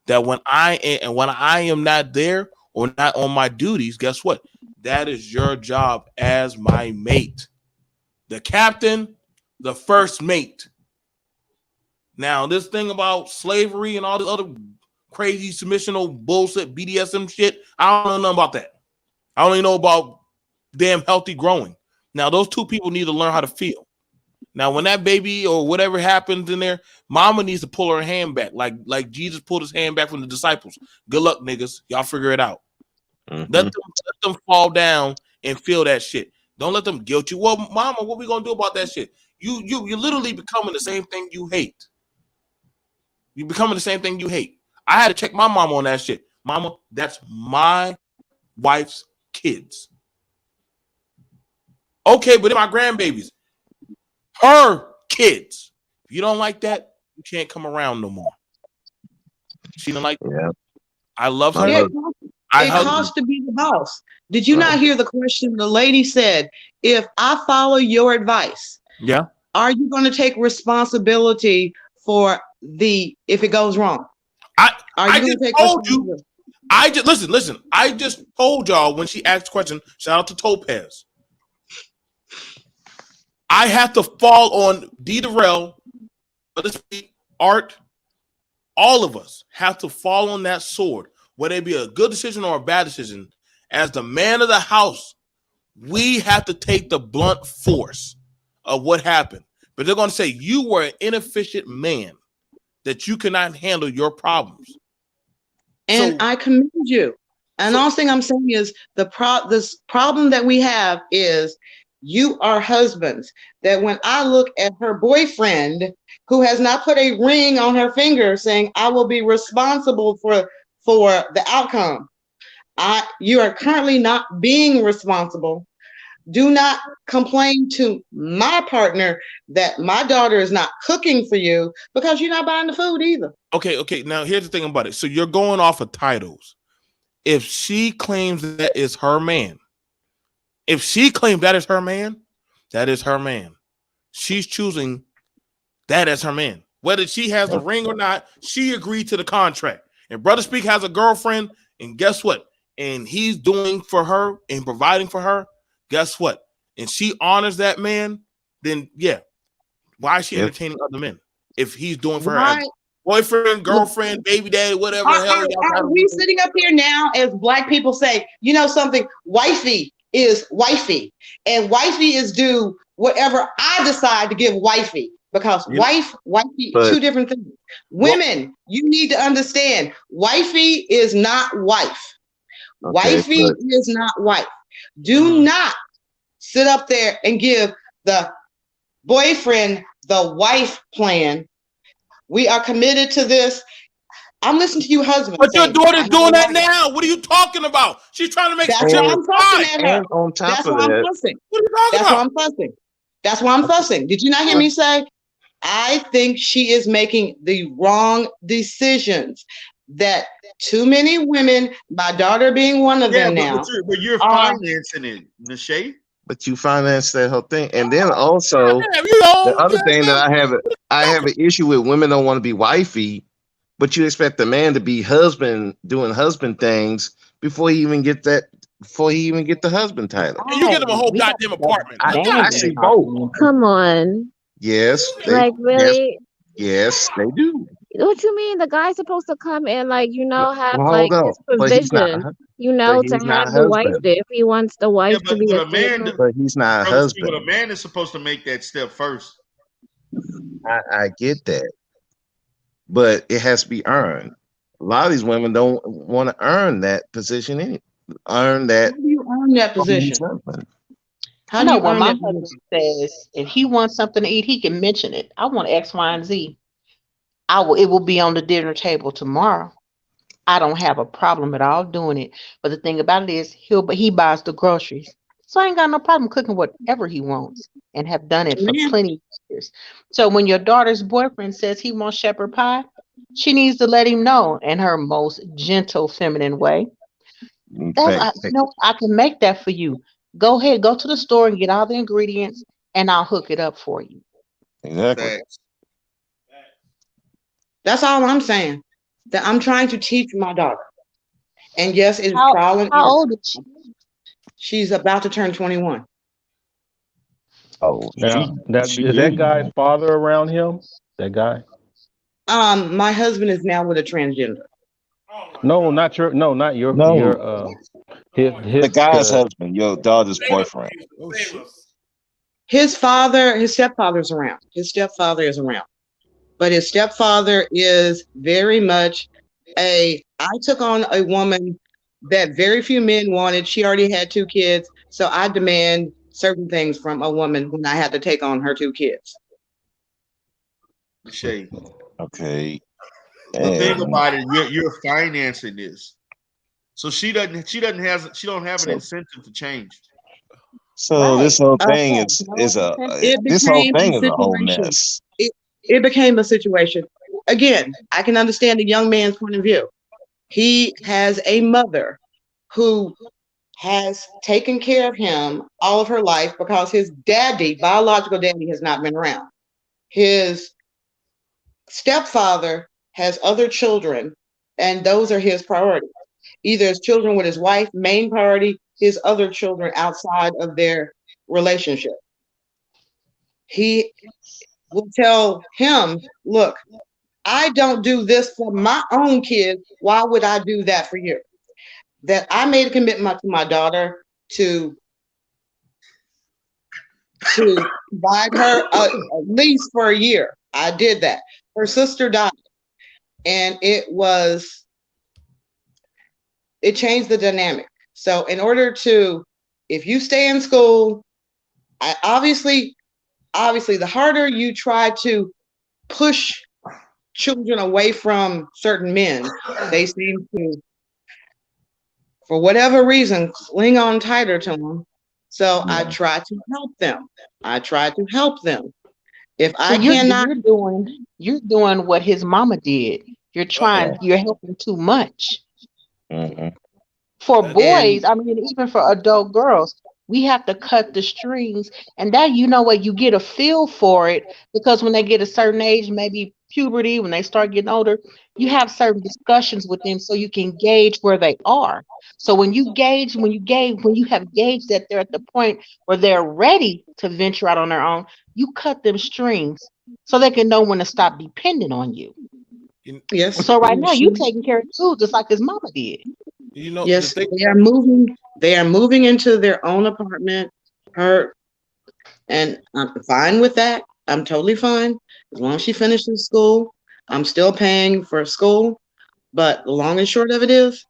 that when I am not there or not on my duties, guess what? That is your job as my mate. The captain, the first mate. Now, this thing about slavery and all this other crazy submissional bullshit, BDSM shit, I don't know nothing about that. I only know about damn healthy growing. Now, those two people need to learn how to feel. Now, when that baby or whatever happens in there, mama needs to pull her hand back, like Jesus pulled his hand back from the disciples. Good luck, niggas. Y'all figure it out. Mm-hmm. Let them fall down and feel that shit. Don't let them guilt you. Well, mama, what we gonna do about that shit? You're literally becoming the same thing you hate. You're becoming the same thing you hate. I had to check my mama on that shit. Mama, that's my wife's kids. Okay, but they're my grandbabies. Her kids. If you don't like that, you can't come around no more. She don't like that. Yeah. I love her. It costs to be the boss. Did you not hear the question? The lady said, if I follow your advice, yeah, are you going to take responsibility for if it goes wrong? I just told you. Listen. I just told y'all when she asked the question, shout out to Topaz. I have to fall on D. Darrell, Art, all of us have to fall on that sword, whether it be a good decision or a bad decision. As the man of the house, we have to take the blunt force of what happened. But they're going to say you were an inefficient man, that you cannot handle your problems. And I commend you. And all thing I'm saying is this problem that we have is you are husbands. That when I look at her boyfriend who has not put a ring on her finger saying, I will be responsible for the outcome. You are currently not being responsible. Do not complain to my partner that my daughter is not cooking for you because you're not buying the food either. Okay. Now, here's the thing about it. So you're going off of titles. If she claims that is her man, That is her man. She's choosing that as her man. Whether she has the ring or not, she agreed to the contract. And Brother Speak has a girlfriend, and guess what? And he's doing for her and providing for her. Guess what? And she honors that man, then yeah. Why is she entertaining other men if he's doing for her as boyfriend, girlfriend, baby daddy, whatever the hell? Are we sitting up here now as black people say, you know something, wifey is wifey, and wifey is due whatever I decide to give wifey, because wifey, two different things. Women, you need to understand, wifey is not wife. Wifey is not wife. Do not sit up there and give the boyfriend the wife plan. We are committed to this. I'm listening to you, husband. But your daughter's doing that now. What are you talking about? She's trying to make That's why I'm fussing at her. On top That's of why I'm that, fussing. What are you talking That's about? why I'm fussing. That's why I'm fussing. Did you not hear me say? I think she is making the wrong decisions. That too many women, my daughter being one of them now. But you're financing it, Nashay. but you finance that whole thing, and then also the other thing that I have an issue with. Women don't want to be wifey, but you expect the man to be husband, doing husband things before he even get the husband title. And you get him a whole goddamn apartment. I see both. Come on. Yes, Like really? yes, they do. What you mean? The guy's supposed to come and like, you know, have Well, like hold his on. But he's not- provision, you know, but to he's not have the wife husband. there if he wants the wife to be a man, But he's not a husband. But a man is supposed to make that step first. I get that, but it has to be earned. A lot of these women don't want to earn that position. Earn that. How do you earn that position? I know when my husband says if he wants something to eat, he can mention it. I want X, Y, and Z. It will be on the dinner table tomorrow. I don't have a problem at all doing it. But the thing about it is he buys the groceries. So I ain't got no problem cooking whatever he wants and have done it for plenty of years. So when your daughter's boyfriend says he wants shepherd pie, she needs to let him know in her most gentle, feminine way. I can make that for you. Go ahead, go to the store and get all the ingredients and I'll hook it up for you. Exactly. That's all I'm saying. That I'm trying to teach my daughter. And yes, it's trial and error. How old is she? She's about to turn 21. Oh, now, is that guy's father around him? That guy? My husband is now with a transgender. Not your the guy's husband, your daughter's boyfriend. His stepfather's around. His stepfather is around. But his stepfather is very much I took on a woman that very few men wanted. She already had 2 kids. So I demand certain things from a woman when I had to take on her 2 kids. Shay. Okay. The thing about it, you're financing this. So she don't have an incentive to change. So this whole thing is a whole mess. It became a situation. Again, I can understand the young man's point of view. He has a mother who has taken care of him all of her life because his biological daddy, has not been around. His stepfather has other children, and those are his priorities. Either his children with his wife, main priority, his other children outside of their relationship. He will tell him, look, I don't do this for my own kids. Why would I do that for you? That I made a commitment to my daughter to provide her at least for a year. I did that. Her sister died. And it changed the dynamic. So in order if you stay in school, obviously, the harder you try to push children away from certain men, they seem to, for whatever reason, cling on tighter to them. So I try to help them. If I cannot, you're doing what his mama did. You're helping too much. Mm-hmm. For boys, even for adult girls, We have to cut the strings, and that you know what, you get a feel for it because when they get a certain age, maybe puberty, when they start getting older, you have certain discussions with them so you can gauge where they are. So when you have gauged that they're at the point where they're ready to venture out on their own, you cut them strings so they can know when to stop depending on you. Yes. So right now you taking care of too, just like his mama did. You know, yes, they are moving. They are moving into their own apartment. And I'm fine with that. I'm totally fine as long as she finishes school. I'm still paying for school, but the long and short of it is,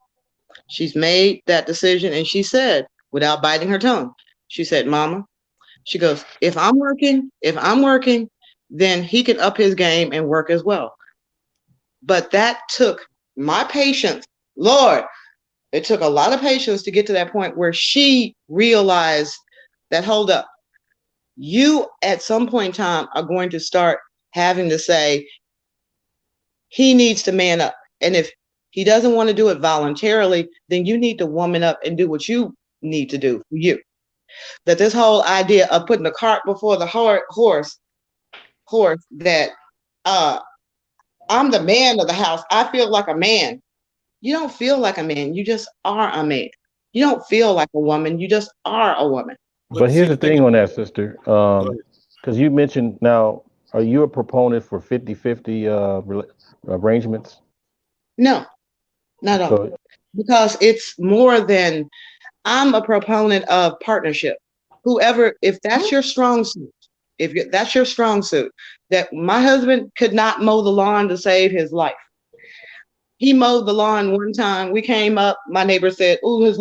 she's made that decision, and she said, without biting her tongue, she said, "Mama," she goes, if I'm working, then he can up his game and work as well." But that took my patience, Lord. It took a lot of patience to get to that point where she realized that, hold up, you at some point in time are going to start having to say, he needs to man up. And if he doesn't want to do it voluntarily, then you need to woman up and do what you need to do for you. That this whole idea of putting the cart before the horse, that I'm the man of the house, I feel like a man. You don't feel like a man. You just are a man. You don't feel like a woman. You just are a woman. But here's the thing on that, sister. Because you mentioned now, are you a proponent for 50-50 arrangements? No, not at all. Because it's more than, I'm a proponent of partnership. Whoever, if that's your strong suit, that my husband could not mow the lawn to save his life. He mowed the lawn one time. We came up. My neighbor said, "Ooh, his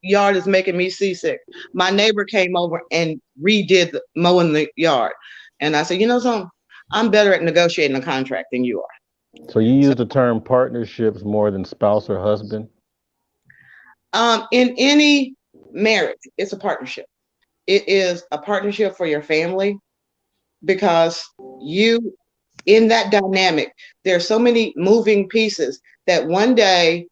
yard is making me seasick." My neighbor came over and redid mowing the yard. And I said, "You know something? I'm better at negotiating a contract than you are." So you use the term partnerships more than spouse or husband? In any marriage, it's a partnership. It is a partnership for your family, because you, in that dynamic, there's so many moving pieces that one day,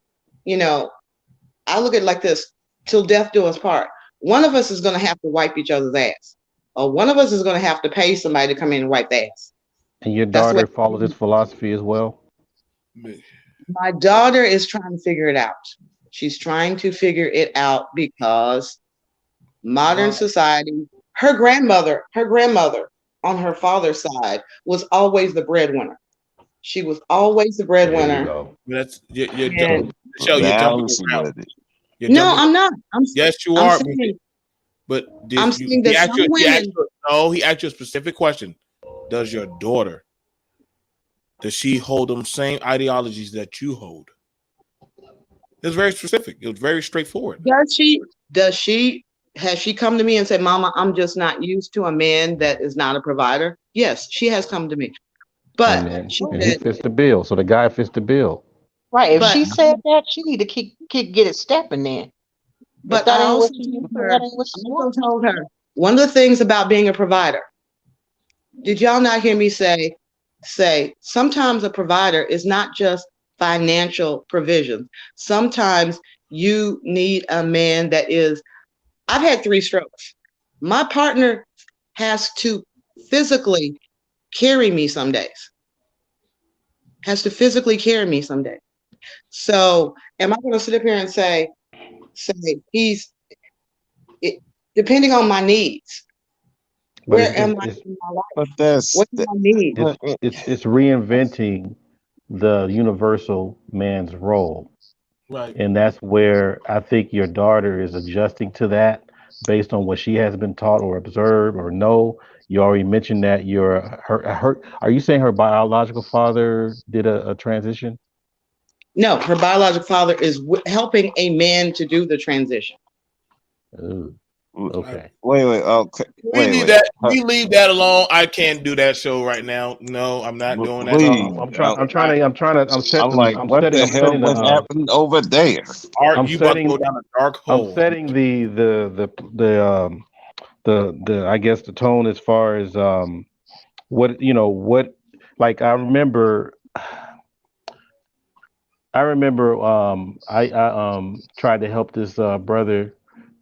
I look at it like this: till death do us part. One of us is going to have to wipe each other's ass, or one of us is going to have to pay somebody to come in and wipe their ass. And your daughter follows this philosophy as well? My daughter is trying to figure it out. She's trying to figure it out because modern society, her grandmother on her father's side was always the breadwinner. She was always the breadwinner. That's you're And- jumping around. No, I'm not. Yes, you I'm are. saying- But I'm saying that some women. he asked you a specific question. Does your daughter, does she hold them same ideologies that you hold? It's very specific. It was very straightforward. Has she come to me and said, "Mama, I'm just not used to a man that is not a provider"? Yes, she has come to me. But and he fits the bill. So the guy fits the bill. Right. If she said that, she need to get it stepping in. But I also told her one of the things about being a provider. Did y'all not hear me say sometimes a provider is not just financial provision. Sometimes you need a man that is. I've had 3 strokes. My partner has to physically carry me some days. So am I going to sit up here and say depending on my needs? Where am I in my life? But that's what do I need? It's reinventing the universal man's role. Right. And that's where I think your daughter is adjusting to that based on what she has been taught or observed or know. You already mentioned that are you saying her biological father did a transition? No, her biological father is helping a man to do the transition. Ooh. Okay. Wait. Okay. We leave that alone. I can't do that show right now. No, I'm not doing that. I'm setting. What the hell was happening over there? Art, you about to go down a dark hole. I'm setting the I guess the tone as far as what like I remember I tried to help this brother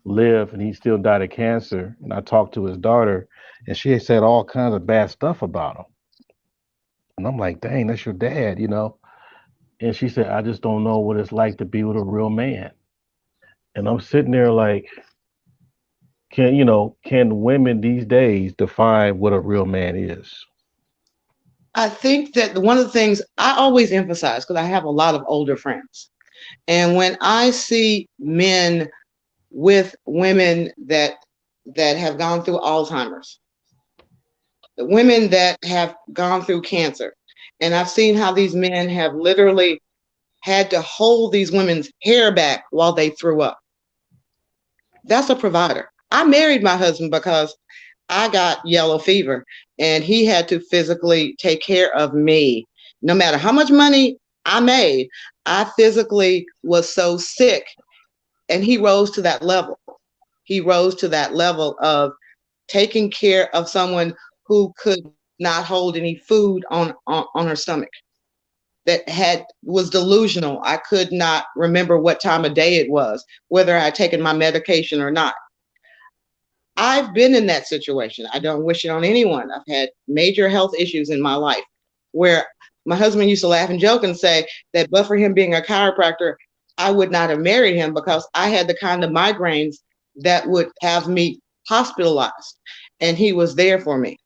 lived, and he still died of cancer. And I talked to his daughter, and she had said all kinds of bad stuff about him. And I'm like, dang, that's your dad, you know? And she said, I just don't know what it's like to be with a real man. And I'm sitting there like, can women these days define what a real man is? I think that one of the things I always emphasize, because I have a lot of older friends, and when I see men with women that have gone through Alzheimer's, the women that have gone through cancer, and I've seen how these men have literally had to hold these women's hair back while they threw up. That's a provider. I married my husband because I got yellow fever and he had to physically take care of me. No matter how much money I made, I physically was so sick, and he rose to that level. He rose to that level of taking care of someone who could not hold any food on her stomach, that was delusional. I could not remember what time of day it was, whether I had taken my medication or not. I've been in that situation. I don't wish it on anyone. I've had major health issues in my life where my husband used to laugh and joke and say that but for him being a chiropractor, I would not have married him because I had the kind of migraines that would have me hospitalized, and he was there for me.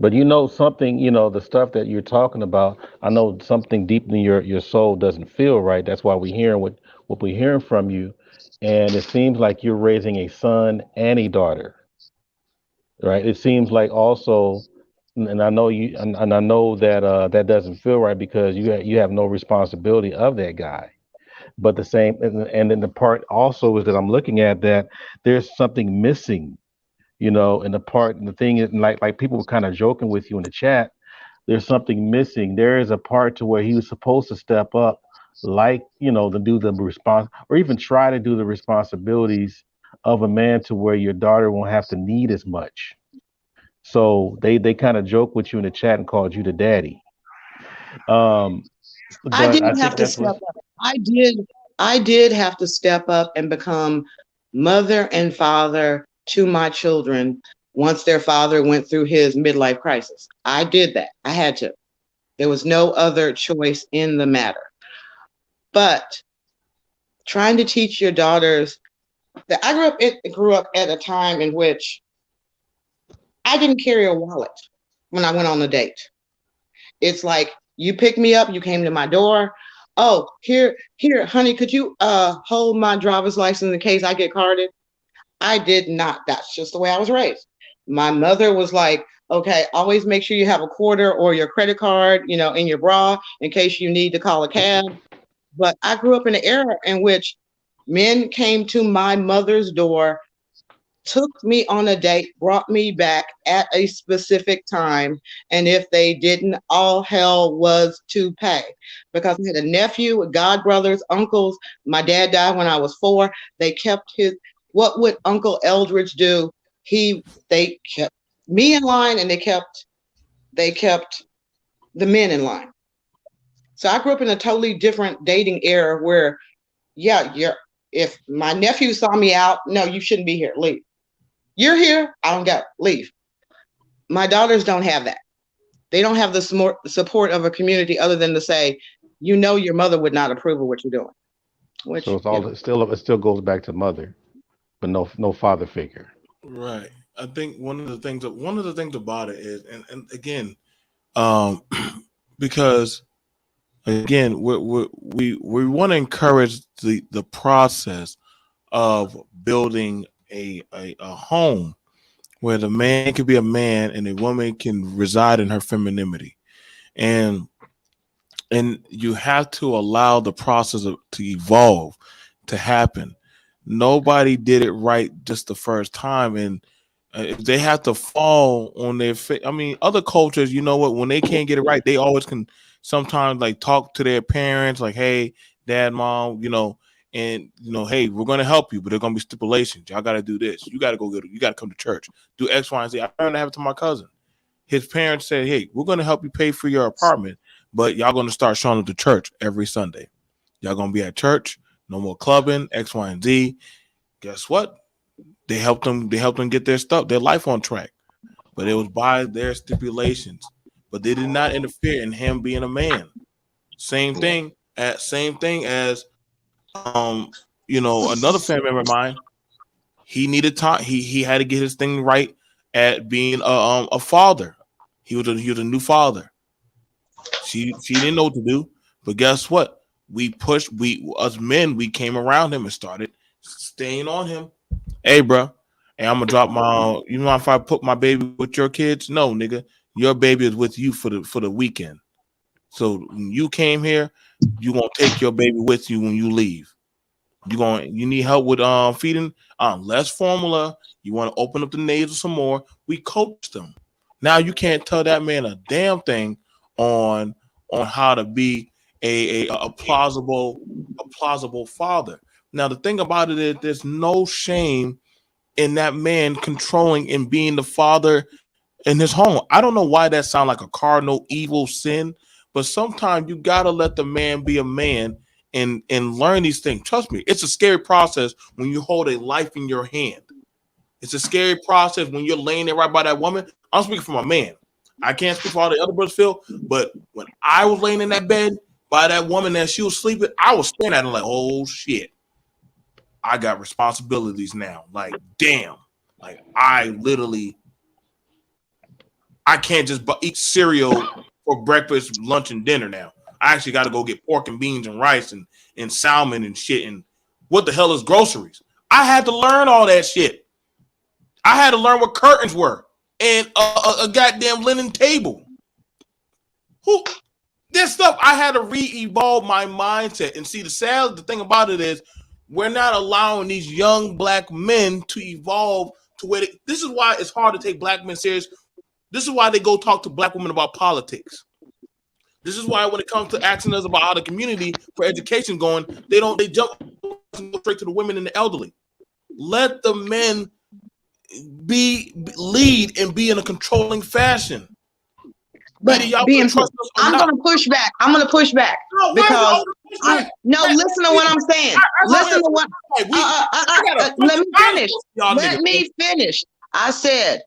But something, the stuff that you're talking about, I know something deep in your soul doesn't feel right. That's why we're hearing what we're hearing from you. And it seems like you're raising a son and a daughter, right? It seems like also, and I know you, and I know that that doesn't feel right because you have no responsibility of that guy. But the same, and then the part also is that I'm looking at that there's something missing, and the thing is, like people were kind of joking with you in the chat. There's something missing. There is a part to where he was supposed to step up, to do the response, or even try to do the responsibilities of a man to where your daughter won't have to need as much. So they kind of joke with you in the chat and called you the daddy. I didn't have to step up. I did have to step up and become mother and father to my children once their father went through his midlife crisis. I did that. I had to. There was no other choice in the matter. But trying to teach your daughters that I grew up at a time in which I didn't carry a wallet when I went on a date. It's like, you picked me up, you came to my door. Oh, here, honey, could you hold my driver's license in case I get carded? I did not. That's just the way I was raised. My mother was like, okay, always make sure you have a quarter or your credit card, in your bra in case you need to call a cab. But I grew up in an era in which men came to my mother's door, took me on a date, brought me back at a specific time. And if they didn't, all hell was to pay. Because I had a nephew, godbrothers, uncles. My dad died when I was 4. They kept what would Uncle Eldridge do? They kept me in line, and they kept the men in line. So I grew up in a totally different dating era where, if my nephew saw me out, no, you shouldn't be here, leave. You're here, I don't go, leave. My daughters don't have that. They don't have the support of a community other than to say, your mother would not approve of what you're doing. So it still goes back to mother, but no father figure. Right. I think one of the things about it is, and again, because again, we want to encourage the process of building a home where the man can be a man and the woman can reside in her femininity, and you have to allow the process to evolve, to happen. Nobody did it right just the first time, and if they have to fall on their face. I mean, other cultures, when they can't get it right, they always can sometimes talk to their parents, like, hey, dad, mom, and hey, we're going to help you, but there's going to be stipulations. Y'all got to do this. You got to you got to come to church, do X, Y, and Z. I learned to have it to my cousin. His parents said, hey, we're going to help you pay for your apartment, but y'all going to start showing up to church every Sunday. Y'all going to be at church, no more clubbing, X, Y, and Z. Guess what? They helped them get their life on track. But it was by their stipulations. But they did not interfere in him being a man. Same thing as another family member of mine. He needed time. He had to get his thing right at being a father. He was a new father. She didn't know what to do, but guess what? Us men, we came around him and started staying on him. Hey, bro, hey, I'm gonna drop my. You know, if I put my baby with your kids, no, nigga, your baby is with you for the weekend. So when you came here, you gonna take your baby with you when you leave. You need help with feeding less formula. You want to open up the nasal some more. We coached them. Now you can't tell that man a damn thing on how to be a plausible father. Now the thing about it is there's no shame in that man controlling and being the father in his home. I don't know why that sounds like a cardinal evil sin, but sometimes you gotta let the man be a man and learn these things. Trust me, it's a scary process when you hold a life in your hand. It's a scary process when you're laying there right by that woman. I'm speaking from a man. I can't speak for all the other brothers, Phil, but when I was laying in that bed by that woman and she was sleeping, I was staring at her like, oh shit, I got responsibilities now. Like, damn. Like, I can't just eat cereal for breakfast, lunch, and dinner now. I actually got to go get pork and beans and rice and salmon and shit. And what the hell is groceries? I had to learn all that shit. I had to learn what curtains were and a goddamn linen table. This stuff, I had to re-evolve my mindset. And see, the thing about it is we're not allowing these young black men to evolve to where this is why it's hard to take black men serious. This is why they go talk to black women about politics. This is why when it comes to asking us about how the community for education going, they jump straight to the women and the elderly. Let the men lead and be in a controlling fashion. But I'm going to push back. No, because listen to what I'm saying. Listen to what. Let me finish. I said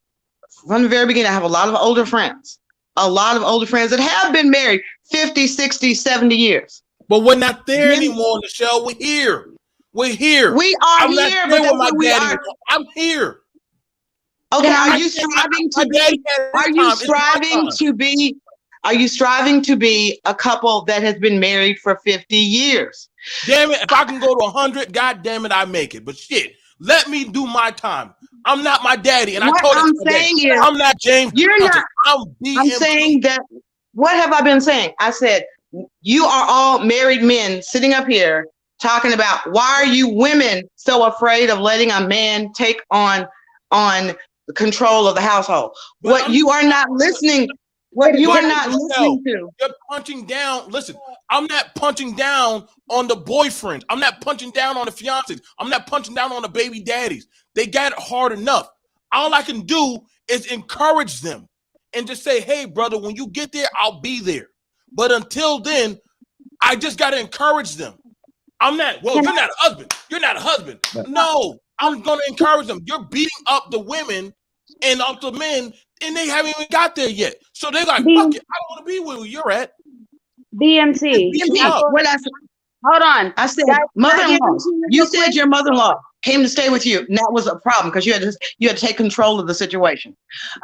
from the very beginning, I have a lot of older friends. That have been married 50, 60, 70 years. But we're not there anymore, Michelle. We're here. We are here, but that's where we are. I'm here. Okay, are you striving to be a couple that has been married for 50 years? Damn it, if I can go to 100, god damn it, I make it. But shit, let me do my time. I'm not my daddy, and what I'm saying is, I'm not James. You're not. I'm saying that. What have I been saying? I said you are all married men sitting up here talking about why are you women so afraid of letting a man take on the control of the household? What you are not listening. What you are not listening to. You're punching down. Listen, I'm not punching down on the boyfriend. I'm not punching down on the fiancés. I'm not punching down on the baby daddies. They got it hard enough. All I can do is encourage them and just say, hey, brother, when you get there, I'll be there. But until then, I just got to encourage them. You're not a husband. You're not a husband. No, I'm going to encourage them. You're beating up the women and up the men, and they haven't even got there yet. So they're like, fuck it, I don't want to be where you're at. BMT. Hold on. I said mother-in-law. You said your mother-in-law came to stay with you, and that was a problem because you had to take control of the situation.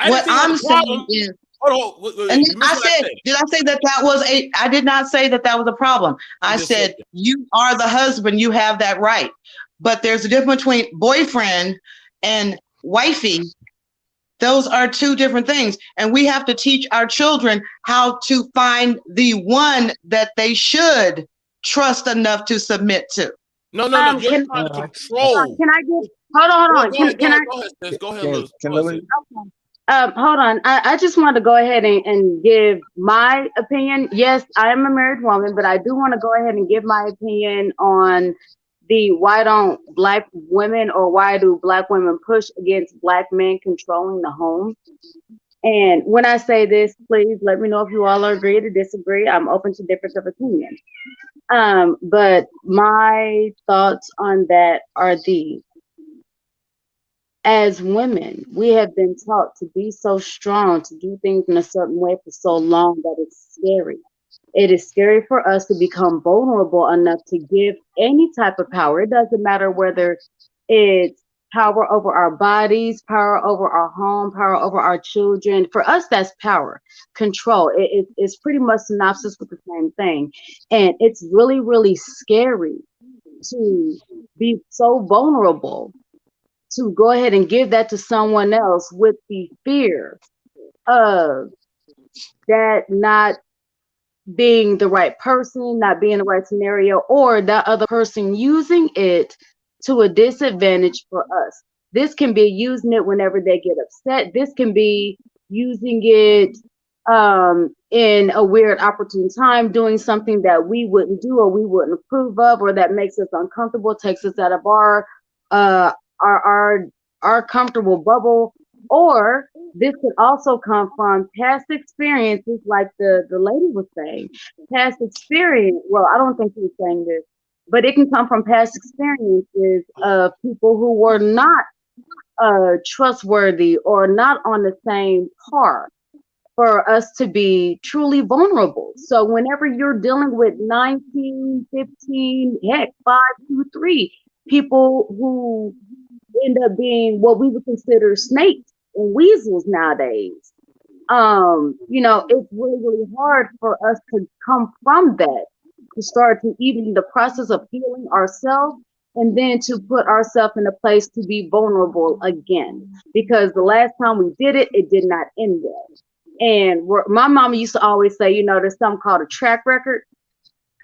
What I'm saying is, did I say that was I did not say that was a problem. I said you are the husband, you have that right. But there's a difference between boyfriend and wifey. Those are two different things. And we have to teach our children how to find the one that they should trust enough to submit to. No. You're trying to control. Can I get? Hold on. Can I? Go ahead, Liz. Okay. Hold on. I just want to go ahead and give my opinion. Yes, I am a married woman, but I do want to go ahead and give my opinion on why don't black women or why do black women push against black men controlling the home? And when I say this, please let me know if you all agree or disagree. I'm open to difference of opinion. But my thoughts on that are these. as women, we have been taught to be so strong, to do things in a certain way for so long that it's scary. It is scary for us to become vulnerable enough to give any type of power. It doesn't matter whether it's power over our bodies, power over our home, power over our children. For us, that's power, control. It's pretty much synopsis with the same thing. And it's really, really scary to be so vulnerable, to go ahead and give that to someone else with the fear of that not being the right person, not being the right scenario, or that other person using it to a disadvantage for us. This can be using it whenever they get upset. This can be using it in a weird opportune time, doing something that we wouldn't do or we wouldn't approve of, or that makes us uncomfortable, takes us out of our comfortable bubble. Or this could also come from past experiences, like the lady was saying. Past experience, well, I don't think she was saying this, but it can come from past experiences of people who were not trustworthy or not on the same par for us to be truly vulnerable. So whenever you're dealing with 19, 15, heck, 5, 2, 3 people who end up being what we would consider snakes and weasels nowadays, it's really, really hard for us to come from that, to start to even the process of healing ourselves, and then to put ourselves in a place to be vulnerable again. Because the last time we did it, it did not end well. And my mama used to always say, there's something called a track record.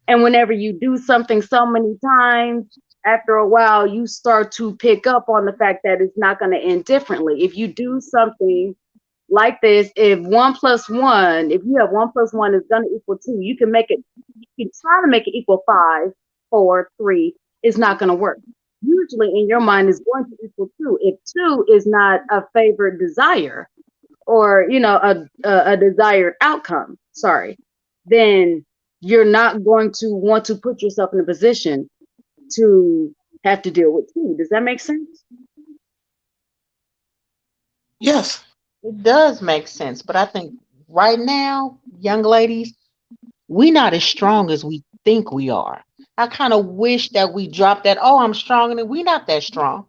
And whenever you do something so many times, after a while, you start to pick up on the fact that it's not going to end differently. If you do something like this, if you have 1 + 1 is going to equal 2, you can try to make it equal 5, 4, 3. It's not going to work. Usually in your mind is going to equal 2. If 2 is not a favored desire, or a desired outcome, then you're not going to want to put yourself in a position to have to deal with 2. Does that make sense? Yes, it does make sense. But I think right now, young ladies, we're not as strong as we think we are. I kind of wish that we dropped that, oh, I'm strong, and we're not that strong.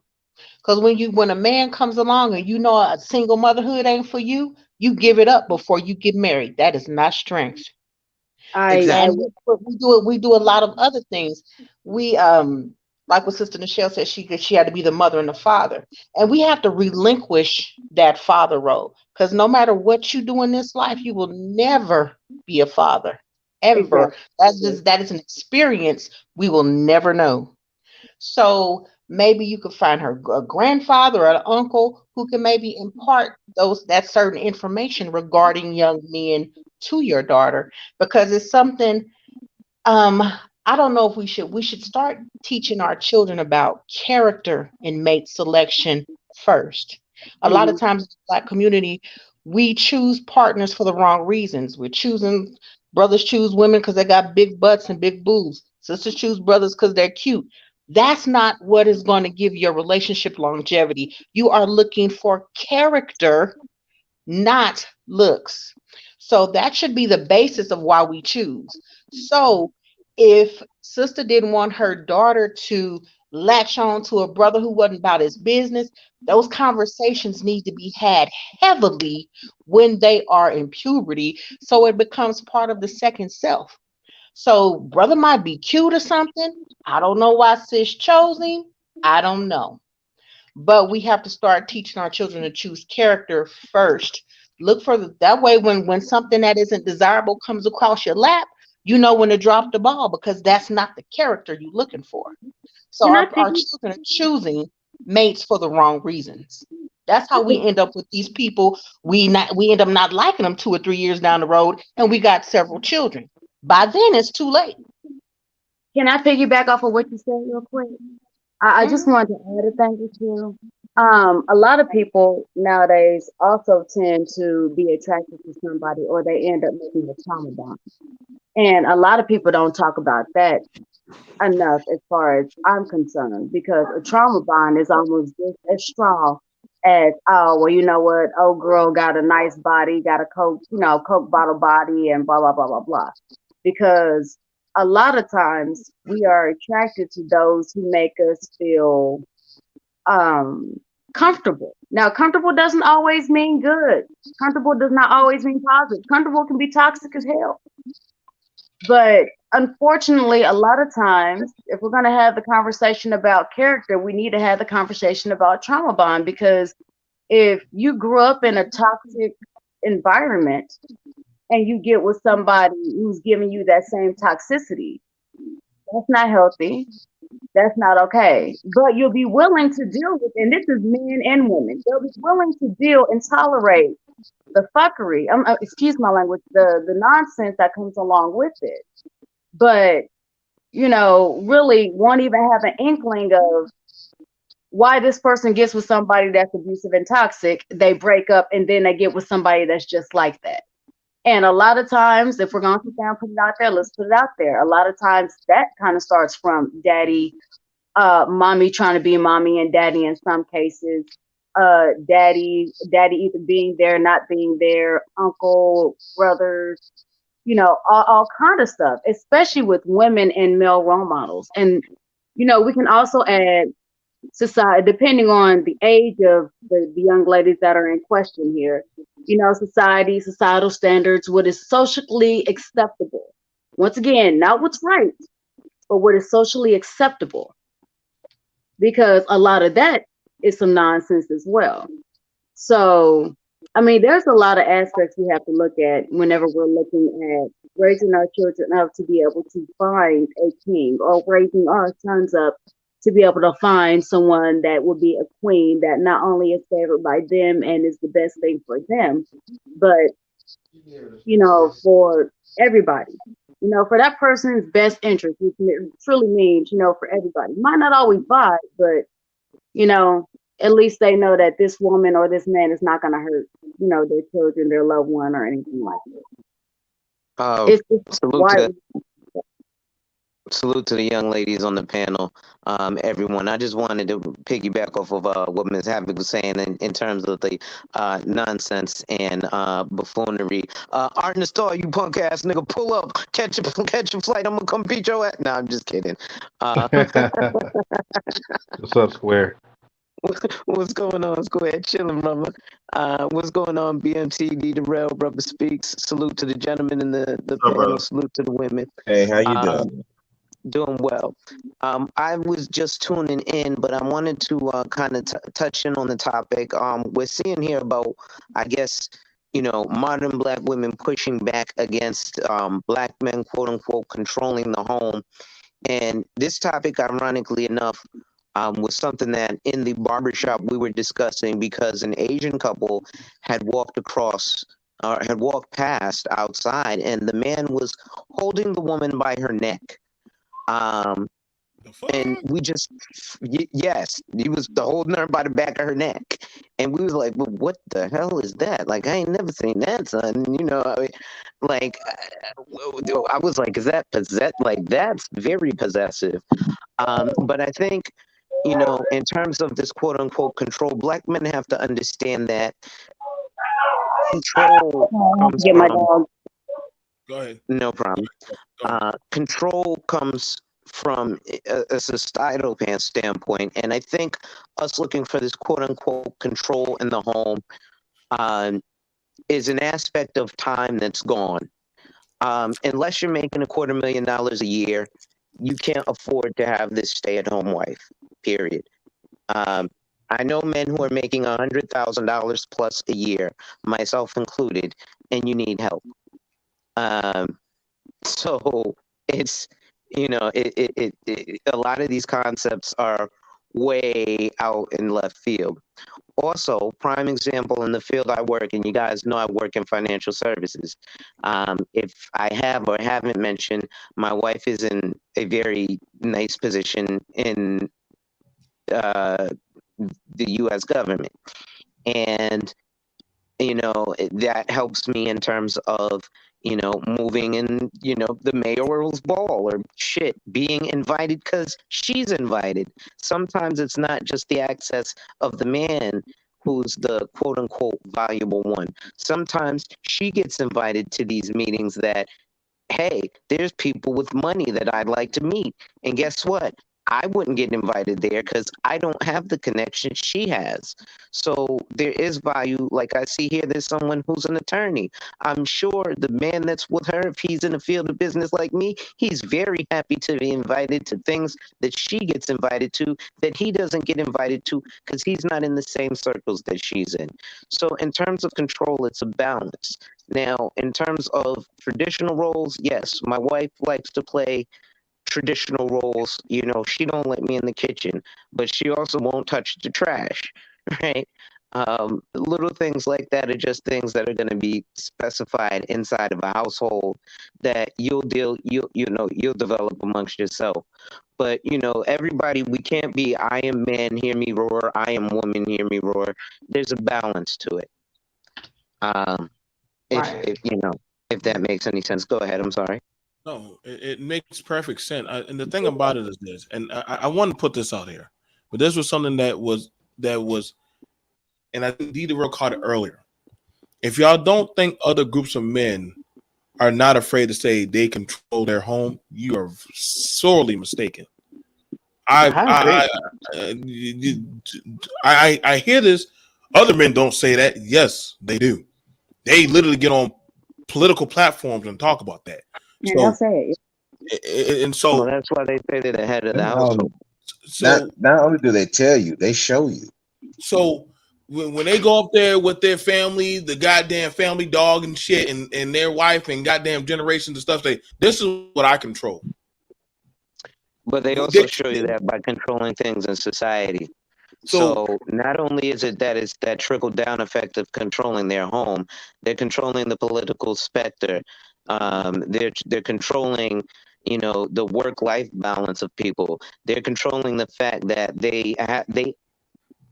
Because when a man comes along and a single motherhood ain't for you, you give it up before you get married. That is not strength. Exactly. We do a lot of other things. We like what Sister Nichelle said, she had to be the mother and the father, and we have to relinquish that father role, because no matter what you do in this life, you will never be a father ever. Exactly. That is an experience we will never know. So maybe you could find her a grandfather or an uncle who can maybe impart that certain information regarding young men to your daughter, because it's something I don't know if we should start teaching our children about character and mate selection first. A lot of times in the Black community, we choose partners for the wrong reasons. Brothers choose women because they got big butts and big boobs. Sisters choose brothers because they're cute. That's not what is going to give your relationship longevity. You are looking for character, not looks. So that should be the basis of why we choose. So if sister didn't want her daughter to latch on to a brother who wasn't about his business, those conversations need to be had heavily when they are in puberty, so it becomes part of the second self. So brother might be cute or something. I don't know why sis chose him. I don't know. But we have to start teaching our children to choose character first. Look for that way when something that isn't desirable comes across your lap, you know when to drop the ball, because that's not the character you're looking for. So our children are choosing mates for the wrong reasons. That's how we end up with these people. We end up not liking them 2 or 3 years down the road, and we got several children. By then, it's too late. Can I piggyback off of what you said real quick? I just wanted to add a thing or two. A lot of people nowadays also tend to be attracted to somebody, or they end up making a trauma bond. And a lot of people don't talk about that enough, as far as I'm concerned, because a trauma bond is almost just as strong as, oh, well, you know what, oh girl got a nice body, got a Coke bottle body, and blah blah blah blah blah. Because a lot of times we are attracted to those who make us feel comfortable. Now, comfortable doesn't always mean good. Comfortable does not always mean positive. Comfortable can be toxic as hell. But unfortunately, a lot of times, if we're going to have the conversation about character, we need to have the conversation about trauma bond, because if you grew up in a toxic environment and you get with somebody who's giving you that same toxicity, that's not healthy. That's not okay. But you'll be willing to deal with, and this is men and women, they'll be willing to deal and tolerate the fuckery, excuse my language, the nonsense that comes along with it. But, really won't even have an inkling of why this person gets with somebody that's abusive and toxic. They break up and then they get with somebody that's just like that. And a lot of times, if we're going to sit down and put it out there, let's put it out there. A lot of times that kind of starts from daddy, mommy trying to be mommy, and daddy in some cases, daddy either being there, not being there, uncle, brothers, all kind of stuff, especially with women and male role models. And, we can also add society, depending on the age of the young ladies that are in question here, societal standards, what is socially acceptable. Once again, not what's right, but what is socially acceptable. Because a lot of that is some nonsense as well. So, there's a lot of aspects we have to look at whenever we're looking at raising our children up to be able to find a king, or raising our sons up to be able to find someone that will be a queen that not only is favored by them and is the best thing for them, but, for everybody, for that person's best interest, which truly means, for everybody. Might not always vibe, but, at least they know that this woman or this man is not going to hurt, their children, their loved one, or anything like that. Salute to the young ladies on the panel, everyone. I just wanted to piggyback off of what Ms. Havoc was saying in terms of the nonsense and buffoonery. Art Nestor, you punk ass nigga, pull up, catch a flight. I'm gonna come beat your ass. No, I'm just kidding. What's up, Square? What's going on? Let's go ahead, chilling, brother. What's going on? BMT, D Darrell, brother speaks. Salute to the gentlemen in the panel. Salute to the women. Hey, how you doing? Doing well. I was just tuning in, but I wanted to kind of touch in on the topic. We're seeing here about, I guess, modern Black women pushing back against Black men, quote unquote, controlling the home. And this topic, ironically enough, was something that in the barbershop we were discussing, because an Asian couple had walked past outside, and the man was holding the woman by her neck. And we just, yes, he was holding her by the back of her neck. And we was like, well, what the hell is that? Like, I ain't never seen that, son. I was like, is that possessed? Like, that's very possessive. But I think, in terms of this quote unquote control, Black men have to understand that control comes Get my dog. Go ahead. No problem. Control comes from a societal standpoint, and I think us looking for this quote unquote control in the home is an aspect of time that's gone. Unless you're making $250,000 a year, you can't afford to have this stay-at-home wife, period. I know men who are making $100,000 plus a year, myself included, and you need help. So it's, a lot of these concepts are way out in left field. Also, prime example in the field I work in, you guys know I work in financial services. If I have or haven't mentioned, my wife is in a very nice position in the U.S. government. And, that helps me in terms of, moving in, the mayoral's ball or shit, being invited because she's invited. Sometimes it's not just the access of the man who's the quote unquote valuable one. Sometimes she gets invited to these meetings that, hey, there's people with money that I'd like to meet. And guess what? I wouldn't get invited there because I don't have the connection she has. So there is value. Like I see here, there's someone who's an attorney. I'm sure the man that's with her, if he's in the field of business like me, he's very happy to be invited to things that she gets invited to that he doesn't get invited to because he's not in the same circles that she's in. So in terms of control, it's a balance. Now, in terms of traditional roles, yes, my wife likes to play traditional roles. You know, she don't let me in the kitchen, but she also won't touch the trash, right? Little things like that are just things that are going to be specified inside of a household that you'll develop amongst yourself. But you know, everybody, we can't be I am man, hear me roar, I am woman, hear me roar. There's a balance to it. If you know, if that makes any sense. Go ahead. I'm sorry. No, it makes perfect sense. And the thing about it is this, and I want to put this out here, but this was something that was, and I think Dita caught it earlier. If y'all don't think other groups of men are not afraid to say they control their home, you are sorely mistaken. I hear this. Other men don't say that. Yes, they do. They literally get on political platforms and talk about that. Yeah, they'll say it. And so well, that's why they say they're the head of the household. So not only do they tell you, they show you. So when they go up there with their family, the goddamn family dog and shit, and their wife and goddamn generations and stuff, say, this is what I control. But they also show you that by controlling things in society. So not only is it that it's that trickle down effect of controlling their home, they're controlling the political specter. They're controlling, you know, the work-life balance of people. They're controlling the fact that they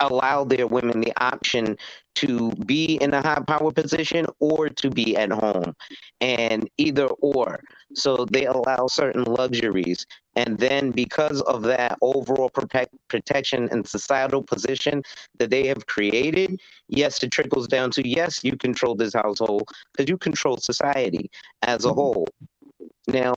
allow their women the option to be in a high power position or to be at home, and either or. So they allow certain luxuries. And then because of that overall protection and societal position that they have created, yes, it trickles down to, yes, you control this household because you control society as a whole. Now,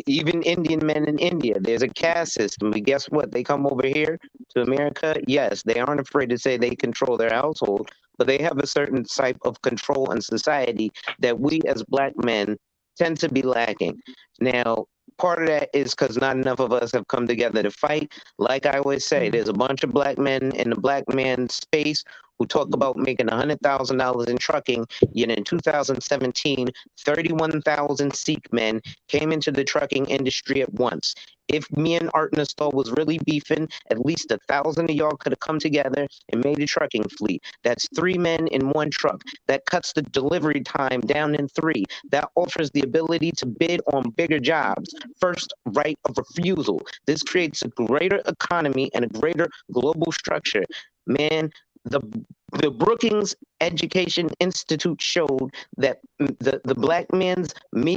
even Indian men in India, there's a caste system, but guess what? They come over here to America. Yes, they aren't afraid to say they control their household, but they have a certain type of control in society that we as Black men tend to be lacking. Now, part of that is because not enough of us have come together to fight. Like I always say, there's a bunch of Black men in the Black man space who talk about making $100,000 in trucking, yet in 2017, 31,000 Sikh men came into the trucking industry at once. If me and Art Nastor was really beefing, at least 1,000 of y'all could have come together and made a trucking fleet. That's 3 men in 1 truck. That cuts the delivery time down in 3. That offers the ability to bid on bigger jobs. First right of refusal. This creates a greater economy and a greater global structure. Man, the Brookings Education Institute showed that the Black man's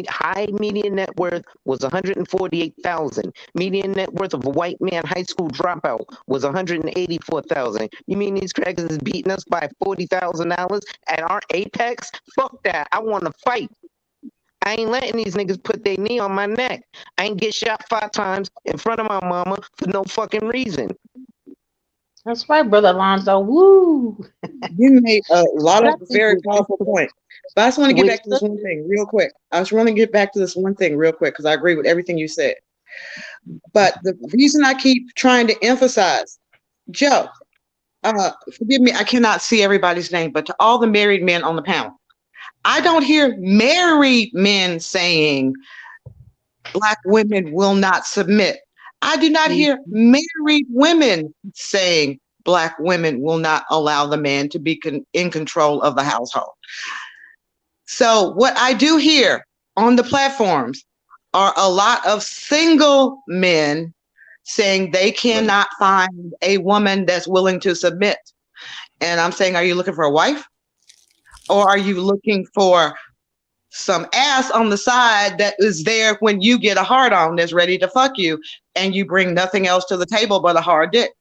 high median net worth was $148,000. Median net worth of a white man high school dropout was $184,000. You mean these crackers is beating us by $40,000 at our apex? Fuck that! I want to fight. I ain't letting these niggas put their knee on my neck. I ain't get shot 5 times in front of my mama for no fucking reason. That's right, Brother Alonzo. Woo! You made a lot of very powerful points. But I just want to get back to this one thing real quick. Because I agree with everything you said. But the reason I keep trying to emphasize, Joe, forgive me, I cannot see everybody's name, but to all the married men on the panel, I don't hear married men saying Black women will not submit. I do not hear married women saying Black women will not allow the man to be in control of the household. So what I do hear on the platforms are a lot of single men saying they cannot find a woman that's willing to submit. And I'm saying, are you looking for a wife? Or are you looking for some ass on the side that is there when you get a hard on that's ready to fuck you and you bring nothing else to the table but a hard dick?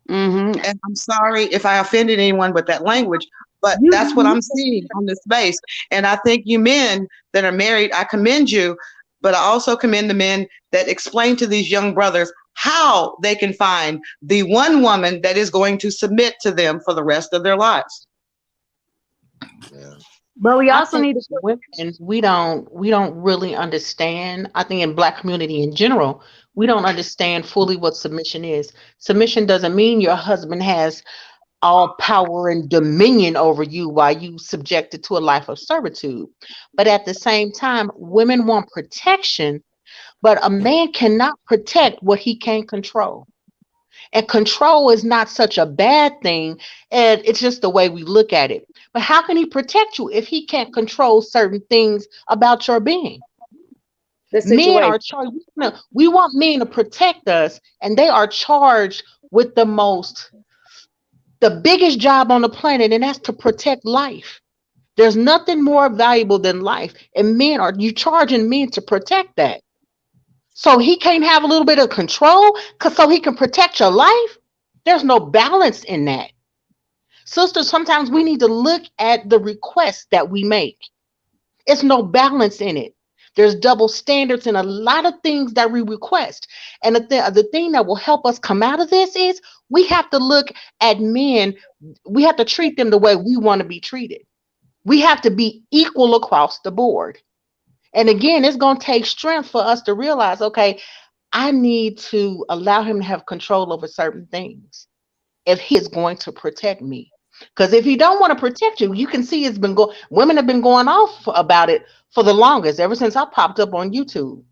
Mm-hmm. And I'm sorry if I offended anyone with that language, but that's what I'm seeing on this space. And I think you men that are married, I commend you, but I also commend the men that explain to these young brothers how they can find the one woman that is going to submit to them for the rest of their lives. Yeah. But we I also think need to women, we don't really understand. I think in Black community in general, we don't understand fully what submission is. Submission doesn't mean your husband has all power and dominion over you while you subjected to a life of servitude. But at the same time, women want protection, but a man cannot protect what he can't control. And control is not such a bad thing, and it's just the way we look at it. But how can he protect you if he can't control certain things about your being? the Men situation. are charged. We want men to protect us, and they are charged with the biggest job on the planet, and that's to protect life. There's nothing more valuable than life, and you charging men to protect that. So he can't have a little bit of control so he can protect your life? There's no balance in that. Sisters, sometimes we need to look at the requests that we make. It's no balance in it. There's double standards in a lot of things that we request. And the thing that will help us come out of this is we have to look at men, we have to treat them the way we want to be treated. We have to be equal across the board. And again, it's going to take strength for us to realize, okay, I need to allow him to have control over certain things if he is going to protect me. Because if he don't want to protect you, you can see women have been going off about it for the longest, ever since I popped up on YouTube.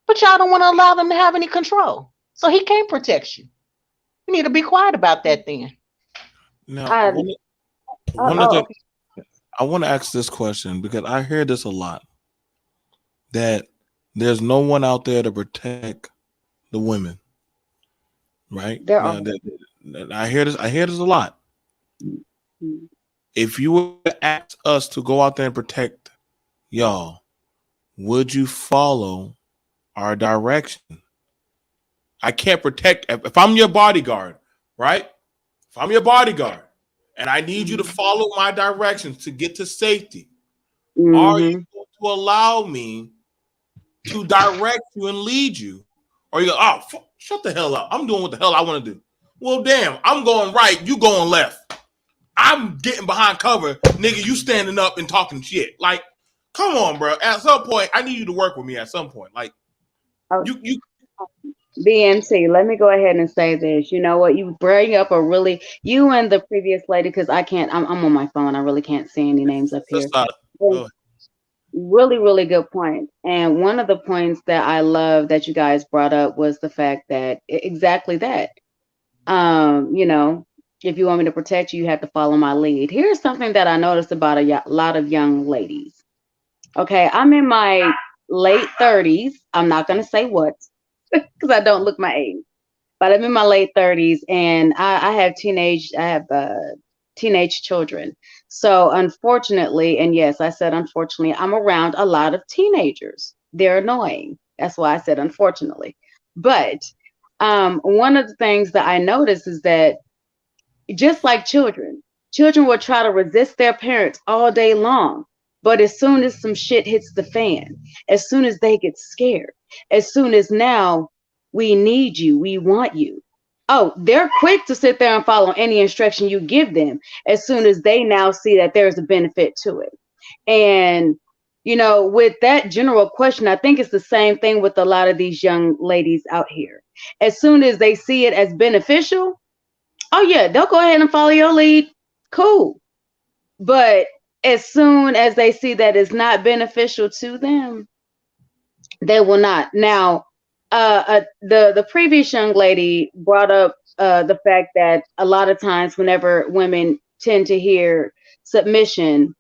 But y'all don't want to allow them to have any control. So he can't protect you. You need to be quiet about that then. Now, Okay. I want to ask this question because I hear this a lot, that there's no one out there to protect the women, right? There are. I hear this a lot. If you were to ask us to go out there and protect y'all, would you follow our direction? I can't protect. If I'm your bodyguard, right? If I'm your bodyguard and I need you to follow my directions to get to safety, are you going to allow me to direct you and lead you? Or you go, shut the hell up. I'm doing what the hell I want to do. Well, damn, I'm going right. You going left. I'm getting behind cover. Nigga, you standing up and talking shit. Like, come on, bro. At some point, I need you to work with me at some point. Like, you BMT, let me go ahead and say this. You know what? You bring up you and the previous lady, because I'm on my phone. I really can't see any names up here. Really, really good point. And one of the points that I love that you guys brought up was the fact that exactly that. If you want me to protect you, you have to follow my lead. Here's something that I noticed about a lot of young ladies. Okay, I'm in my late 30s. I'm not going to say what, because I don't look my age, but I'm in my late 30s, and I have teenage children. So unfortunately, and yes, I said unfortunately, I'm around a lot of teenagers. They're annoying. That's why I said unfortunately. But one of the things that I noticed is that just like children will try to resist their parents all day long. But as soon as some shit hits the fan, as soon as they get scared, as soon as now we need you, we want you. Oh, they're quick to sit there and follow any instruction you give them as soon as they now see that there's a benefit to it. And, with that general question, I think it's the same thing with a lot of these young ladies out here. As soon as they see it as beneficial, oh yeah, they'll go ahead and follow your lead. Cool. But as soon as they see that it's not beneficial to them, they will not. Now, the previous young lady brought up the fact that a lot of times whenever women tend to hear submission,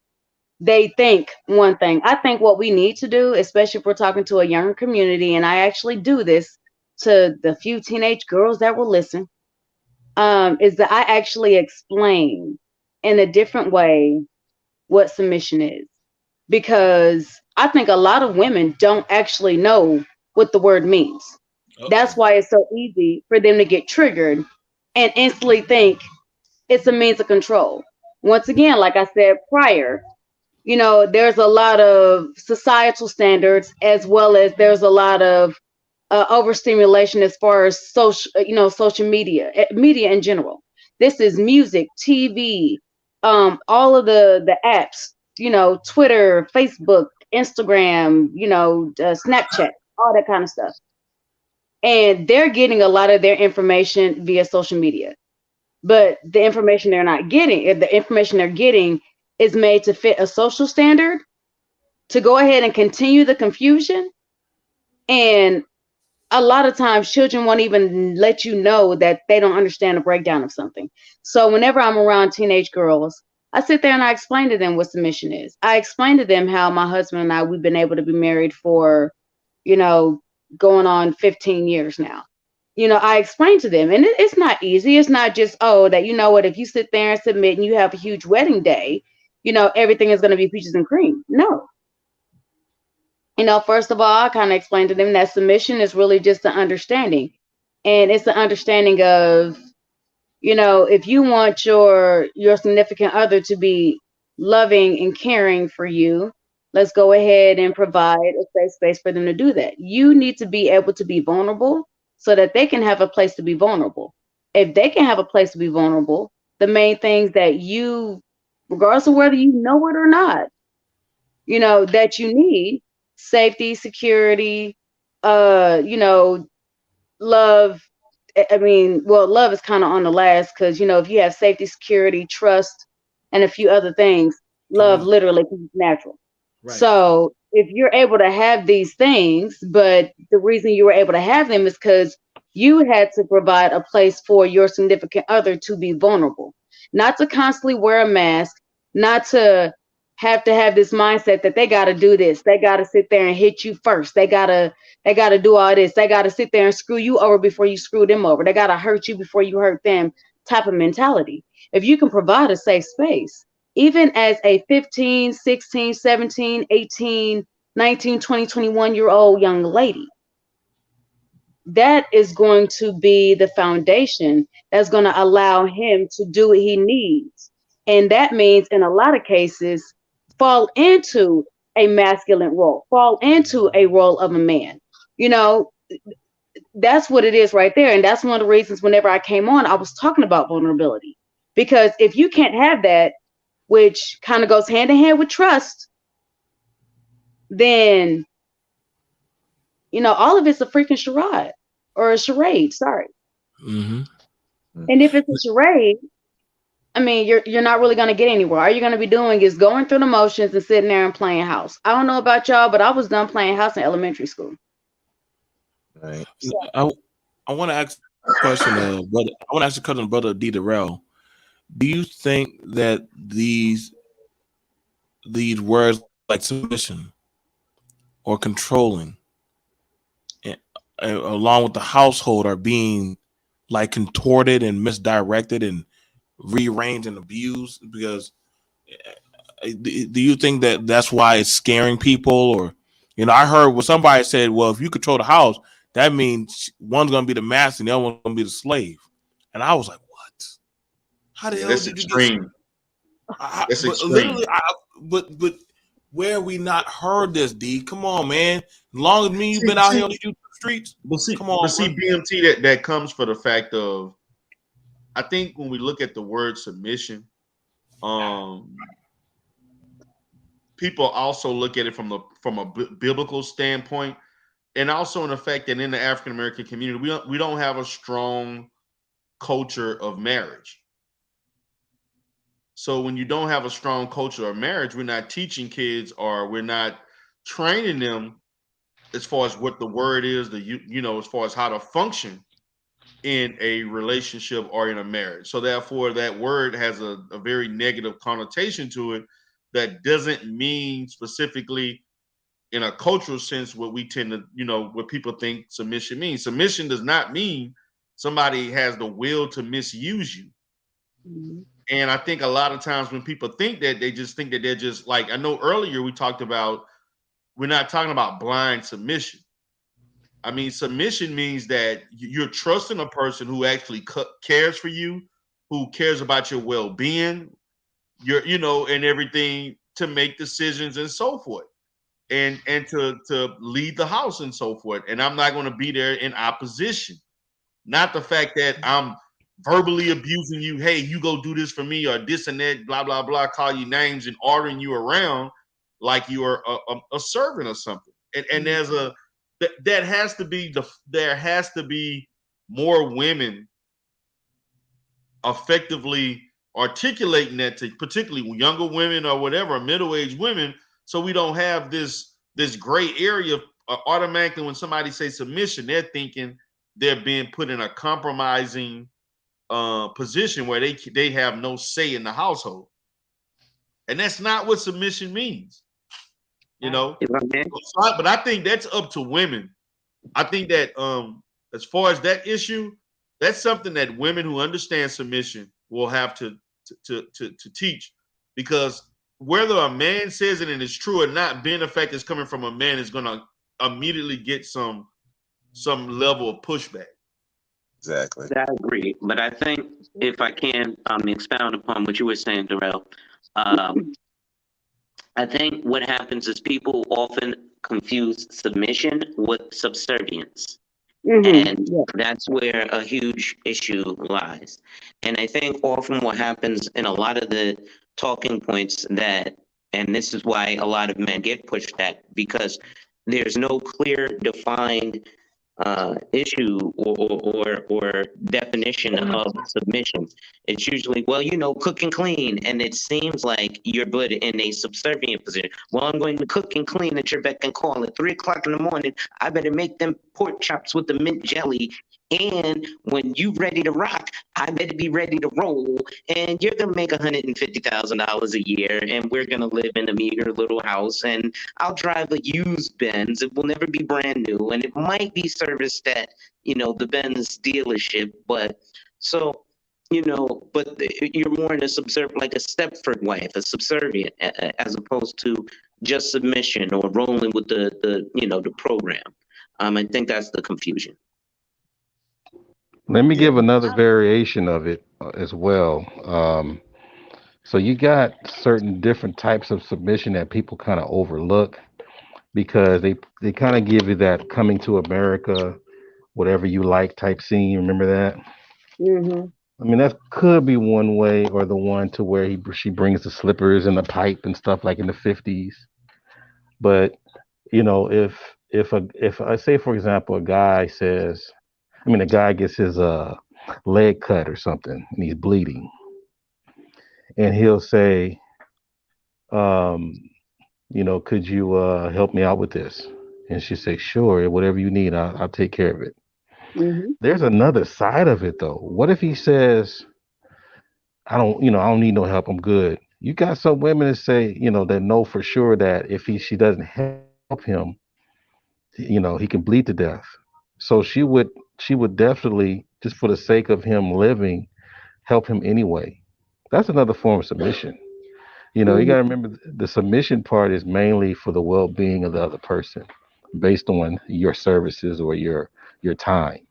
they think one thing. I think what we need to do, especially if we're talking to a younger community, and I actually do this to the few teenage girls that will listen, is that I actually explain in a different way what submission is. Because I think a lot of women don't actually know what the word means. That's why it's so easy for them to get triggered and instantly think it's a means of control. Once again, like I said prior, you know, there's a lot of societal standards as well as there's a lot of overstimulation as far as social, social media, media in general. This is music, TV, all of the apps, Twitter, Facebook, Instagram, Snapchat, all that kind of stuff. And they're getting a lot of their information via social media. But the information they're getting is made to fit a social standard to go ahead and continue the confusion. And a lot of times children won't even let you know that they don't understand the breakdown of something. So whenever I'm around teenage girls, I sit there and I explain to them what submission is. I explain to them how my husband and I, we've been able to be married for, going on 15 years now. I explain to them, and it's not easy. It's not just, that, if you sit there and submit and you have a huge wedding day, everything is going to be peaches and cream. No. First of all, I kind of explained to them that submission is really just an understanding. And it's an understanding of, if you want your significant other to be loving and caring for you, let's go ahead and provide a safe space for them to do that. You need to be able to be vulnerable so that they can have a place to be vulnerable. If they can have a place to be vulnerable, the main things that you, regardless of whether you know it or not, that you need, safety, security, love. Love is kind of on the last because, if you have safety, security, trust, and a few other things, love literally is natural. Right. So if you're able to have these things, but the reason you were able to have them is because you had to provide a place for your significant other to be vulnerable, not to constantly wear a mask, not to have this mindset that they got to do this. They got to sit there and hit you first. They got to do all this. They got to sit there and screw you over before you screw them over. They got to hurt you before you hurt them type of mentality. If you can provide a safe space, even as a 15, 16, 17, 18, 19, 20, 21-year-old young lady, that is going to be the foundation that's going to allow him to do what he needs. And that means in a lot of cases, fall into a masculine role, fall into a role of a man. That's what it is right there. And that's one of the reasons whenever I came on, I was talking about vulnerability. Because if you can't have that, which kind of goes hand in hand with trust, then, all of it's a freaking charade or a charade. Sorry. Mm-hmm. And if it's a charade, I mean, you're not really going to get anywhere. All you're going to be doing is going through the motions and sitting there and playing house. I don't know about y'all, but I was done playing house in elementary school. Right. So, I want to ask a question, brother. I want to ask a question, brother D. Darrell. Do you think that these words like submission or controlling, along with the household, are being like contorted and misdirected and rearranged and abused? Because do you think that that's why it's scaring people? Or, I heard what somebody said, well, if you control the house, that means one's going to be the master and the other one's going to be the slave. And I was like, what? How the hell did extreme. That's extreme. But where have we not heard this, D? Come on, man. As long as you've been out here on the streets. Come on. But see, BMT, that comes for the fact of, I think when we look at the word submission, people also look at it from a biblical standpoint, and also in the fact that in the African American community, we don't have a strong culture of marriage. So when you don't have a strong culture of marriage, we're not teaching kids, or we're not training them as far as what the word is, as far as how to function in a relationship or in a marriage. So therefore, that word has a very negative connotation to it that doesn't mean specifically in a cultural sense what we tend to, what people think submission means. Submission does not mean somebody has the will to misuse you. Mm-hmm. And I think a lot of times when people think that, they just think that they're just like, I know earlier we talked about, we're not talking about blind submission. I mean, submission means that you're trusting a person who actually cares for you, who cares about your well-being, and everything, to make decisions and so forth, and to lead the house and so forth. And I'm not going to be there in opposition. Not the fact that I'm verbally abusing you. Hey, you go do this for me, or this and that, blah blah blah. Call you names and ordering you around like you are a servant or something. And there's there has to be more women effectively articulating that to particularly younger women or whatever, middle-aged women, so we don't have this gray area. Automatically when somebody says submission, they're thinking they're being put in a compromising position where they have no say in the household, and that's not what submission means. But I think that's up to women. I think that as far as that issue, that's something that women who understand submission will have to teach, because whether a man says it and it's true or not, being the fact it's coming from a man is going to immediately get some level of pushback. Exactly. I agree, but I think if I can expound upon what you were saying, Darrell, I think what happens is people often confuse submission with subservience. And that's where a huge issue lies. And I think often what happens in a lot of the talking points and this is why a lot of men get pushed at, because there's no clear defined issue or definition of submission. It's usually, cook and clean, and it seems like you're put in a subservient position. Well, I'm going to cook and clean at your beck and call at 3 o'clock in the morning. I better make them pork chops with the mint jelly. And when you ready to rock, I better be ready to roll. And you're gonna make $150,000 a year, and we're gonna live in a meager little house. And I'll drive a used Benz. It will never be brand new, and it might be serviced at the Benz dealership. But you're more in a like a Stepford wife, a subservient, as opposed to just submission or rolling with the program. I think that's the confusion. Let me give another variation of it as well. So you got certain different types of submission that people kind of overlook, because they kind of give you that coming to America, whatever you like type scene. Remember that? Mm-hmm. I mean, that could be one way, or the one to where she brings the slippers and the pipe and stuff like in the 50s. But if I say, for example, a guy gets his leg cut or something and he's bleeding, and he'll say, could you help me out with this? And she say, sure, whatever you need, I'll take care of it. Mm-hmm. There's another side of it though. What if he says, I don't need no help, I'm good. You got some women that say, that know for sure that if she doesn't help him, he can bleed to death. So she would definitely, just for the sake of him living, help him anyway. That's another form of submission. You got to remember, the submission part is mainly for the well-being of the other person, based on your services or your time.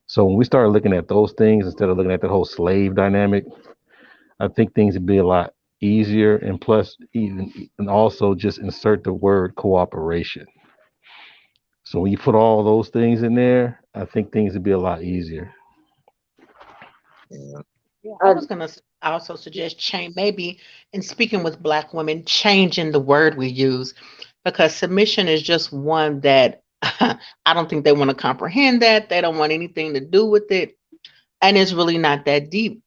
So when we start looking at those things instead of looking at the whole slave dynamic, I think things would be a lot easier. And plus, and also just insert the word cooperation. So when you put all those things in there, I think things would be a lot easier. Yeah, I was gonna also suggest maybe in speaking with Black women, changing the word we use, because submission is just one that I don't think they want to comprehend that. They don't want anything to do with it. And it's really not that deep.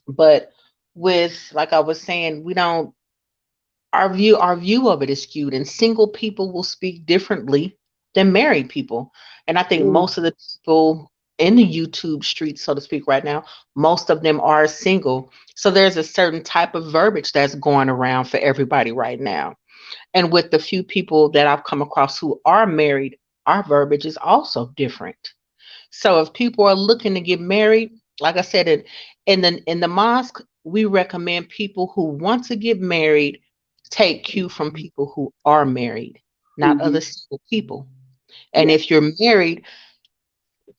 But like I was saying, our view of it is skewed, and single people will speak differently than married people. And I think most of the people in the YouTube streets, so to speak, right now, most of them are single. So there's a certain type of verbiage that's going around for everybody right now. And with the few people that I've come across who are married, our verbiage is also different. So if people are looking to get married, like I said, in the mosque, we recommend people who want to get married take cue from people who are married, not other single people. And if you're married,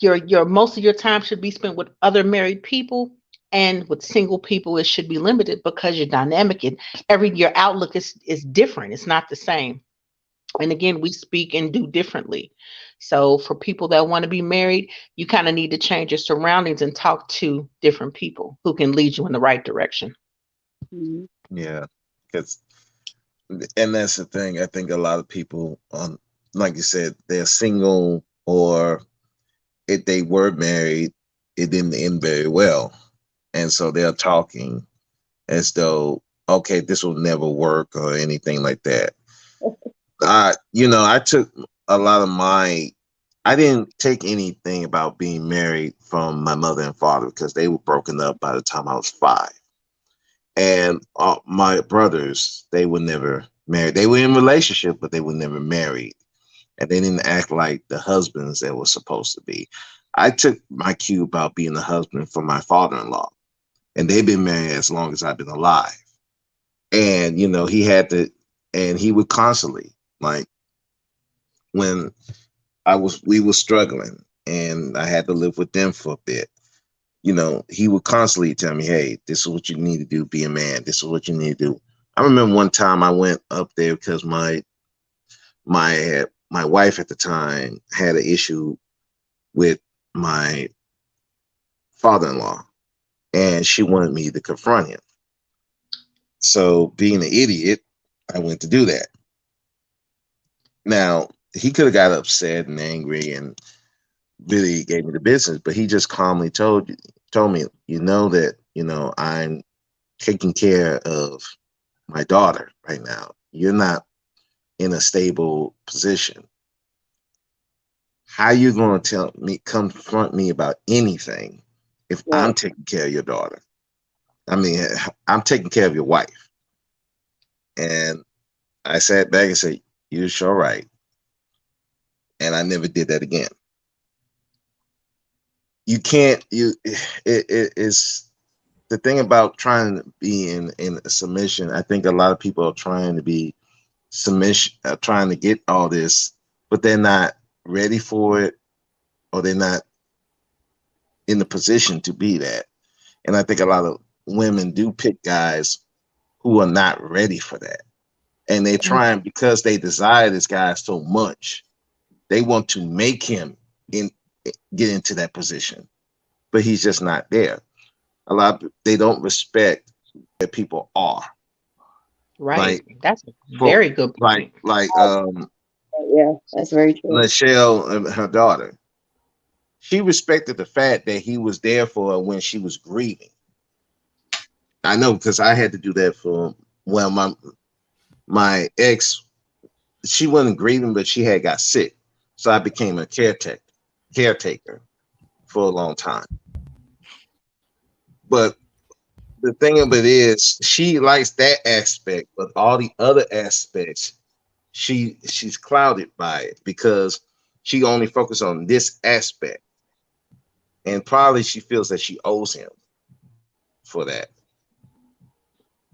your most of your time should be spent with other married people, and with single people it should be limited, because your dynamic and your outlook is different. It's not the same. And again, we speak and do differently. So for people that want to be married, you kind of need to change your surroundings and talk to different people who can lead you in the right direction. Yeah, because, and that's the thing. I think a lot of people, like you said, they're single, or if they were married, it didn't end very well, and so they're talking as though, okay, this will never work or anything like that. I took a lot of I didn't take anything about being married from my mother and father, because they were broken up by the time I was 5. And my brothers, they were never married. They were in relationship, but they were never married. And they didn't act like the husbands they were supposed to be. I took my cue about being a husband from my father-in-law. And they've been married as long as I've been alive. And, he would constantly, like, when we were struggling and I had to live with them for a bit, he would constantly tell me, hey, this is what you need to do, be a man. This is what you need to do. I remember one time I went up there because my wife at the time had an issue with my father-in-law, and she wanted me to confront him. So being an idiot, I went to do that. Now, he could have got upset and angry and really gave me the business, but he just calmly told me, that, I'm taking care of my daughter right now. You're not in a stable position. How you going to confront me about anything if I'm taking care of your daughter? I mean, I'm taking care of your wife. And I sat back and said, you're sure right. And I never did that again. You can't, it's the thing about trying to be in submission. I think a lot of people are trying to be trying to get all this, but they're not ready for it, or they're not in the position to be that. And I think a lot of women do pick guys who are not ready for that. And they try, because they desire this guy so much, they want to make him get into that position, but he's just not there. They don't respect that people are. Right. That's a very good point. Yeah, that's very true. Michelle and her daughter, she respected the fact that he was there for her when she was grieving. I know, because I had to do that for, my ex, she wasn't grieving, but she had got sick. So I became a caretaker for a long time. But the thing of it is, she likes that aspect, but all the other aspects, she's clouded by it, because she only focused on this aspect. And probably she feels that she owes him for that.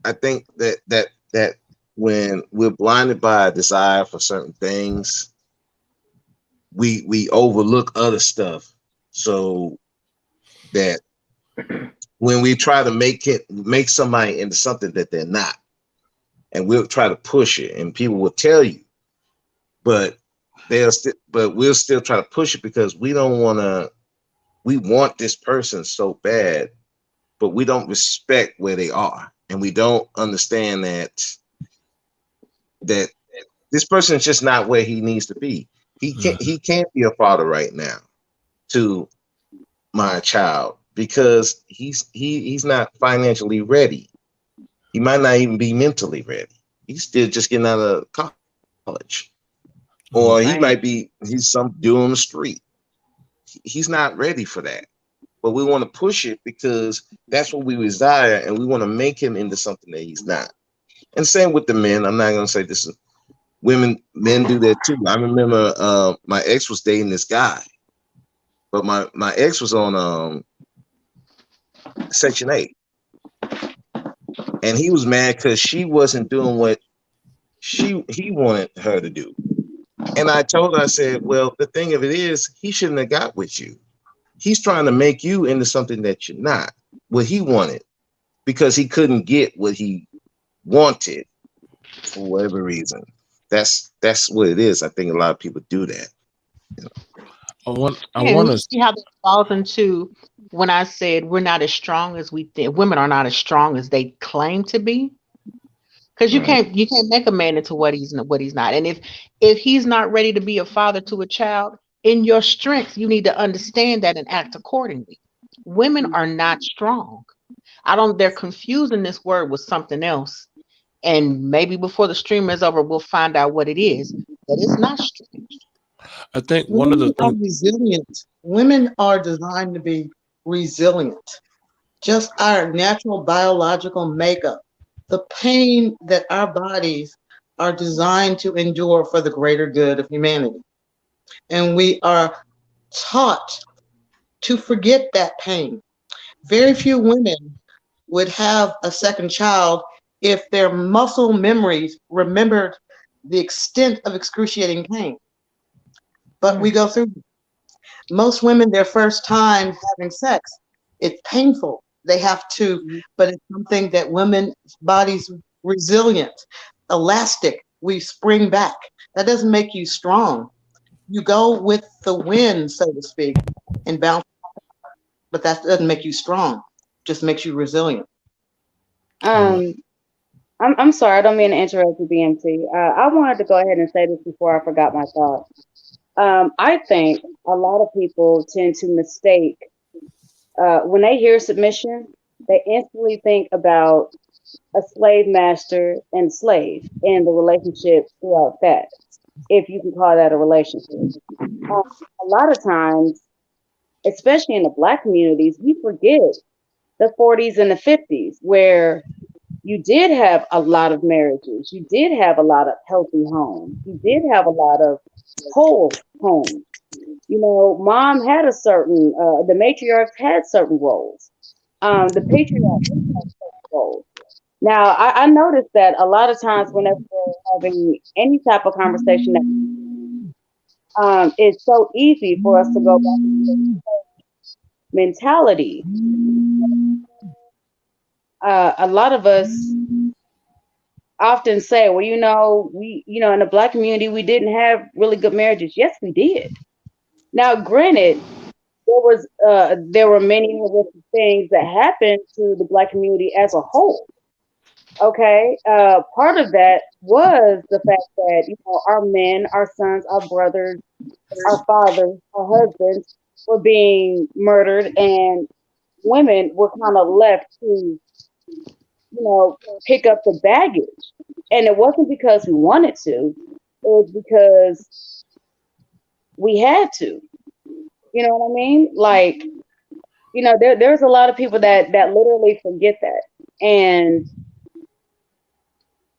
I think that when we're blinded by a desire for certain things, we overlook other stuff, so that when we try to make somebody into something that they're not, and we'll try to push it, and people will tell you, but we'll still try to push it, because we want this person so bad, but we don't respect where they are, and we don't understand that this person is just not where he needs to be. He can't be a father right now to my child, because he's not financially ready. He might not even be mentally ready. He's still just getting out of college, or he might be, he's some dude on the street. He's not ready for that, but we want to push it because that's what we desire, and we want to make him into something that he's not. And same with the men. I'm not going to say this is men do that too. I remember my ex was dating this guy, but my ex was on Section 8, and he was mad because she wasn't doing what he wanted her to do. And I told her, I said, well, the thing of it is, he shouldn't have got with you. He's trying to make you into something that you're not, what he wanted, because he couldn't get what he wanted for whatever reason. That's what it is. I think a lot of people do that. You know? I want You to see how that falls into when I said we're not as strong as we think. Women are not as strong as they claim to be. Because you can't make a man into what he's not. And if he's not ready to be a father to a child, in your strength, you need to understand that and act accordingly. Women are not strong. They're confusing this word with something else. And maybe before the stream is over, we'll find out what it is. But it's not strong. I think one of the Women are resilient. Women are designed to be resilient. Just our natural biological makeup. The pain that our bodies are designed to endure for the greater good of humanity. And we are taught to forget that pain. Very few women would have a second child if their muscle memories remembered the extent of excruciating pain. But we go through. Most women, their first time having sex, it's painful. They have to, but it's something that women's bodies resilient, elastic. We spring back. That doesn't make you strong. You go with the wind, so to speak, and bounce. But that doesn't make you strong. Just makes you resilient. I'm sorry, I don't mean to interrupt you, BMT. I wanted to go ahead and say this before I forgot my thought. I think a lot of people tend to mistake when they hear submission, they instantly think about a slave master and slave and the relationship throughout that, if you can call that a relationship. A lot of times, especially in the Black communities, we forget the 40s and the 50s where you did have a lot of marriages, you did have a lot of healthy homes, you did have a lot of whole homes. You know, mom had a certain, the matriarchs had certain roles. The patriarchs had certain roles. Now, I noticed that a lot of times whenever we're having any type of conversation, it's so easy for us to go back to mentality. A lot of us often say, well, you know, in the Black community, we didn't have really good marriages. Yes, we did. Now, granted, there were many horrific things that happened to the Black community as a whole. Okay, part of that was the fact that, you know, our men, our sons, our brothers, our fathers, our husbands were being murdered, and women were kind of left to, you know, pick up the baggage. And it wasn't because we wanted to, it was because we had to. You know what I mean? Like, you know, there's a lot of people that literally forget that. And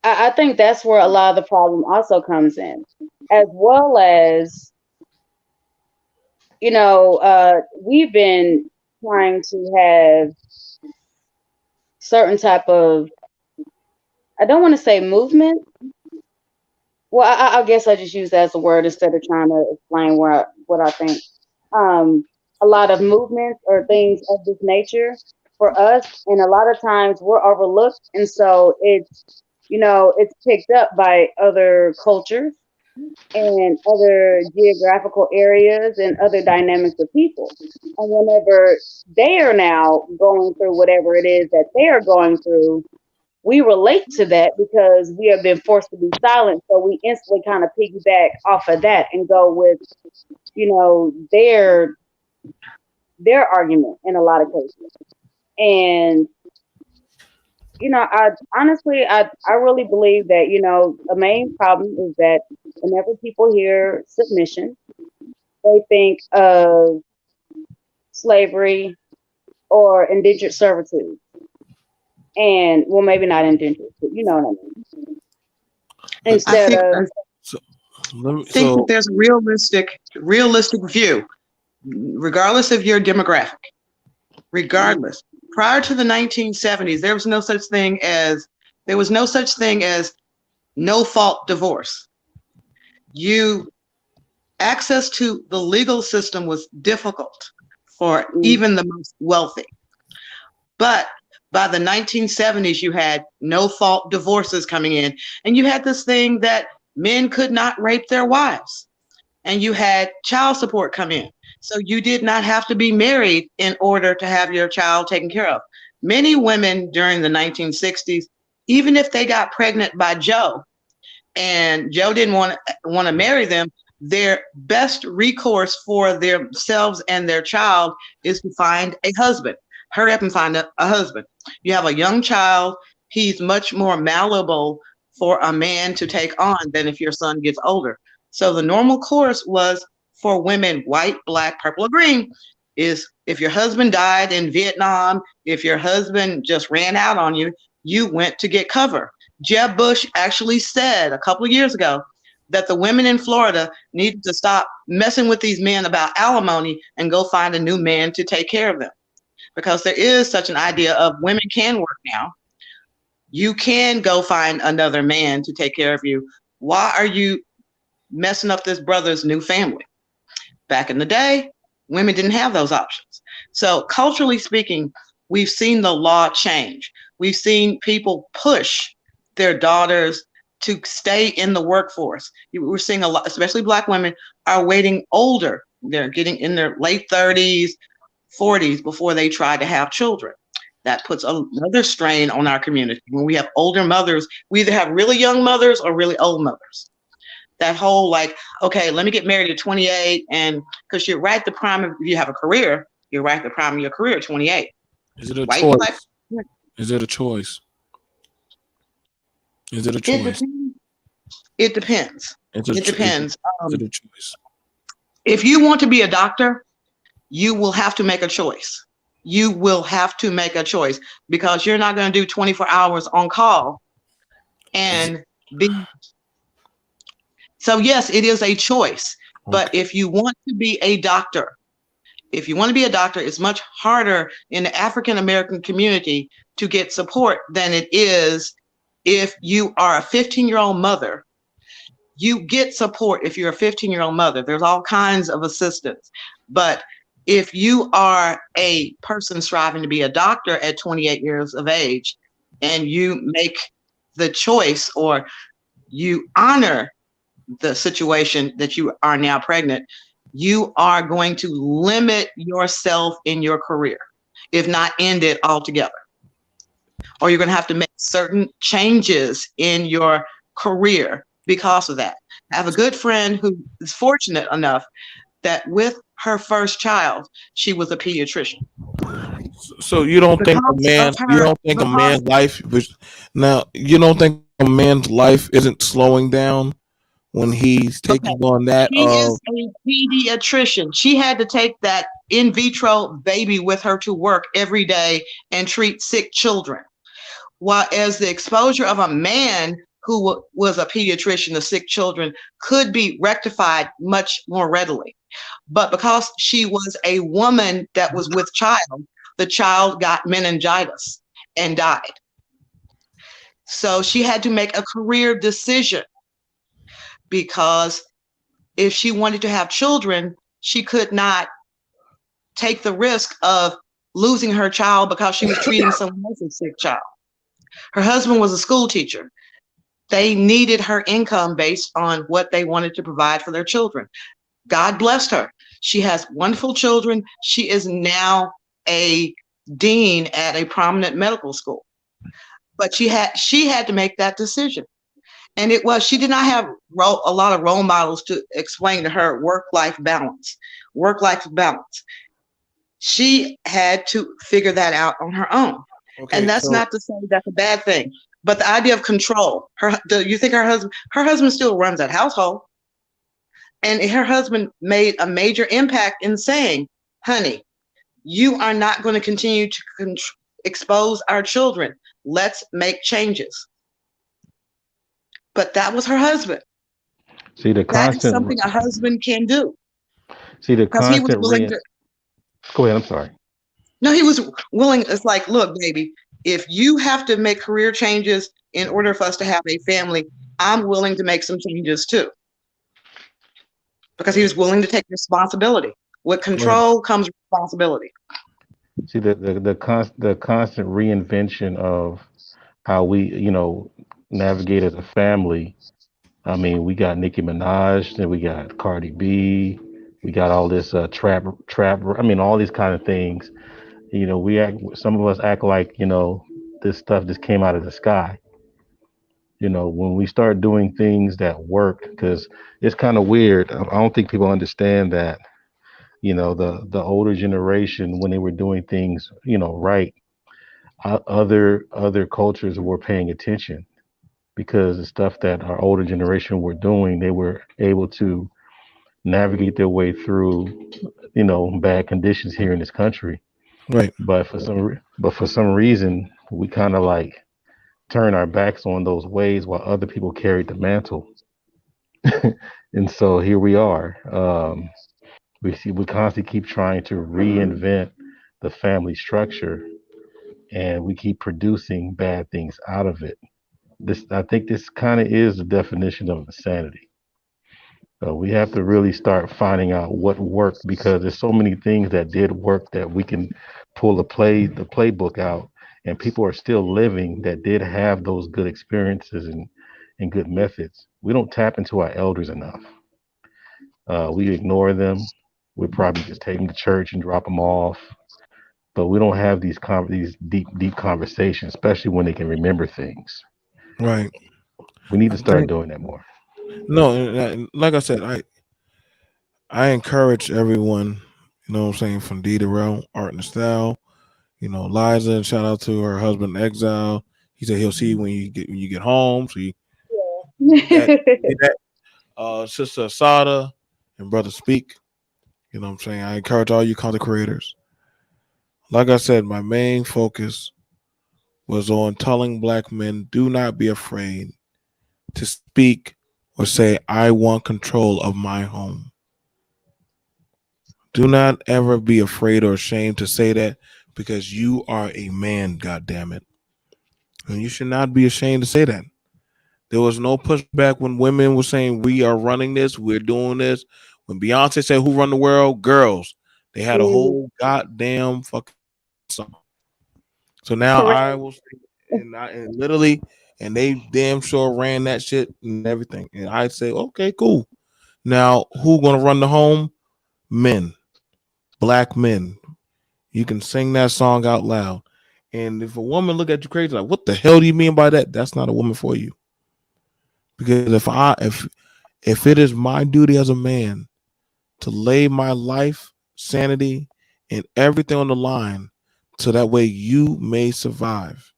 I think that's where a lot of the problem also comes in, as well as, you know, we've been trying to have certain type of, I don't want to say movement. Well, I guess I just use that as a word instead of trying to explain what I think. A lot of movements or things of this nature for us, and a lot of times we're overlooked, and so it's, you know, it's picked up by other cultures and other geographical areas and other dynamics of people. And whenever they are now going through whatever it is that they are going through, we relate to that because we have been forced to be silent. So we instantly kind of piggyback off of that and go with, you know, their argument in a lot of cases. And, you know, I honestly really believe that, you know, the main problem is that whenever people hear submission, they think of slavery or indentured servitude. And, well, maybe not indentured, but you know what I mean. Instead of... I think that there's a realistic view, regardless of your demographic. Regardless, prior to the 1970s, there was no such thing as no fault divorce. You access to the legal system was difficult for even the most wealthy. But by the 1970s, you had no-fault divorces coming in, and you had this thing that men could not rape their wives, and you had child support come in. So you did not have to be married in order to have your child taken care of. Many women during the 1960s, even if they got pregnant by Joe, and Joe didn't want to marry them, their best recourse for themselves and their child is to find a husband. Hurry up and find a husband. You have a young child, he's much more malleable for a man to take on than if your son gets older. So the normal course was for women, white, black, purple, or green, is if your husband died in Vietnam, if your husband just ran out on you, you went to get cover. Jeb Bush actually said a couple of years ago that the women in Florida needed to stop messing with these men about alimony and go find a new man to take care of them. Because there is such an idea of women can work now. You can go find another man to take care of you. Why are you messing up this brother's new family? Back in the day, women didn't have those options. So culturally speaking, we've seen the law change. We've seen people push their daughters to stay in the workforce. We're seeing a lot, especially Black women are waiting older. They're getting in their late 30s, 40s before they try to have children. That puts another strain on our community. When we have older mothers, we either have really young mothers or really old mothers. That whole like, okay, let me get married at 28, and because you're right at the prime of, if you have a career, you're right at the prime of your career at 28. Is it a White, choice? Black, Is it a choice? Is it a choice? it depends. It depends. Is it a choice? If you want to be a doctor, you will have to make a choice. You will have to make a choice because you're not going to do 24 hours on call and be. So yes, it is a choice. But if you want to be a doctor, it's much harder in the African American community to get support than it is if you are a 15-year-old mother. You get support if you're a 15-year-old mother. There's all kinds of assistance. But if you are a person striving to be a doctor at 28 years of age and you make the choice or you honor the situation that you are now pregnant, you are going to limit yourself in your career, if not end it altogether. Or you're going to have to make certain changes in your career because of that. I have a good friend who is fortunate enough that with her first child, she was a pediatrician. So you don't think a man's life isn't slowing down when he's taking on that? She is a pediatrician. She had to take that in vitro baby with her to work every day and treat sick children. While as the exposure of a man who was a pediatrician to sick children could be rectified much more readily. But because she was a woman that was with child, the child got meningitis and died. So she had to make a career decision because if she wanted to have children, she could not take the risk of losing her child because she was treating someone else's sick child. Her husband was a school teacher. They needed her income based on what they wanted to provide for their children. God blessed her. She has wonderful children. She is now a dean at a prominent medical school. But she had to make that decision. And she did not have a lot of role models to explain to her work-life balance. She had to figure that out on her own. Okay, and that's not to say that's a bad thing. But the idea of control, do you think her husband still runs that household? And her husband made a major impact in saying, honey, you are not going to continue to expose our children. Let's make changes. But that was her husband. See, that is something a husband can do. See, the constant Go ahead, I'm sorry. No, he was willing. It's like, look, baby, if you have to make career changes in order for us to have a family, I'm willing to make some changes too. because he was willing to take responsibility. With control comes responsibility. See the constant reinvention of how we, navigate as a family. I mean, we got Nicki Minaj, then we got Cardi B, we got all this trap. I mean, all these kind of things. Some of us act like this stuff just came out of the sky. When we start doing things that work, because it's kind of weird. I don't think people understand that. The older generation, when they were doing things, right, other cultures were paying attention, because the stuff that our older generation were doing, they were able to navigate their way through, bad conditions here in this country. Right. But for some reason, we kind of like turn our backs on those ways while other people carried the mantle. And so here we are. We constantly keep trying to reinvent the family structure, and we keep producing bad things out of it. I think this kind of is the definition of insanity. We have to really start finding out what worked, because there's so many things that did work that we can pull the playbook out, and people are still living that did have those good experiences and good methods. We don't tap into our elders enough. We ignore them. We probably just take them to church and drop them off, but we don't have these deep conversations, especially when they can remember things. Right. We need to start doing that more. No, like I said, I encourage everyone, what I'm saying, from D to Rel, Art and Style, Liza, shout out to her husband Exile. He said he'll see you when you get home. So Sister Asada and Brother Speak. You know what I'm saying? I encourage all you content creators. Like I said, my main focus was on telling Black men, do not be afraid to speak or say, I want control of my home. Do not ever be afraid or ashamed to say that, because you are a man, goddammit. And you should not be ashamed to say that. There was no pushback when women were saying, we are running this, we're doing this. When Beyonce said, who run the world? Girls. They had a whole goddamn fucking song. So now I will say, and literally, and they damn sure ran that shit and everything. And I say, okay, cool. Now, who gonna run the home? Men. Black men. You can sing that song out loud. And if a woman look at you crazy, like, what the hell do you mean by that? That's not a woman for you. Because if it is my duty as a man to lay my life, sanity, and everything on the line so that way you may survive,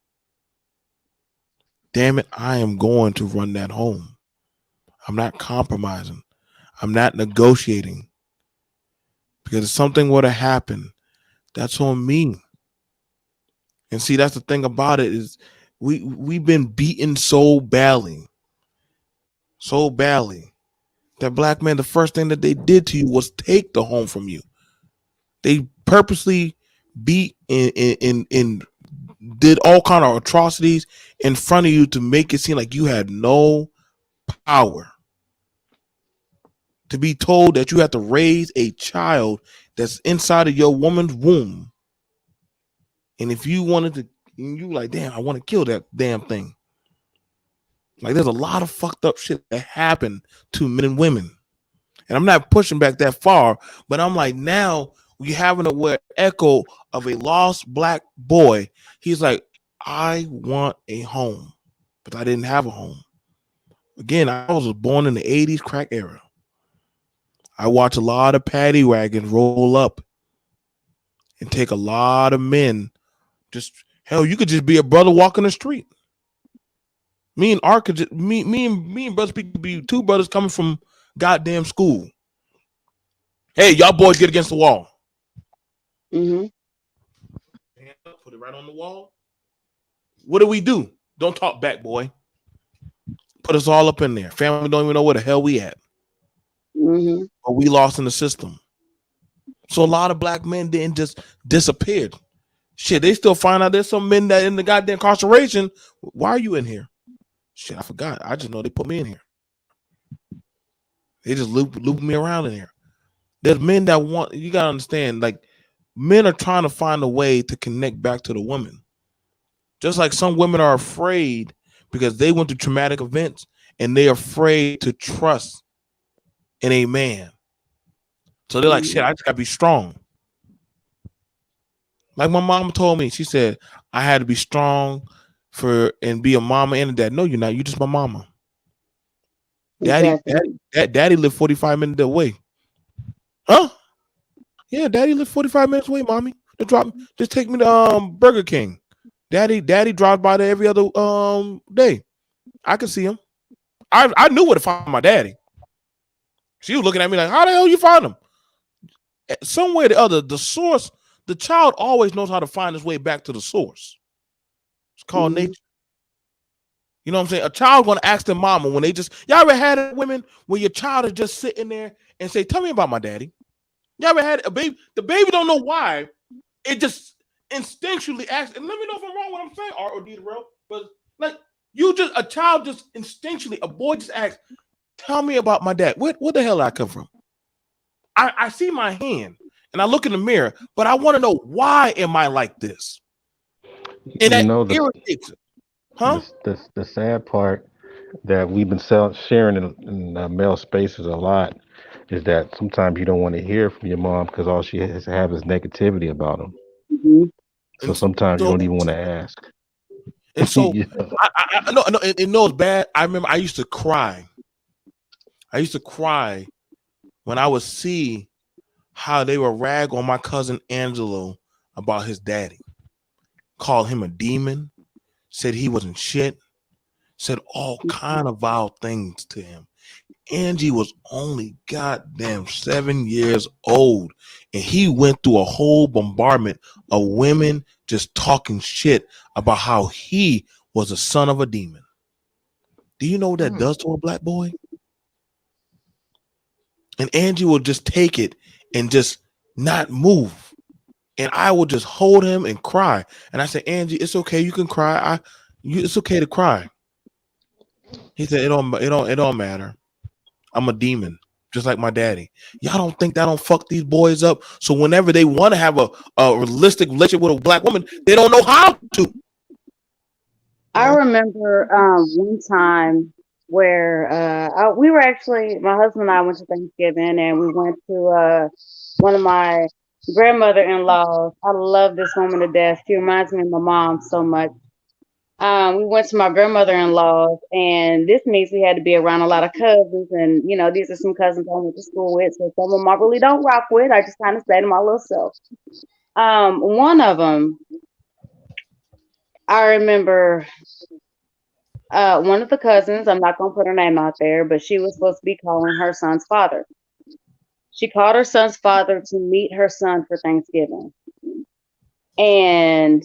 damn it, I am going to run that home. I'm not compromising. I'm not negotiating. Because if something were to happen, that's on me. And see, that's the thing about it, is we've been beaten so badly, that Black men, the first thing that they did to you was take the home from you. They purposely beat and did all kind of atrocities in front of you to make it seem like you had no power. To be told that you have to raise a child that's inside of your woman's womb. And if you wanted to, you like, damn, I want to kill that damn thing. Like, there's a lot of fucked up shit that happened to men and women. And I'm not pushing back that far, but I'm like, now we having a echo of a lost Black boy. He's like, I want a home, but I didn't have a home. Again, I was born in the 80s crack era. I watch a lot of paddy wagons roll up and take a lot of men. Just, hell, you could just be a brother walking the street. Me and Art could just, me and Brother Speak could be two brothers coming from goddamn school. Hey, y'all boys get against the wall. Mm-hmm. Put it right on the wall. What do? Don't talk back, boy. Put us all up in there. Family don't even know where the hell we at. Mm-hmm. But we lost in the system. So a lot of Black men didn't just disappear. Shit, they still find out there's some men that in the goddamn incarceration. Why are you in here? Shit, I forgot. I just know they put me in here. They just loop me around in here. There's men that want, you gotta understand, like men are trying to find a way to connect back to the woman. Just like some women are afraid because they went through traumatic events and they're afraid to trust in a man. So they're like, shit, I just gotta be strong. Like my mom told me, she said, I had to be strong and be a mama and a dad. No, you're not. You're just my mama. Daddy lived 45 minutes away. Huh? Yeah, daddy lived 45 minutes away, mommy. Just take me to Burger King. Daddy drives by there every other day. I can see him. I knew where to find my daddy. She was looking at me like, how the hell you find him? Some way or the other, the source, the child always knows how to find his way back to the source. It's called nature. You know what I'm saying? A child gonna ask their mama when they just, y'all ever had it, women, when your child is just sitting there and say, tell me about my daddy? Y'all ever had a baby? The baby don't know why. It just instinctually asks, and let me know if I'm wrong what I'm saying, R or D the real, but like a child just instinctually, a boy just asks, tell me about my dad. Where the hell did I come from? I see my hand and I look in the mirror, but I want to know, why am I like this? And that irritates it. Huh? The sad part that we've been sharing in male spaces a lot is that sometimes you don't want to hear from your mom because all she has to have is negativity about them. Mm-hmm. So sometimes you don't even want to ask. And so I know it knows bad. I remember I used to cry. When I would see how they would rag on my cousin Angelo about his daddy, call him a demon, said he wasn't shit, said all kind of vile things to him. Angie was only goddamn 7 years old, and he went through a whole bombardment of women just talking shit about how he was a son of a demon. Do you know what that does to a black boy? And Angie will just take it and just not move. And I will just hold him and cry. And I said, Angie, it's okay. You can cry. It's okay to cry. He said, it don't matter. I'm a demon, just like my daddy. Y'all don't think that don't fuck these boys up? So whenever they want to have a realistic relationship with a black woman, they don't know how to. I remember one time where we were actually, my husband and I went to Thanksgiving, and we went to one of my grandmother-in-laws. I love this woman to death. She reminds me of my mom so much. We went to my grandmother-in-law's, and this means we had to be around a lot of cousins, and these are some cousins I went to school with, so some of them I really don't rock with. I just kind of stay to my little self. One of them, I remember one of the cousins, I'm not going to put her name out there, but she was supposed to be calling her son's father. She called her son's father to meet her son for Thanksgiving. And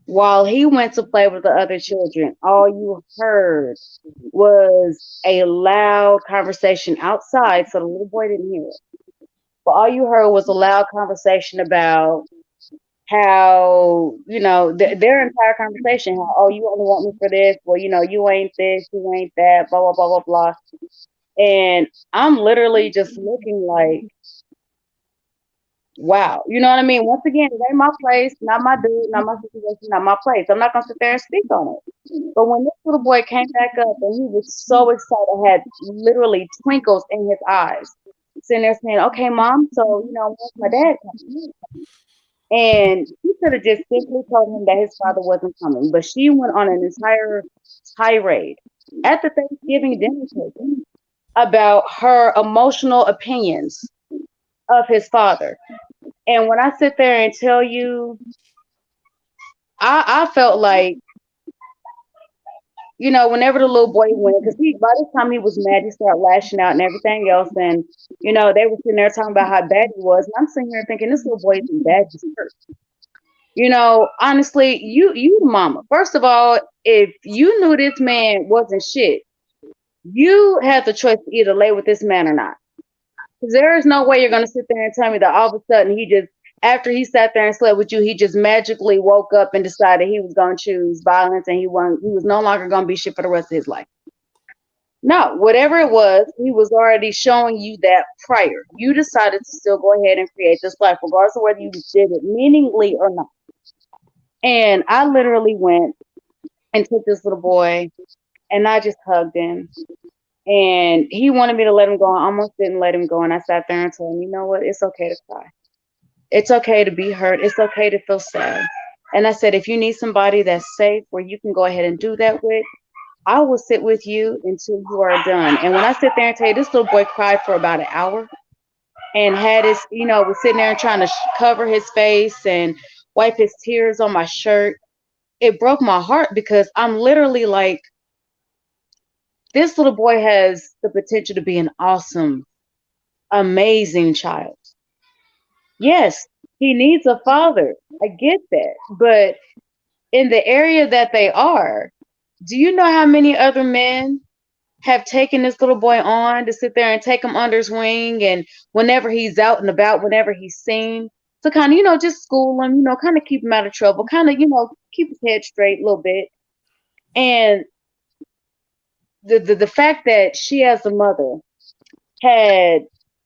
while he went to play with the other children, all you heard was a loud conversation outside, so the little boy didn't hear it. But all you heard was a loud conversation about how, their entire conversation, how, oh, you only want me for this, well, you ain't this, you ain't that, blah, blah, blah, blah, blah. And I'm literally just looking like, wow, you know what I mean? Once again, it ain't my place, not my dude, not my situation, not my place. I'm not gonna sit there and speak on it. But when this little boy came back up and he was so excited, had literally twinkles in his eyes, sitting there saying, okay, mom, so when's my dad coming? And she could have just simply told him that his father wasn't coming, but she went on an entire tirade at the Thanksgiving dinner table about her emotional opinions of his father. And when I sit there and tell you, I felt like, whenever the little boy went, because by this time he was mad, he started lashing out and everything else. And, they were sitting there talking about how bad he was. And I'm sitting here thinking, this little boy isn't bad, just hurt. Honestly, you mama. First of all, if you knew this man wasn't shit, you had the choice to either lay with this man or not. Because there is no way you're going to sit there and tell me that all of a sudden after he sat there and slept with you, he just magically woke up and decided he was going to choose violence and he was no longer going to be shit for the rest of his life. No, whatever it was, he was already showing you that prior. You decided to still go ahead and create this life, regardless of whether you did it meaningly or not. And I literally went and took this little boy and I just hugged him. And he wanted me to let him go. I almost didn't let him go. And I sat there and told him, you know what? It's okay to cry. It's okay to be hurt. It's okay to feel sad. And I said, if you need somebody that's safe where you can go ahead and do that with, I will sit with you until you are done. And when I sit there and tell you, this little boy cried for about an hour and had his, was sitting there and trying to cover his face and wipe his tears on my shirt. It broke my heart because I'm literally like, this little boy has the potential to be an awesome, amazing child. Yes, he needs a father. I get that. But in the area that they are, do you know how many other men have taken this little boy on to sit there and take him under his wing, and whenever he's out and about, whenever he's seen, to kind of, just school him, kind of keep him out of trouble, kind of, keep his head straight a little bit. And the fact that she as a mother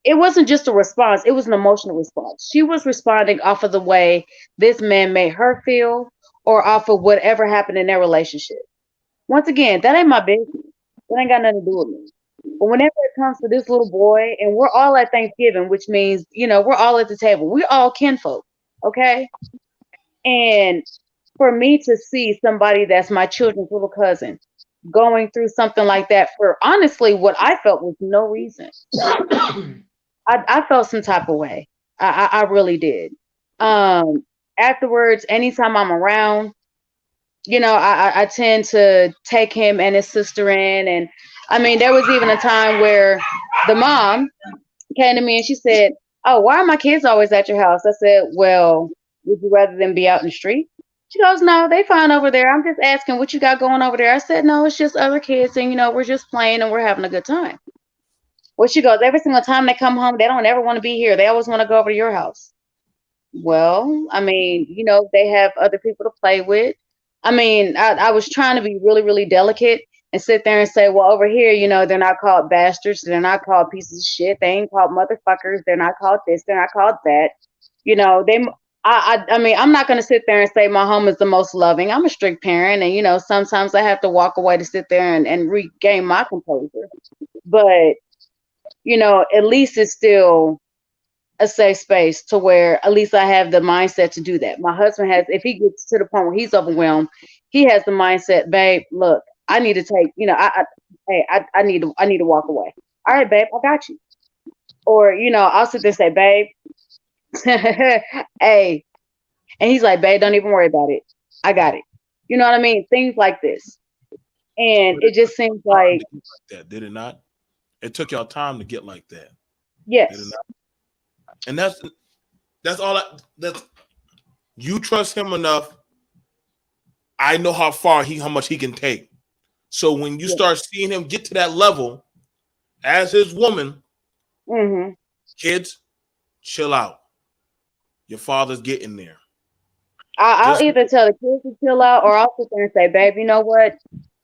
it wasn't just a response, it was an emotional response. She was responding off of the way this man made her feel or off of whatever happened in their relationship. Once again, that ain't my business. That ain't got nothing to do with me. But whenever it comes to this little boy, and we're all at Thanksgiving, which means, we're all at the table. We're all kinfolk, okay? And for me to see somebody that's my children's little cousin going through something like that for honestly what I felt was no reason. I felt some type of way. I really did. Afterwards, anytime I'm around, I tend to take him and his sister in. And I mean, there was even a time where the mom came to me and she said, oh, why are my kids always at your house? I said, well, would you rather them be out in the street? She goes, no, they fine over there. I'm just asking what you got going over there. I said, no, it's just other kids and, we're just playing and we're having a good time. Well, she goes, every single time they come home, they don't ever want to be here. They always want to go over to your house. Well, I mean, they have other people to play with. I mean, I was trying to be really, really delicate and sit there and say, well, over here, they're not called bastards. They're not called pieces of shit. They ain't called motherfuckers. They're not called this. They're not called that. I mean, I'm not going to sit there and say my home is the most loving. I'm a strict parent. And, sometimes I have to walk away to sit there and regain my composure. But, at least it's still a safe space to where at least I have the mindset to do that. My husband has, if he gets to the point where he's overwhelmed, he has the mindset, babe, look, I need to take, I need to walk away. All right, babe, I got you. Or, I'll sit there and say, babe, hey, and he's like, babe, don't even worry about it. I got it. You know what I mean? Things like this. And it just seems like that, did it not? It took y'all time to get like that. Yes. And that's all that's you trust him enough. I know how much he can take. So when you start seeing him get to that level as his woman, kids, chill out. Your father's getting there. I'll either tell the kids to chill out or I'll sit there and say, babe, you know what?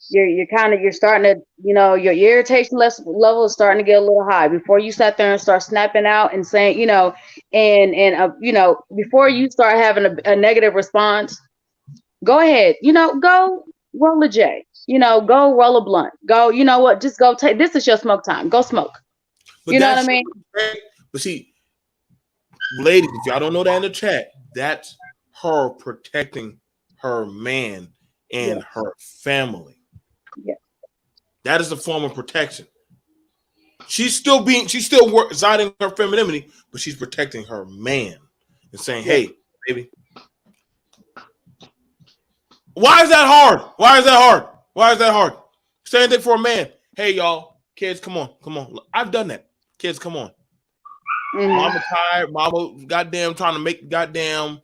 You're starting to, your irritation level is starting to get a little high. Before you sat there and start snapping out and saying, before you start having a negative response, go ahead, go roll a J, go roll a blunt, go, you know what, just go take, this is your smoke time, go smoke. But you know what I mean? But see, ladies, if y'all don't know that in the chat, that's her protecting her man and her family. Yeah. That is a form of protection. She's still residing her femininity, but she's protecting her man and saying, hey, baby. Why is that hard? Why is that hard? Same thing for a man. Hey, y'all, kids, come on. I've done that. Kids, come on. Mama tired. Mama goddamn trying to make goddamn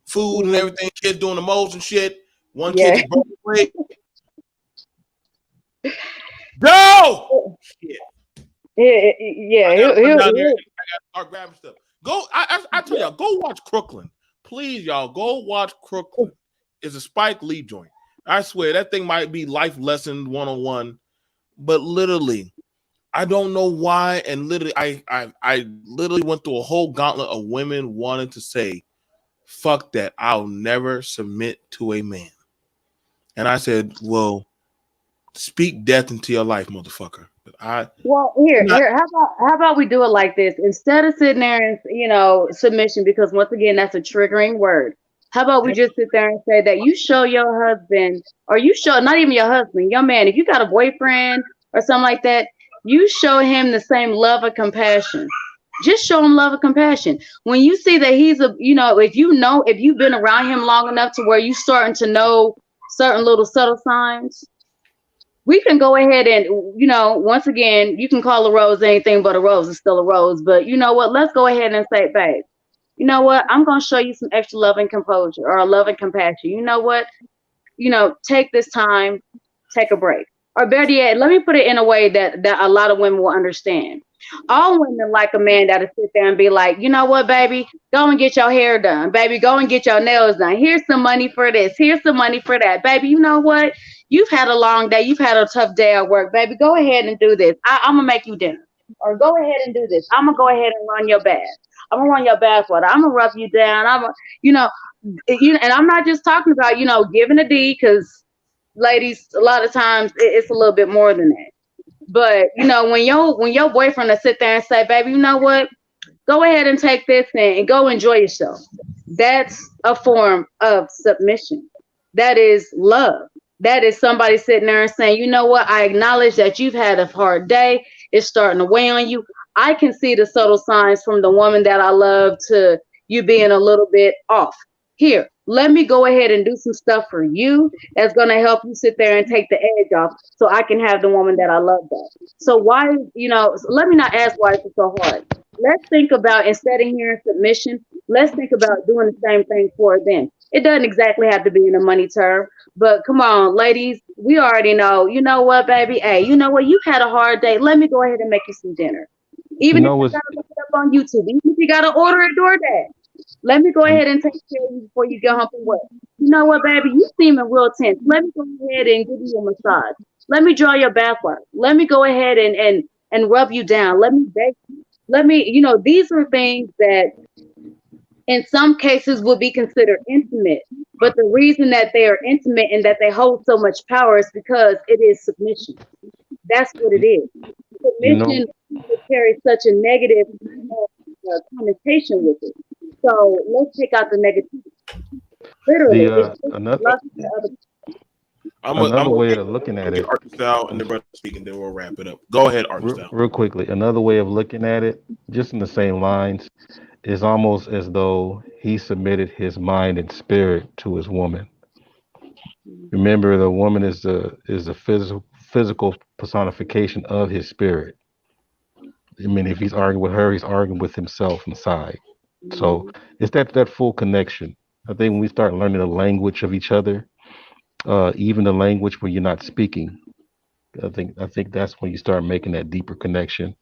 food and everything. Kids doing the most and shit. One kid just broke the plate. Go! Yeah. I gotta start grabbing stuff. Go. I tell y'all, go watch Crooklyn. Please, y'all, go watch Crooklyn. It's a Spike Lee joint. I swear that thing might be life lesson 101 but literally, I don't know why. And literally, I literally went through a whole gauntlet of women wanting to say, fuck that, I'll never submit to a man. And I said, well, speak death into your life, motherfucker. Here, how about we do it like this? Instead of sitting there and submission, because once again, that's a triggering word. How about we just sit there and say that you show your husband, or you show not even your husband, your man, if you got a boyfriend or something like that, you show him the same love and compassion. Just show him love and compassion. When you see that he's if you've been around him long enough to where you starting to know certain little subtle signs, we can go ahead and, once again, you can call a rose anything but a rose. It's still a rose. But you know what? Let's go ahead and say, babe, you know what? I'm going to show you some extra love and composure, or love and compassion. You know what? Take this time, take a break. Or better yet, let me put it in a way that a lot of women will understand. All women like a man that'll sit there and be like, you know what, baby, go and get your hair done. Baby, go and get your nails done. Here's some money for this. Here's some money for that. Baby, you know what? You've had a long day. You've had a tough day at work. Baby, go ahead and do this. I'm going to make you dinner. Or go ahead and do this. I'm going to go ahead and run your bath. I'm going to run your bath water. I'm going to rub you down. And I'm not just talking about, giving a D, because ladies, a lot of times it's a little bit more than that. But, when your boyfriend will sit there and say, baby, you know what? Go ahead and take this and go enjoy yourself. That's a form of submission. That is love. That is somebody sitting there and saying, you know what? I acknowledge that you've had a hard day. It's starting to weigh on you. I can see the subtle signs from the woman that I love to you being a little bit off. Here, let me go ahead and do some stuff for you that's going to help you sit there and take the edge off so I can have the woman that I love back. So why, let me not ask why it's so hard. Let's think about, instead of hearing submission, let's think about doing the same thing for them. It doesn't exactly have to be in a money term, but come on, ladies, we already know, you know what, baby? Hey, you know what? You've had a hard day. Let me go ahead and make you some dinner. Even if you got to look it up on YouTube, even if you got to order a DoorDash, let me go ahead and take care of you before you get home from work. You know what, baby? You seeming real tense. Let me go ahead and give you a massage. Let me draw your back water. Let me go ahead and rub you down. Let me bake you. Let me, these are things that in some cases would be considered intimate. But the reason that they are intimate and that they hold so much power is because it is submission. That's what it is. Submission carries such a negative connotation with it. So let's take out the negativity. Literally, another way of looking at it. Arkansas and the brother speaking, then we'll wrap it up. Go ahead, Arkansas. Real quickly, another way of looking at it, just in the same lines, is almost as though he submitted his mind and spirit to his woman. Remember, the woman is the physical personification of his spirit. I mean, if he's arguing with her, he's arguing with himself inside. So it's that full connection. I think when we start learning the language of each other, even the language where you're not speaking, I think that's when you start making that deeper connection,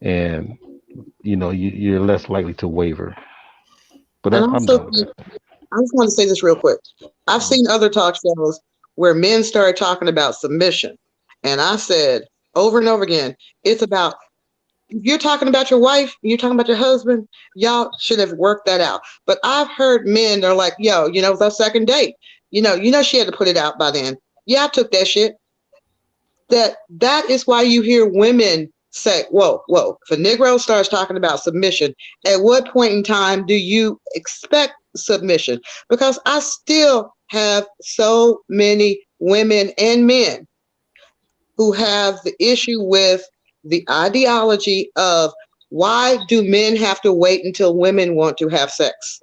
and you're less likely to waver. But I'm done with that. I just want to say this real quick. I've seen other talk shows where men started talking about submission, and I said over and over again, it's about, if you're talking about your wife, you're talking about your husband, y'all should have worked that out. But I've heard men that are like, yo, it was our second date. She had to put it out by then. Yeah, I took that shit. That is why you hear women say, whoa, if a Negro starts talking about submission, at what point in time do you expect submission? Because I still have so many women and men who have the issue with the ideology of, why do men have to wait until women want to have sex?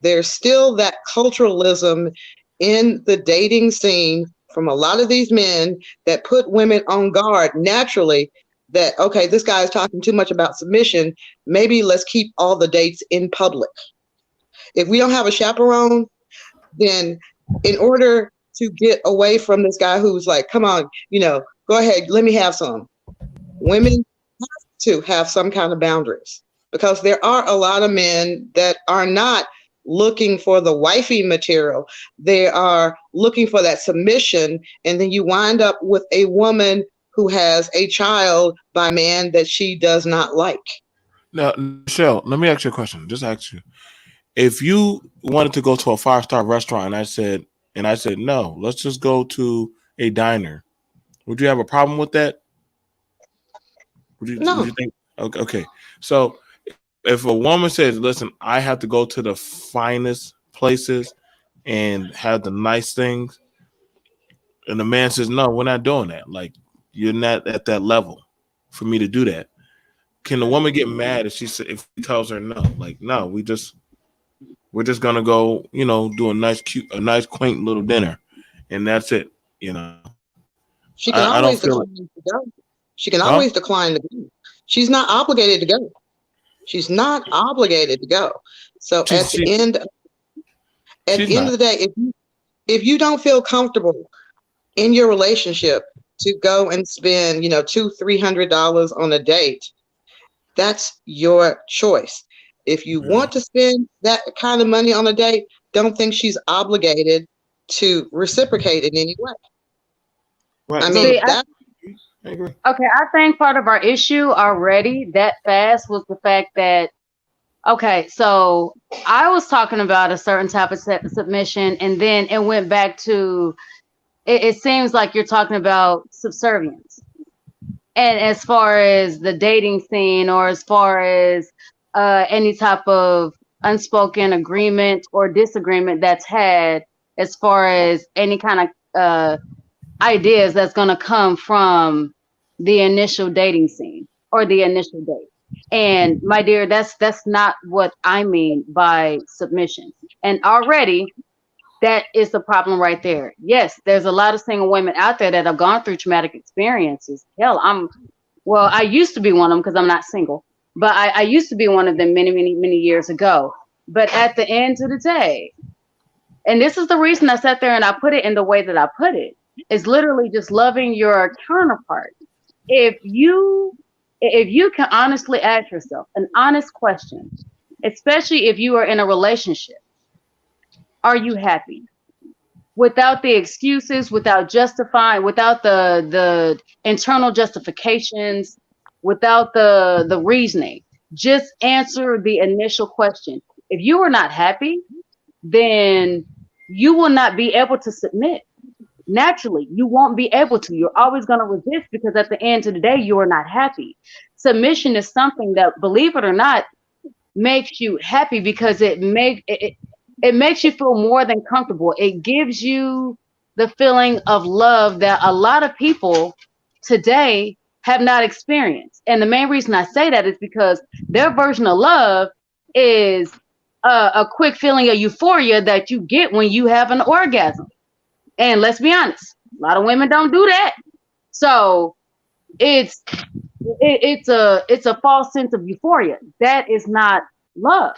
There's still that culturalism in the dating scene from a lot of these men that put women on guard naturally, that, okay, this guy is talking too much about submission. Maybe let's keep all the dates in public. If we don't have a chaperone, then in order to get away from this guy who's like, come on, go ahead, let me have some. Women have to have some kind of boundaries, because there are a lot of men that are not looking for the wifey material. They are looking for that submission, and then you wind up with a woman who has a child by a man that she does not like. Now, Michelle, let me ask you a question. Just ask you. If you wanted to go to a 5-star restaurant and I said no, let's just go to a diner, would you have a problem with that? No. Would you think okay. So if a woman says, listen, I have to go to the finest places and have the nice things, and the man says, no, we're not doing that. Like, you're not at that level for me to do that. Can the woman get mad if if he tells her no? Like, no, we're just gonna go, do a nice quaint little dinner, and that's it. She can I don't always feel decline to go. She can always decline to go. She's not obligated to go. She's not obligated to go. So at the end of the day, if you don't feel comfortable in your relationship to go and spend, $200-$300 on a date, that's your choice. If you want to spend that kind of money on a date, don't think she's obligated to reciprocate in any way. Right. I mean, I agree. Okay, I think part of our issue already that fast was the fact that, okay, so I was talking about a certain type of submission, and then it went back to, it seems like you're talking about subservience. And as far as the dating scene, or as far as any type of unspoken agreement or disagreement that's had, as far as any kind of ideas that's going to come from the initial dating scene or the initial date. And my dear, that's not what I mean by submission. And already that is the problem right there. Yes, there's a lot of single women out there that have gone through traumatic experiences. Hell, I used to be one of them because I'm not single, but I used to be one of them many years ago. But at the end of the day, and this is the reason I sat there and I put it in the way that I put it, is literally just loving your counterpart. If you can honestly ask yourself an honest question, especially if you are in a relationship, are you happy? Without the excuses, without justifying, without the internal justifications, without the reasoning, just answer the initial question. If you are not happy, then you will not be able to submit. Naturally, you won't be able to. You're always going to resist because at the end of the day, you are not happy. Submission is something that, believe it or not, makes you happy because it makes you feel more than comfortable. It gives you the feeling of love that a lot of people today have not experienced. And the main reason I say that is because their version of love is a quick feeling of euphoria that you get when you have an orgasm. And let's be honest, a lot of women don't do that. So it's a false sense of euphoria. That is not love.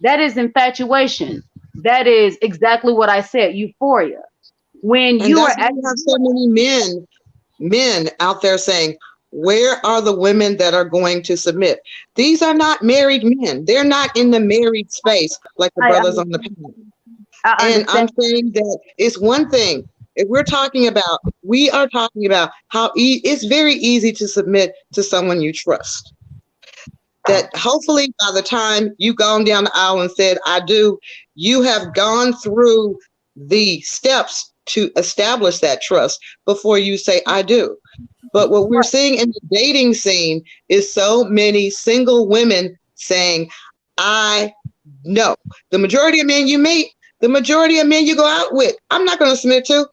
That is infatuation. That is exactly what I said, euphoria. When you are have so many men out there saying, where are the women that are going to submit? These are not married men. They're not in the married space like the brothers on the panel. And I'm saying that it's one thing. If we are talking about how it's very easy to submit to someone you trust. That hopefully by the time you've gone down the aisle and said, I do, you have gone through the steps to establish that trust before you say, I do. But what we're seeing in the dating scene is so many single women saying, I know. The majority of men you meet, the majority of men you go out with, I'm not going to submit to.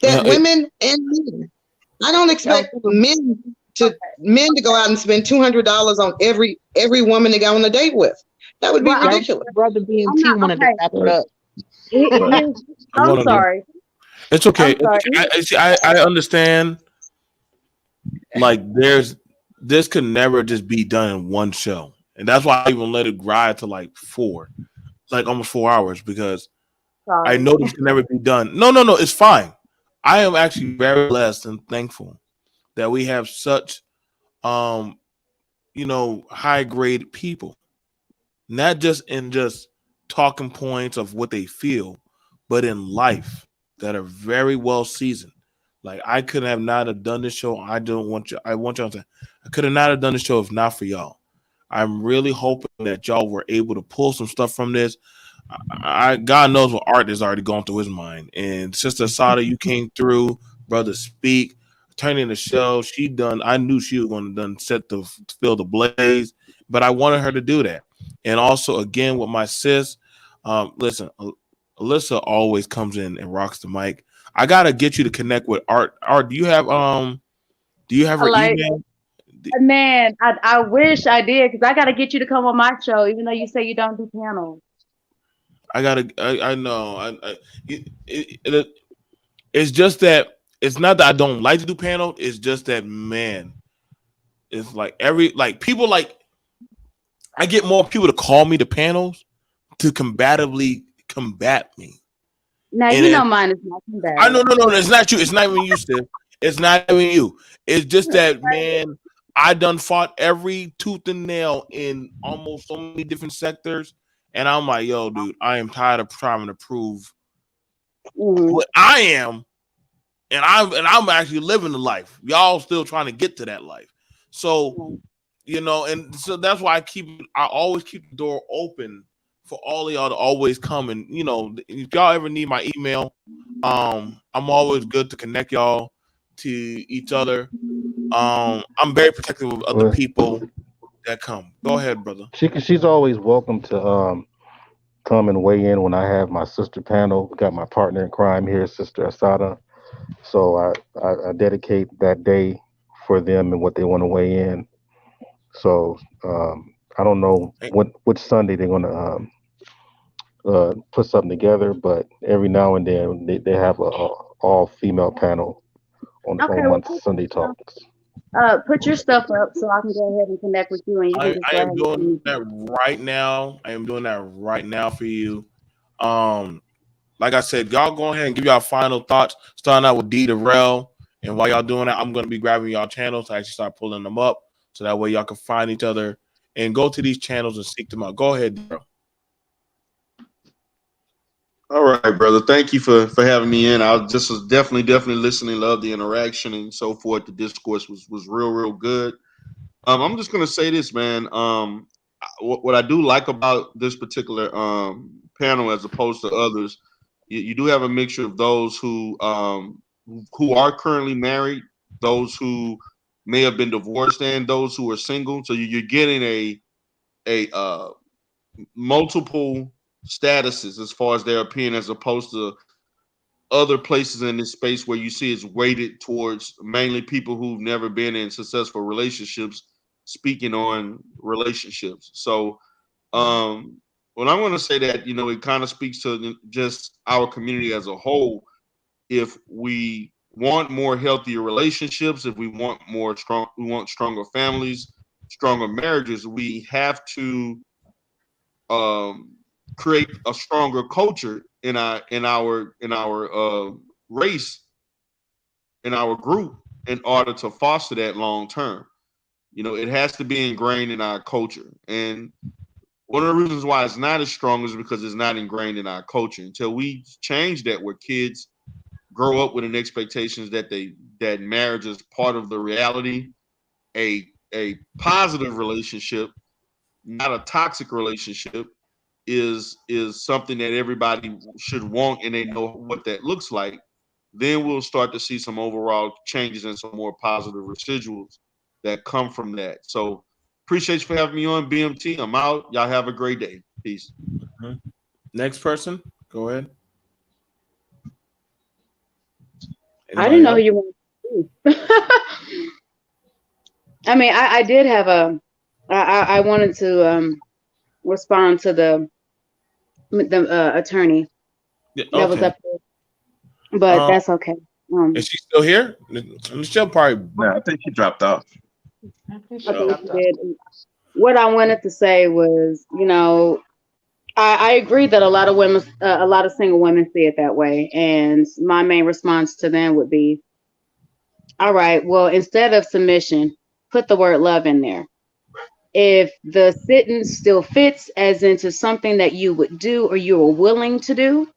That women and men. I don't expect men to go out and spend $200 on every woman they go on a date with. That would be ridiculous. Brother BMT wanted to wrap it up. I'm sorry. It's okay. I understand. Like this could never just be done in one show, and that's why I even let it ride to like almost 4 hours because I know this can never be done. No, it's fine. I am actually very blessed and thankful that we have such, high grade people not just in just talking points of what they feel, but in life that are very well seasoned. Like I could have not have done this show. I don't want you. I want y'all to. I could have not have done this show if not for y'all. I'm really hoping that y'all were able to pull some stuff from this. God knows what Art is already going through his mind. And Sister Sada, you came through, brother. Speak, turning the show. She done. I knew she was going to done set the fill the blaze, but I wanted her to do that. And also, again, with my sis, listen, Alyssa always comes in and rocks the mic. I gotta get you to connect with Art. Art, do you have her email? Man, I wish I did because I gotta get you to come on my show, even though you say you don't do panels. I know. It's just that it's not that I don't like to do panel. It's just that, man, it's like people I get more people to call me to panels to combatively combat me. Now you know mine is not combative. I know, no, it's not you. It's not even you, Steph. It's not even you. It's just that, man, I done fought every tooth and nail in almost so many different sectors. And I'm like, yo, dude, I am tired of trying to prove what I am. And I'm actually living the life. Y'all still trying to get to that life. So, and so that's why I always keep the door open for all of y'all to always come. And, if y'all ever need my email, I'm always good to connect y'all to each other. I'm very protective of other people that come. Go ahead, brother. She's always welcome to come and weigh in when I have my sister panel. Got my partner in crime here, Sister Asada. So I dedicate that day for them and what they want to weigh in. So I don't know which Sunday they're gonna put something together, but every now and then they have a all female panel on Sunday talks. Put your stuff up so I can go ahead and connect with you. And you can I am doing that right now. I am doing that right now for you. Like I said, y'all go ahead and give y'all final thoughts. Starting out with D Darrell, and while y'all doing that, I'm going to be grabbing y'all channels to actually start pulling them up, so that way y'all can find each other and go to these channels and seek them out. Go ahead, Darrell. All right, brother. Thank you for having me in. I just was definitely listening, love the interaction and so forth. The discourse was real good. I'm just gonna say this, man. What I do like about this particular panel, as opposed to others, you do have a mixture of those who are currently married, those who may have been divorced, and those who are single. So you're getting a multiple statuses as far as their opinion, as opposed to other places in this space where you see it's weighted towards mainly people who've never been in successful relationships speaking on relationships. So when I'm going to say that, it kind of speaks to just our community as a whole. If we want more healthier relationships, if we want stronger families, stronger marriages, we have to create a stronger culture in our race, in our group, in order to foster that long term. It has to be ingrained in our culture. And one of the reasons why it's not as strong is because it's not ingrained in our culture. Until we change that, where kids grow up with an expectations that marriage is part of the reality, a positive relationship, not a toxic relationship, is something that everybody should want, and they know what that looks like, then we'll start to see some overall changes and some more positive residuals that come from that. So appreciate you for having me on, BMT. I'm out. Y'all have a great day. Peace. Next person, go ahead. I didn't know you wanted to. I mean, I did have I wanted to respond to the attorney that was up there, but that's okay. Is she still here? She'll probably. No, I think she dropped off. What I wanted to say was, I agree that a lot of single women see it that way, and my main response to them would be, all right, well, instead of submission, put the word love in there. If the sentence still fits as into something that you would do or you are willing to do,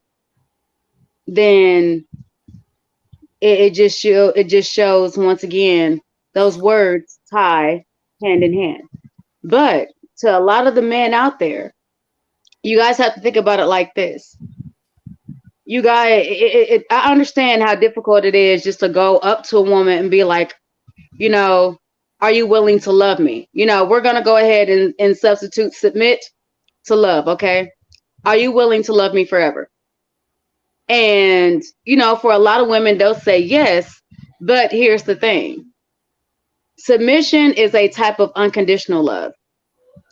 then it just shows once again those words tie hand in hand. But to a lot of the men out there, you guys have to think about it like this. You guys, I understand how difficult it is just to go up to a woman and be like, you know, are you willing to love me? You know, we're going to go ahead and substitute submit to love, okay? Are you willing to love me forever? And, you know, for a lot of women, they'll say yes, but here's the thing. Submission is a type of unconditional love.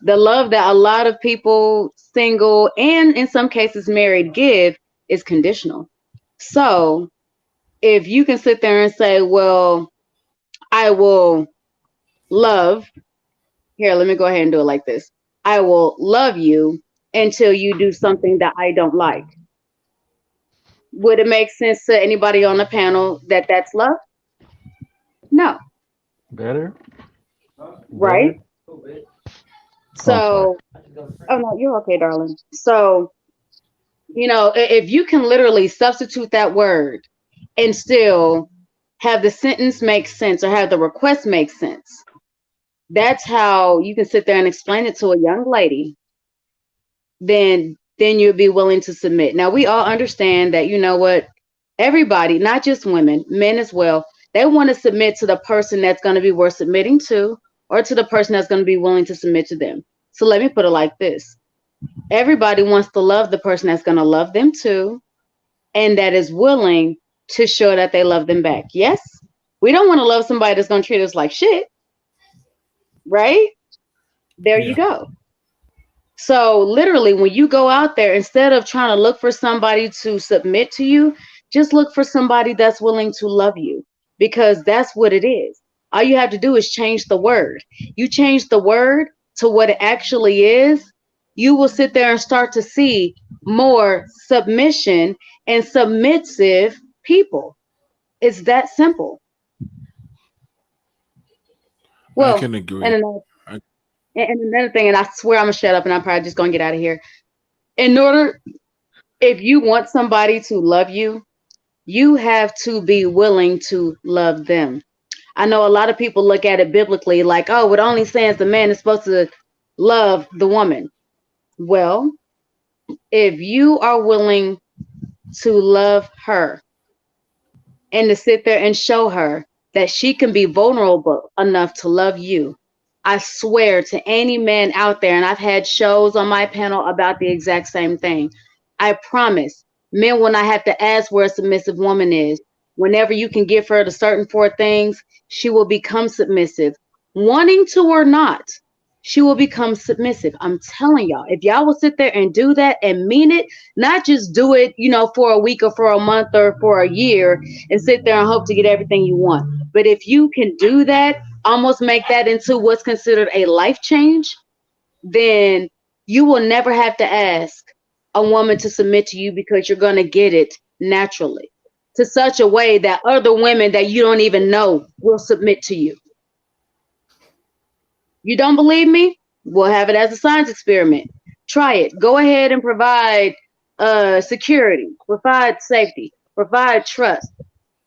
The love that a lot of people, single and in some cases married, give is conditional. So if you can sit there and say, well, I will love, here, let me go ahead and do it like this. I will love you until you do something that I don't like. Would it make sense to anybody on the panel that that's love? No. Better? Right? So, oh no, you're okay, darling. So, you know, if you can literally substitute that word and still have the sentence make sense or have the request make sense, that's how you can sit there and explain it to a young lady, then you'll be willing to submit. Now, we all understand that, you know what, everybody, not just women, men as well, they want to submit to the person that's going to be worth submitting to, or to the person that's going to be willing to submit to them. So let me put it like this. Everybody wants to love the person that's going to love them too, and that is willing to show that they love them back. Yes? We don't want to love somebody that's going to treat us like shit. Right? There you go. So literally, when you go out there, instead of trying to look for somebody to submit to you, just look for somebody that's willing to love you, because that's what it is. All you have to do is change the word. You change the word to what it actually is, you will sit there and start to see more submission and submissive people. It's that simple. Well, I can agree. And another thing, and I swear I'm gonna shut up and I'm probably just gonna get out of here. If you want somebody to love you, you have to be willing to love them. I know a lot of people look at it biblically like, oh, it only says the man is supposed to love the woman. Well, if you are willing to love her and to sit there and show her that she can be vulnerable enough to love you, I swear to any man out there, and I've had shows on my panel about the exact same thing, I promise men will not have to ask where a submissive woman is. Whenever you can give her the certain 4 things, she will become submissive. Wanting to or not, she will become submissive. I'm telling y'all, if y'all will sit there and do that and mean it, not just do it, you know, for a week or for a month or for a year and sit there and hope to get everything you want. But if you can do that, almost make that into what's considered a life change, then you will never have to ask a woman to submit to you, because you're going to get it naturally to such a way that other women that you don't even know will submit to you. You don't believe me? We'll have it as a science experiment. Try it. Go ahead and provide security, provide safety, provide trust,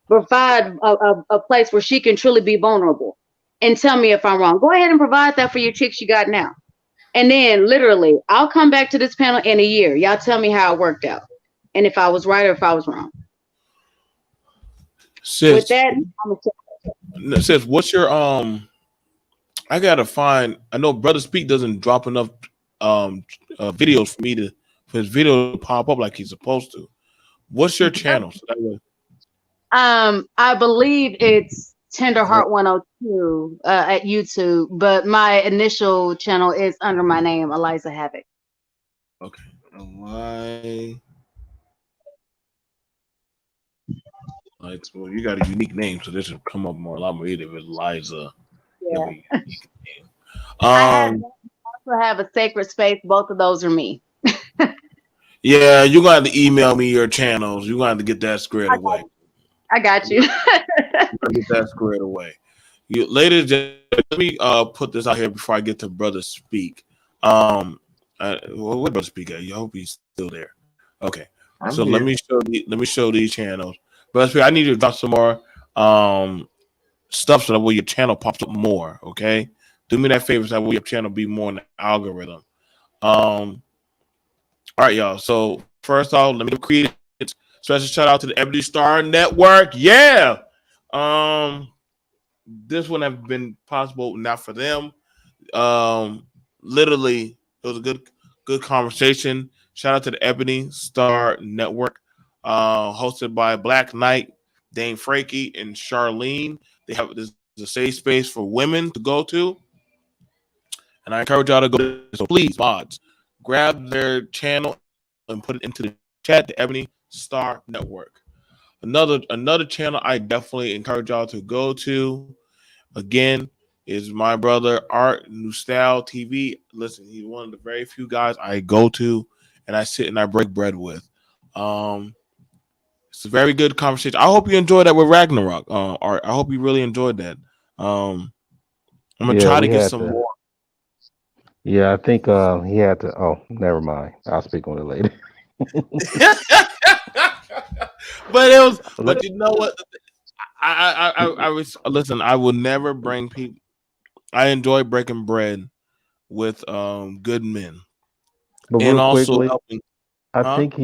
provide a place where she can truly be vulnerable. And tell me if I'm wrong. Go ahead and provide that for your chicks you got now. And then literally, I'll come back to this panel in a year. Y'all tell me how it worked out, and if I was right or if I was wrong. Sis, with that, sis, what's your I gotta find. I know Brother Speak doesn't drop enough videos for his video to pop up like he's supposed to. What's your channel? So that way... I believe it's Tender Heart 102 at YouTube, but my initial channel is under my name, Eliza Havoc. Okay, why? Like, well, you got a unique name, so this would come up more a lot more easy if it's Liza. Yeah. I also have a sacred space. Both of those are me. Yeah, you're gonna have to email me your channels. You're gonna have to get that squared away. I got you. Get that squared away. Ladies and let me put this out here before I get to Brother Speak. What Brother Speak at? I hope he's still there. Okay. I'm So here. let me show these channels. Brother Speak, I need you to drop some more stuff so that way your channel pops up more. Okay. Do me that favor so that way your channel be more in the algorithm. All right, y'all. So first off, let me create it. Special shout out to the Ebony Star Network. Yeah. This wouldn't have been possible not for them. Literally, it was a good conversation. Shout out to the Ebony Star Network, hosted by Black Knight, Dane Frankie, and Charlene. They have this a safe space for women to go to, and I encourage y'all to go to this. So please, mods, grab their channel and put it into the chat. The Ebony Star Network. Another channel I definitely encourage y'all to go to. Again, is my brother Art Nostal TV. Listen, he's one of the very few guys I go to and I sit and I break bread with. It's a very good conversation. I hope you enjoyed that with Ragnarok. Art, I hope you really enjoyed that. I'm gonna try to get some more. Yeah, I think he had to. Oh, never mind. I'll speak on it later. But it was. But you know what? I was listen. I will never bring people. I enjoy breaking bread with good men, But and real also quickly, helping. I think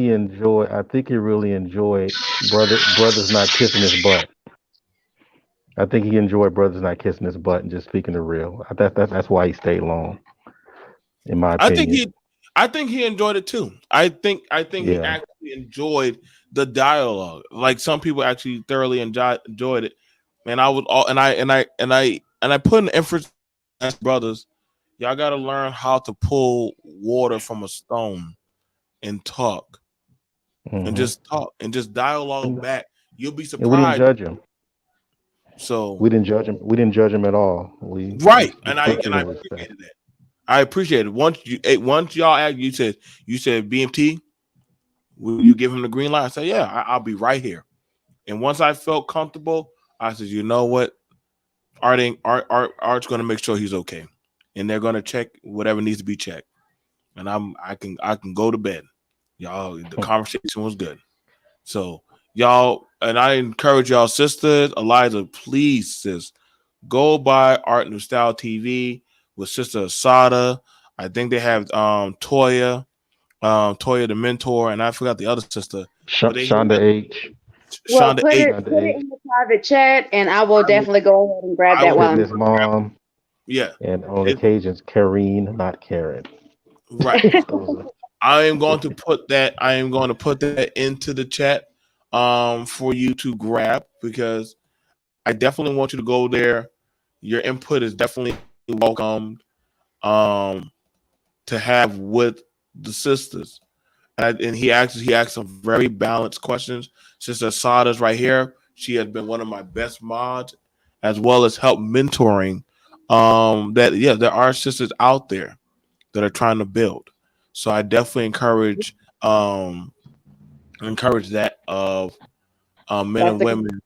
he really enjoyed brothers not kissing his butt. I think he enjoyed brothers not kissing his butt and just speaking the real. That's why he stayed long, in my opinion. I think he enjoyed it too. I think he actually enjoyed the dialogue. Like some people actually thoroughly enjoyed it. And I was all and I put an emphasis as brothers, y'all gotta learn how to pull water from a stone and talk. And just talk and just dialogue back. You'll be surprised. And we didn't judge him. So we didn't judge him. We didn't judge him at all. And I appreciated that. I appreciate it. Once y'all asked, you said BMT, will you give him the green light? I said, yeah, I'll be right here. And once I felt comfortable, I said, you know what? Art's going to make sure he's okay, and they're going to check whatever needs to be checked. And I can go to bed, y'all. The conversation was good. So y'all, and I encourage y'all, sisters, Eliza, please, sis, go by Art Nostal TV with Sister Asada. I think they have Toya the mentor, and I forgot the other sister. Shonda H. Well, put it in the private chat, and I will definitely go ahead and grab that one. His mom. Yeah. And on occasions, Kareen, not Karen. Right. I am going to put that into the chat for you to grab, because I definitely want you to go there. Your input is definitely welcomed to have with the sisters. And he asked some very balanced questions. Sister Asada's right here. She has been one of my best mods, as well as help mentoring. There are sisters out there that are trying to build. So I definitely encourage that of men and women.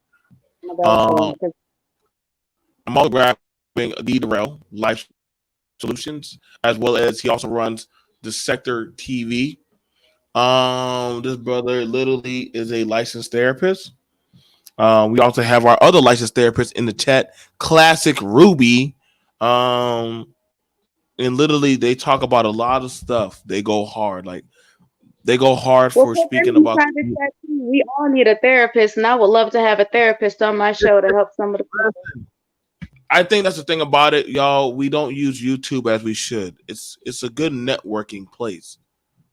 I'm also grabbing D. Darrell Life Solutions, as well as he also runs the Sector TV. This brother literally is a licensed therapist. We also have our other licensed therapist in the chat, Classic Ruby. And literally they talk about a lot of stuff. They go hard, for speaking about. We all need a therapist, and I would love to have a therapist on my show to help some of the people. I think that's the thing about it, y'all. We don't use YouTube as we should. It's a good networking place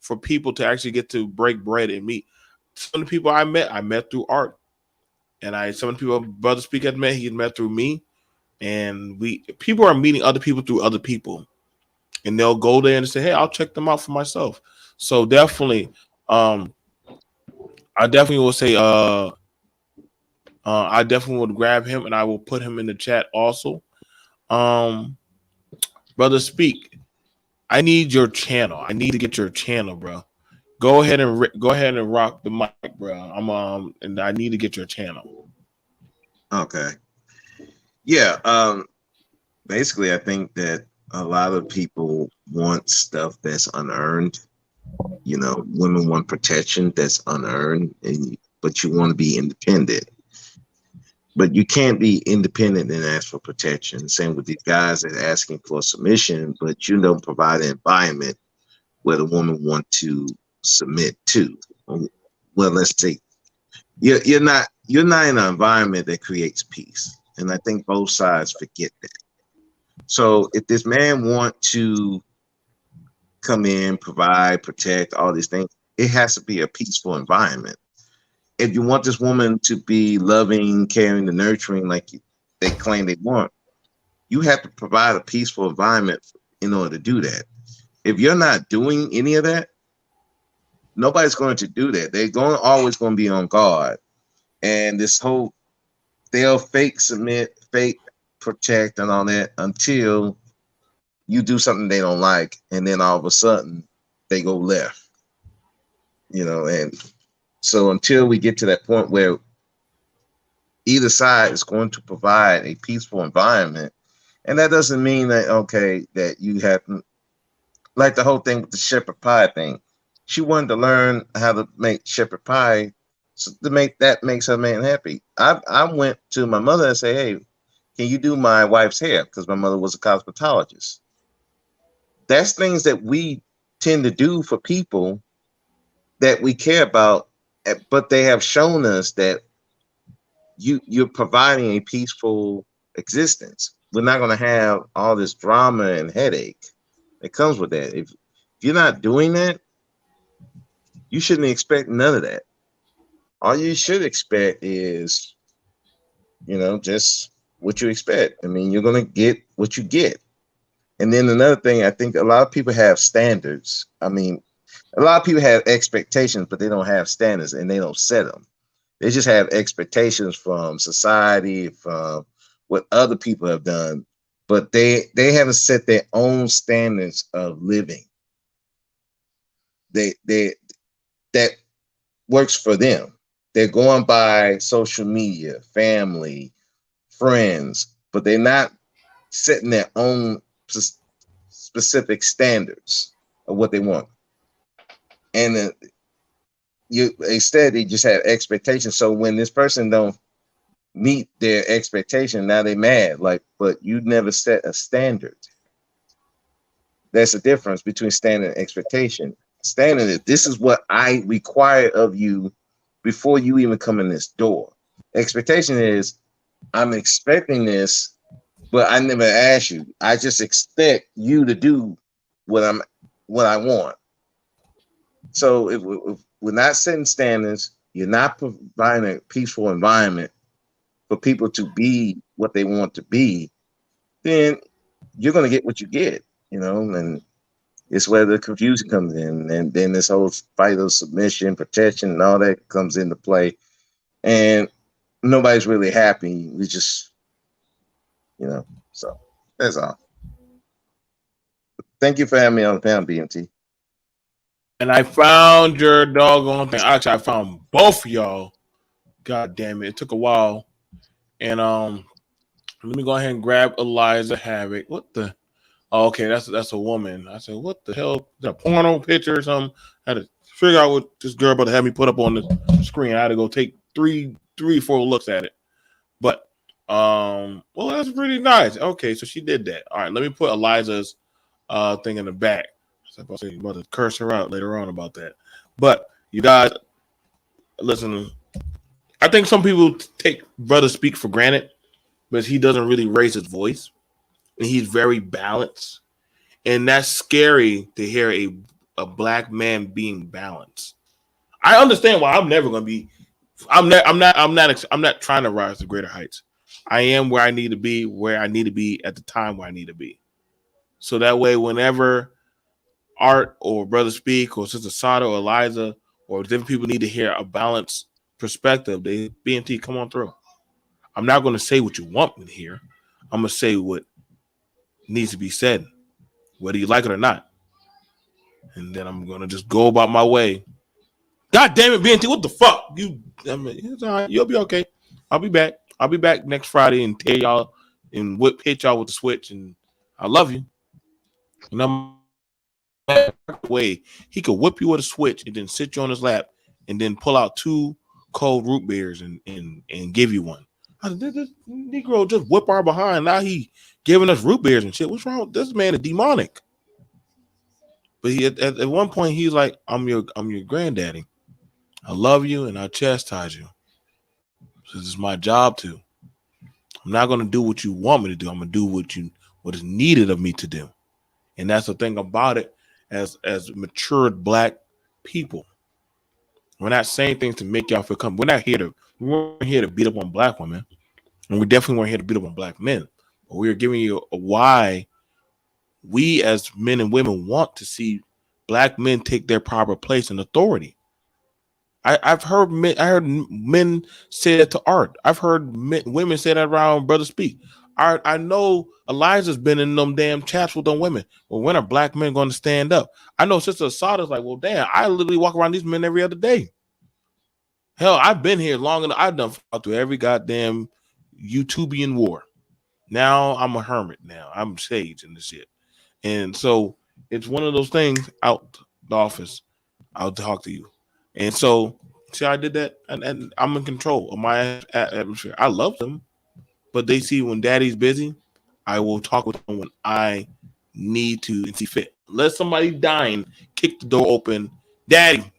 for people to actually get to break bread and meet. Some of the people I met through Art, and some of the people Brother Speak had met, he had met through me, and people are meeting other people through other people, and they'll go there and say, "Hey, I'll check them out for myself." So definitely, I definitely will say, I definitely would grab him, and I will put him in the chat also. Brother Speak, I need your channel. I need to get your channel, bro. Go ahead and rock the mic, bro. And I need to get your channel. Okay. Yeah. basically, I think that a lot of people want stuff that's unearned. You know, women want protection that's unearned, but you want to be independent. But you can't be independent and ask for protection. Same with these guys that are asking for submission, but you don't provide an environment where the woman want to submit to. Well, let's say you're not in an environment that creates peace, and I think both sides forget that. So if this man want to come in, provide, protect, all these things, it has to be a peaceful environment. If you want this woman to be loving, caring, and nurturing like they claim they want, you have to provide a peaceful environment in order to do that. If you're not doing any of that, nobody's going to do that. They're always going to be on guard. And this whole, they'll fake submit, fake protect and all that until you do something they don't like. And then all of a sudden they go left, you know, and so until we get to that point where either side is going to provide a peaceful environment, and that doesn't mean that, okay, that you have, like the whole thing with the shepherd pie thing. She wanted to learn how to make shepherd pie so that makes her man happy. I went to my mother and say, hey, can you do my wife's hair? Because my mother was a cosmetologist. That's things that we tend to do for people that we care about. But they have shown us that you're providing a peaceful existence. We're not going to have all this drama and headache that comes with that. If you're not doing that, you shouldn't expect none of that. All you should expect is, you know, just what you expect. I mean, you're going to get what you get. And then another thing, I think a lot of people have standards. I mean, a lot of people have expectations, but they don't have standards and they don't set them. They just have expectations from society, from what other people have done, but they haven't set their own standards of living. That works for them. They're going by social media, family, friends, but they're not setting their own specific standards of what they want. And instead they just have expectations. So when this person don't meet their expectation, now they mad. Like, but you never set a standard. That's the difference between standard and expectation. Standard is, this is what I require of you before you even come in this door. Expectation is, I'm expecting this, but I never ask you. I just expect you to do what I want. So if we're not setting standards, you're not providing a peaceful environment for people to be what they want to be, then you're going to get what you get, you know, and it's where the confusion comes in. And then this whole fight of submission, protection, and all that comes into play. And nobody's really happy. We just, you know, so that's all. Thank you for having me on the panel, BMT. And I found your doggone thing. Actually, I found both of y'all. God damn it. It took a while. And let me go ahead and grab Eliza Havoc. What the? Oh, okay, that's a woman. I said, what the hell? Is that a porno picture or something? I had to figure out what this girl about to have me put up on the screen. I had to go take three, 4 looks at it. But well, that's pretty nice. Okay, so she did that. All right, let me put Eliza's thing in the back. I was about to curse her out later on about that. But you guys, listen, I think some people take Brother Speak for granted, but he doesn't really raise his voice. And he's very balanced. And that's scary to hear a black man being balanced. I understand why I'm never gonna be, I'm not trying to rise to greater heights. I am where I need to be at the time where I need to be. So that way, whenever Art or Brother Speak or Sister Sada or Eliza or different people need to hear a balanced perspective, they BMT, come on through. I'm not going to say what you want me to hear. I'm going to say what needs to be said, whether you like it or not. And then I'm going to just go about my way. God damn it, BMT, what the fuck? It's all right. You'll be okay. I'll be back. I'll be back next Friday and tear y'all and hit y'all with the switch, and I love you. And I'm way he could whip you with a switch and then sit you on his lap and then pull out 2 cold root beers and give you one. I said, this Negro just whip our behind. Now he giving us root beers and shit. What's wrong? This man is demonic. But he at one point he's like, I'm your granddaddy. I love you and I chastise you. This is my job to. I'm not gonna do what you want me to do. I'm gonna do what is needed of me to do. And that's the thing about it as matured black people. We're not saying things to make y'all feel comfortable. We weren't here to beat up on black women. And we definitely weren't here to beat up on black men. But we are giving you why we as men and women want to see black men take their proper place in authority. I heard men say that to Art. I've heard women say that around Brother Speak. I know Elijah's been in them damn chats with them women. Well, when are black men going to stand up? I know Sister Asada's like, well, damn, I literally walk around these men every other day. Hell, I've been here long enough. I've done fought through every goddamn YouTubian war. Now I'm a hermit now. I'm sage in this shit. And so it's one of those things out the office. I'll talk to you. And so, see, I did that, and I'm in control of my atmosphere. I love them, but they see when daddy's busy, I will talk with them when I need to and see fit. Let somebody dying, kick the door open. Daddy,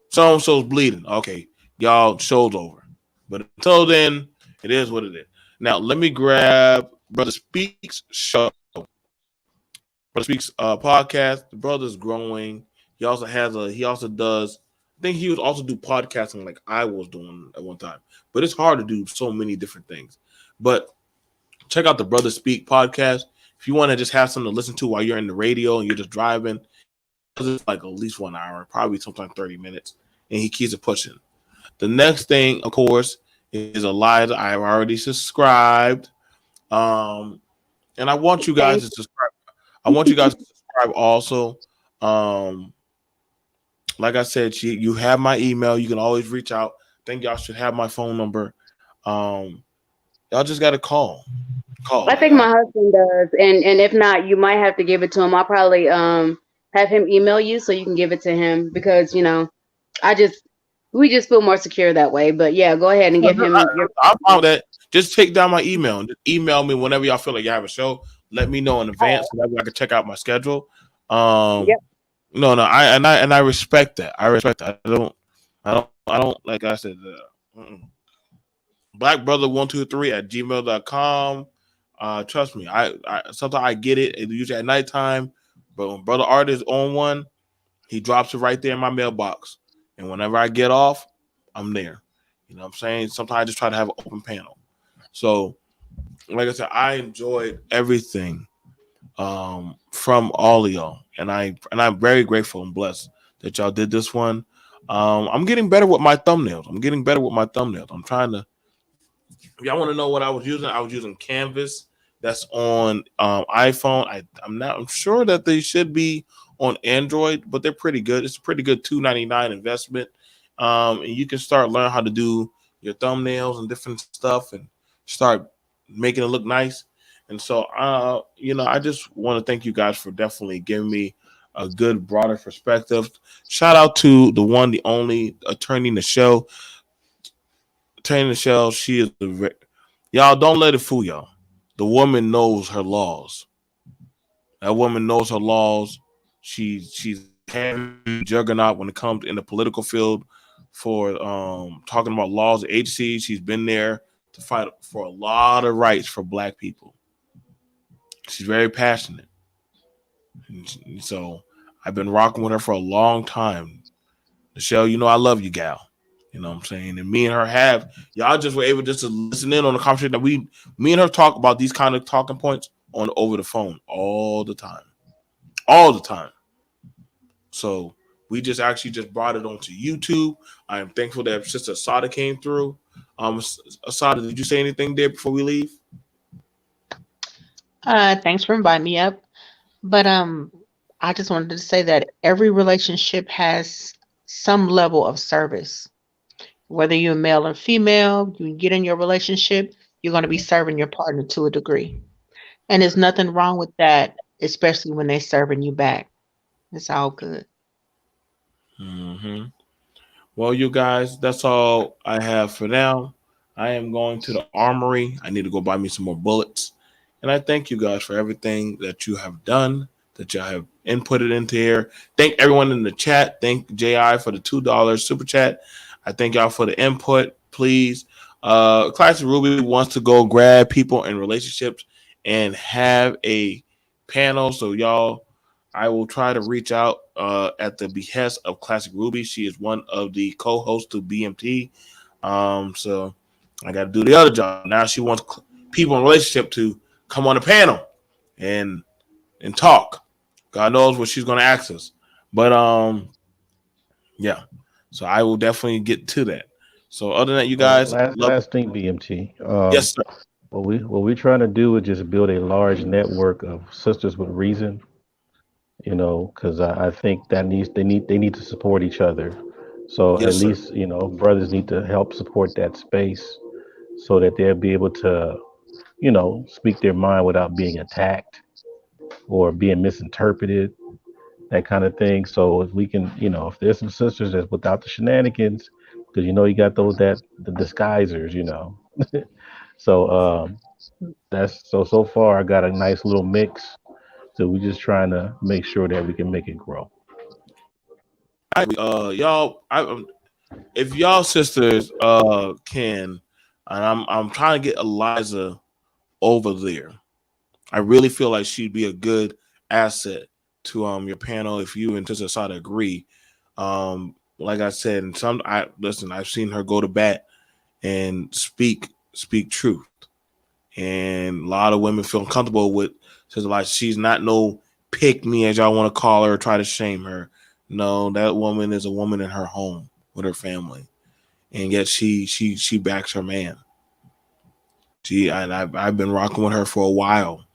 so-and-so's bleeding. Okay, y'all, show's over. But until then, it is what it is. Now, let me grab Brother Speaks show. Brother Speaks podcast. The brother's growing. He also does. I think he would also do podcasting like I was doing at one time. But it's hard to do so many different things. But check out the Brother Speak podcast. If you want to just have something to listen to while you're in the radio and you're just driving, it's like at least 1 hour, probably sometimes 30 minutes. And he keeps it pushing. The next thing, of course, is Elijah. I've already subscribed. And I want you guys to subscribe. I want you guys to subscribe also. Like I said, you have my email. You can always reach out. I think y'all should have my phone number. Y'all just got to call. I think my husband does, and if not, you might have to give it to him. I'll probably have him email you so you can give it to him because we just feel more secure that way. But yeah, go ahead and give him. I'm on that. Just take down my email. Just email me whenever y'all feel like you have a show. Let me know in advance so that way I can check out my schedule. Yep. No, I respect that. I respect that. I don't like I said. blackbrother123@gmail.com. Trust me, I sometimes I get it. It's usually at nighttime, but when Brother Art is on one, he drops it right there in my mailbox. And whenever I get off, I'm there. You know what I'm saying? Sometimes I just try to have an open panel. So, like I said, I enjoyed everything from all of y'all. And I'm very grateful and blessed that y'all did this one. I'm getting better with my thumbnails. I'm trying to. If y'all want to know what I was using Canvas. That's on iPhone. I'm sure that they should be on Android, but they're pretty good. It's a pretty good $2.99 investment. And you can start learning how to do your thumbnails and different stuff and start making it look nice. And so, I just want to thank you guys for definitely giving me a good, broader perspective. Shout out to the one, the only attorney in the show. She is y'all don't let it fool y'all. The woman knows her laws. That woman knows her laws. She's a juggernaut when it comes in the political field for talking about laws and agencies. She's been there to fight for a lot of rights for black people. She's very passionate. And so I've been rocking with her for a long time. Michelle, I love you, gal. You know what I'm saying? And me and her y'all just were able just to listen in on the conversation that me and her talk about these kind of talking points over the phone all the time. So we just brought it onto YouTube. I am thankful that Sister Asada came through. Asada, did you say anything there before we leave? Thanks for inviting me up. But I just wanted to say that every relationship has some level of service. Whether you're male or female, you get in your relationship, you're going to be serving your partner to a degree. And there's nothing wrong with that, especially when they're serving you back. It's all good. Mm-hmm. Well, you guys, that's all I have for now. I am going to the armory. I need to go buy me some more bullets. And I thank you guys for everything that you have done, that you have inputted into here. Thank everyone in the chat. Thank JI for the $2 super chat. I thank y'all for the input. Please, Classic Ruby wants to go grab people in relationships and have a panel. So y'all, I will try to reach out at the behest of Classic Ruby. She is one of the co-hosts of BMT. So I got to do the other job. Now she wants people in relationship to come on the panel and talk. God knows what she's going to ask us. But yeah. So I will definitely get to that. So other than that, you guys, last thing, BMT. Yes, sir. What we're trying to do is just build a large network of sisters with reason. You know, because I think that they need to support each other. So Yes, at least, you know, brothers need to help support that space so that they'll be able to, you know, speak their mind without being attacked or being misinterpreted, that kind of thing. So if we can, you know, if there's some sisters that's without the shenanigans, because you know you got those the disguisers, you know. So that's so far I got a nice little mix. So we're just trying to make sure that we can make it grow. Y'all, if y'all sisters can, and I'm trying to get Eliza over there. I really feel like she'd be a good asset to your panel if you and Sister Asada agree. Like I said, and I've seen her go to bat and speak truth, and a lot of women feel comfortable with Sister Eliza. She's not no pick me, as y'all want to call her, or try to shame her. No, that woman is a woman in her home with her family, and yet she backs her man. I've been rocking with her for a while,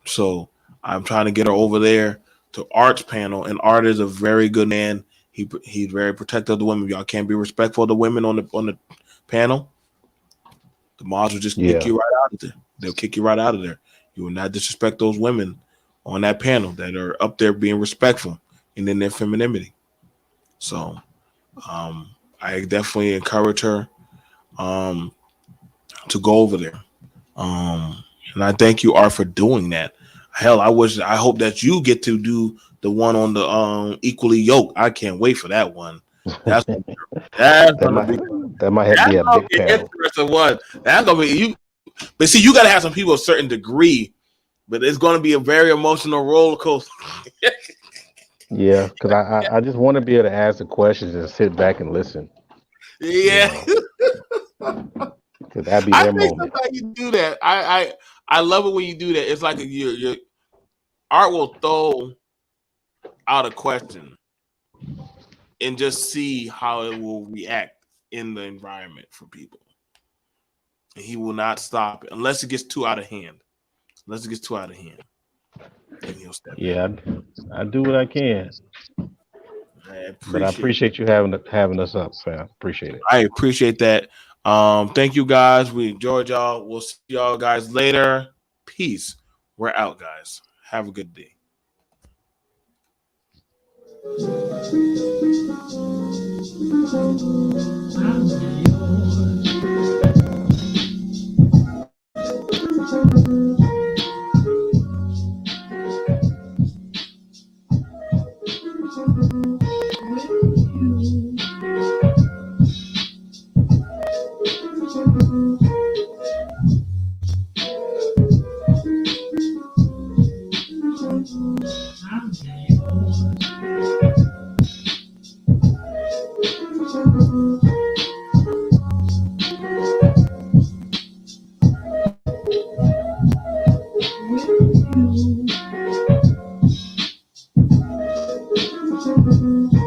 so I'm trying to get her over there to Art's panel. And Art is a very good man. He's very protective of the women. Y'all can't be respectful of the women on the panel. The mods will just kick you right out of there. They'll kick you right out of there. You will not disrespect those women on that panel that are up there being respectful and in their femininity. So I definitely encourage her to go over there. And I thank you, Art, for doing that. Hell, I hope that you get to do the one on the equally yoked. I can't wait for that one. That might have to be a big panel. Interesting one. That's gonna be you. But see, you gotta have some people of a certain degree, but it's gonna be a very emotional roller coaster. Yeah, because I just want to be able to ask the questions and sit back and listen. Yeah. Because that'd be their moment. You do that. I love it when you do that. It's like your Art will throw out a question and just see how it will react in the environment for people. And he will not stop it unless it gets too out of hand. Then he'll step in. I do what I can. But I appreciate you having us up, fam. Appreciate it. I appreciate that. Thank you guys. We enjoyed y'all. We'll see y'all guys later. Peace. We're out, guys. Have a good day. With you.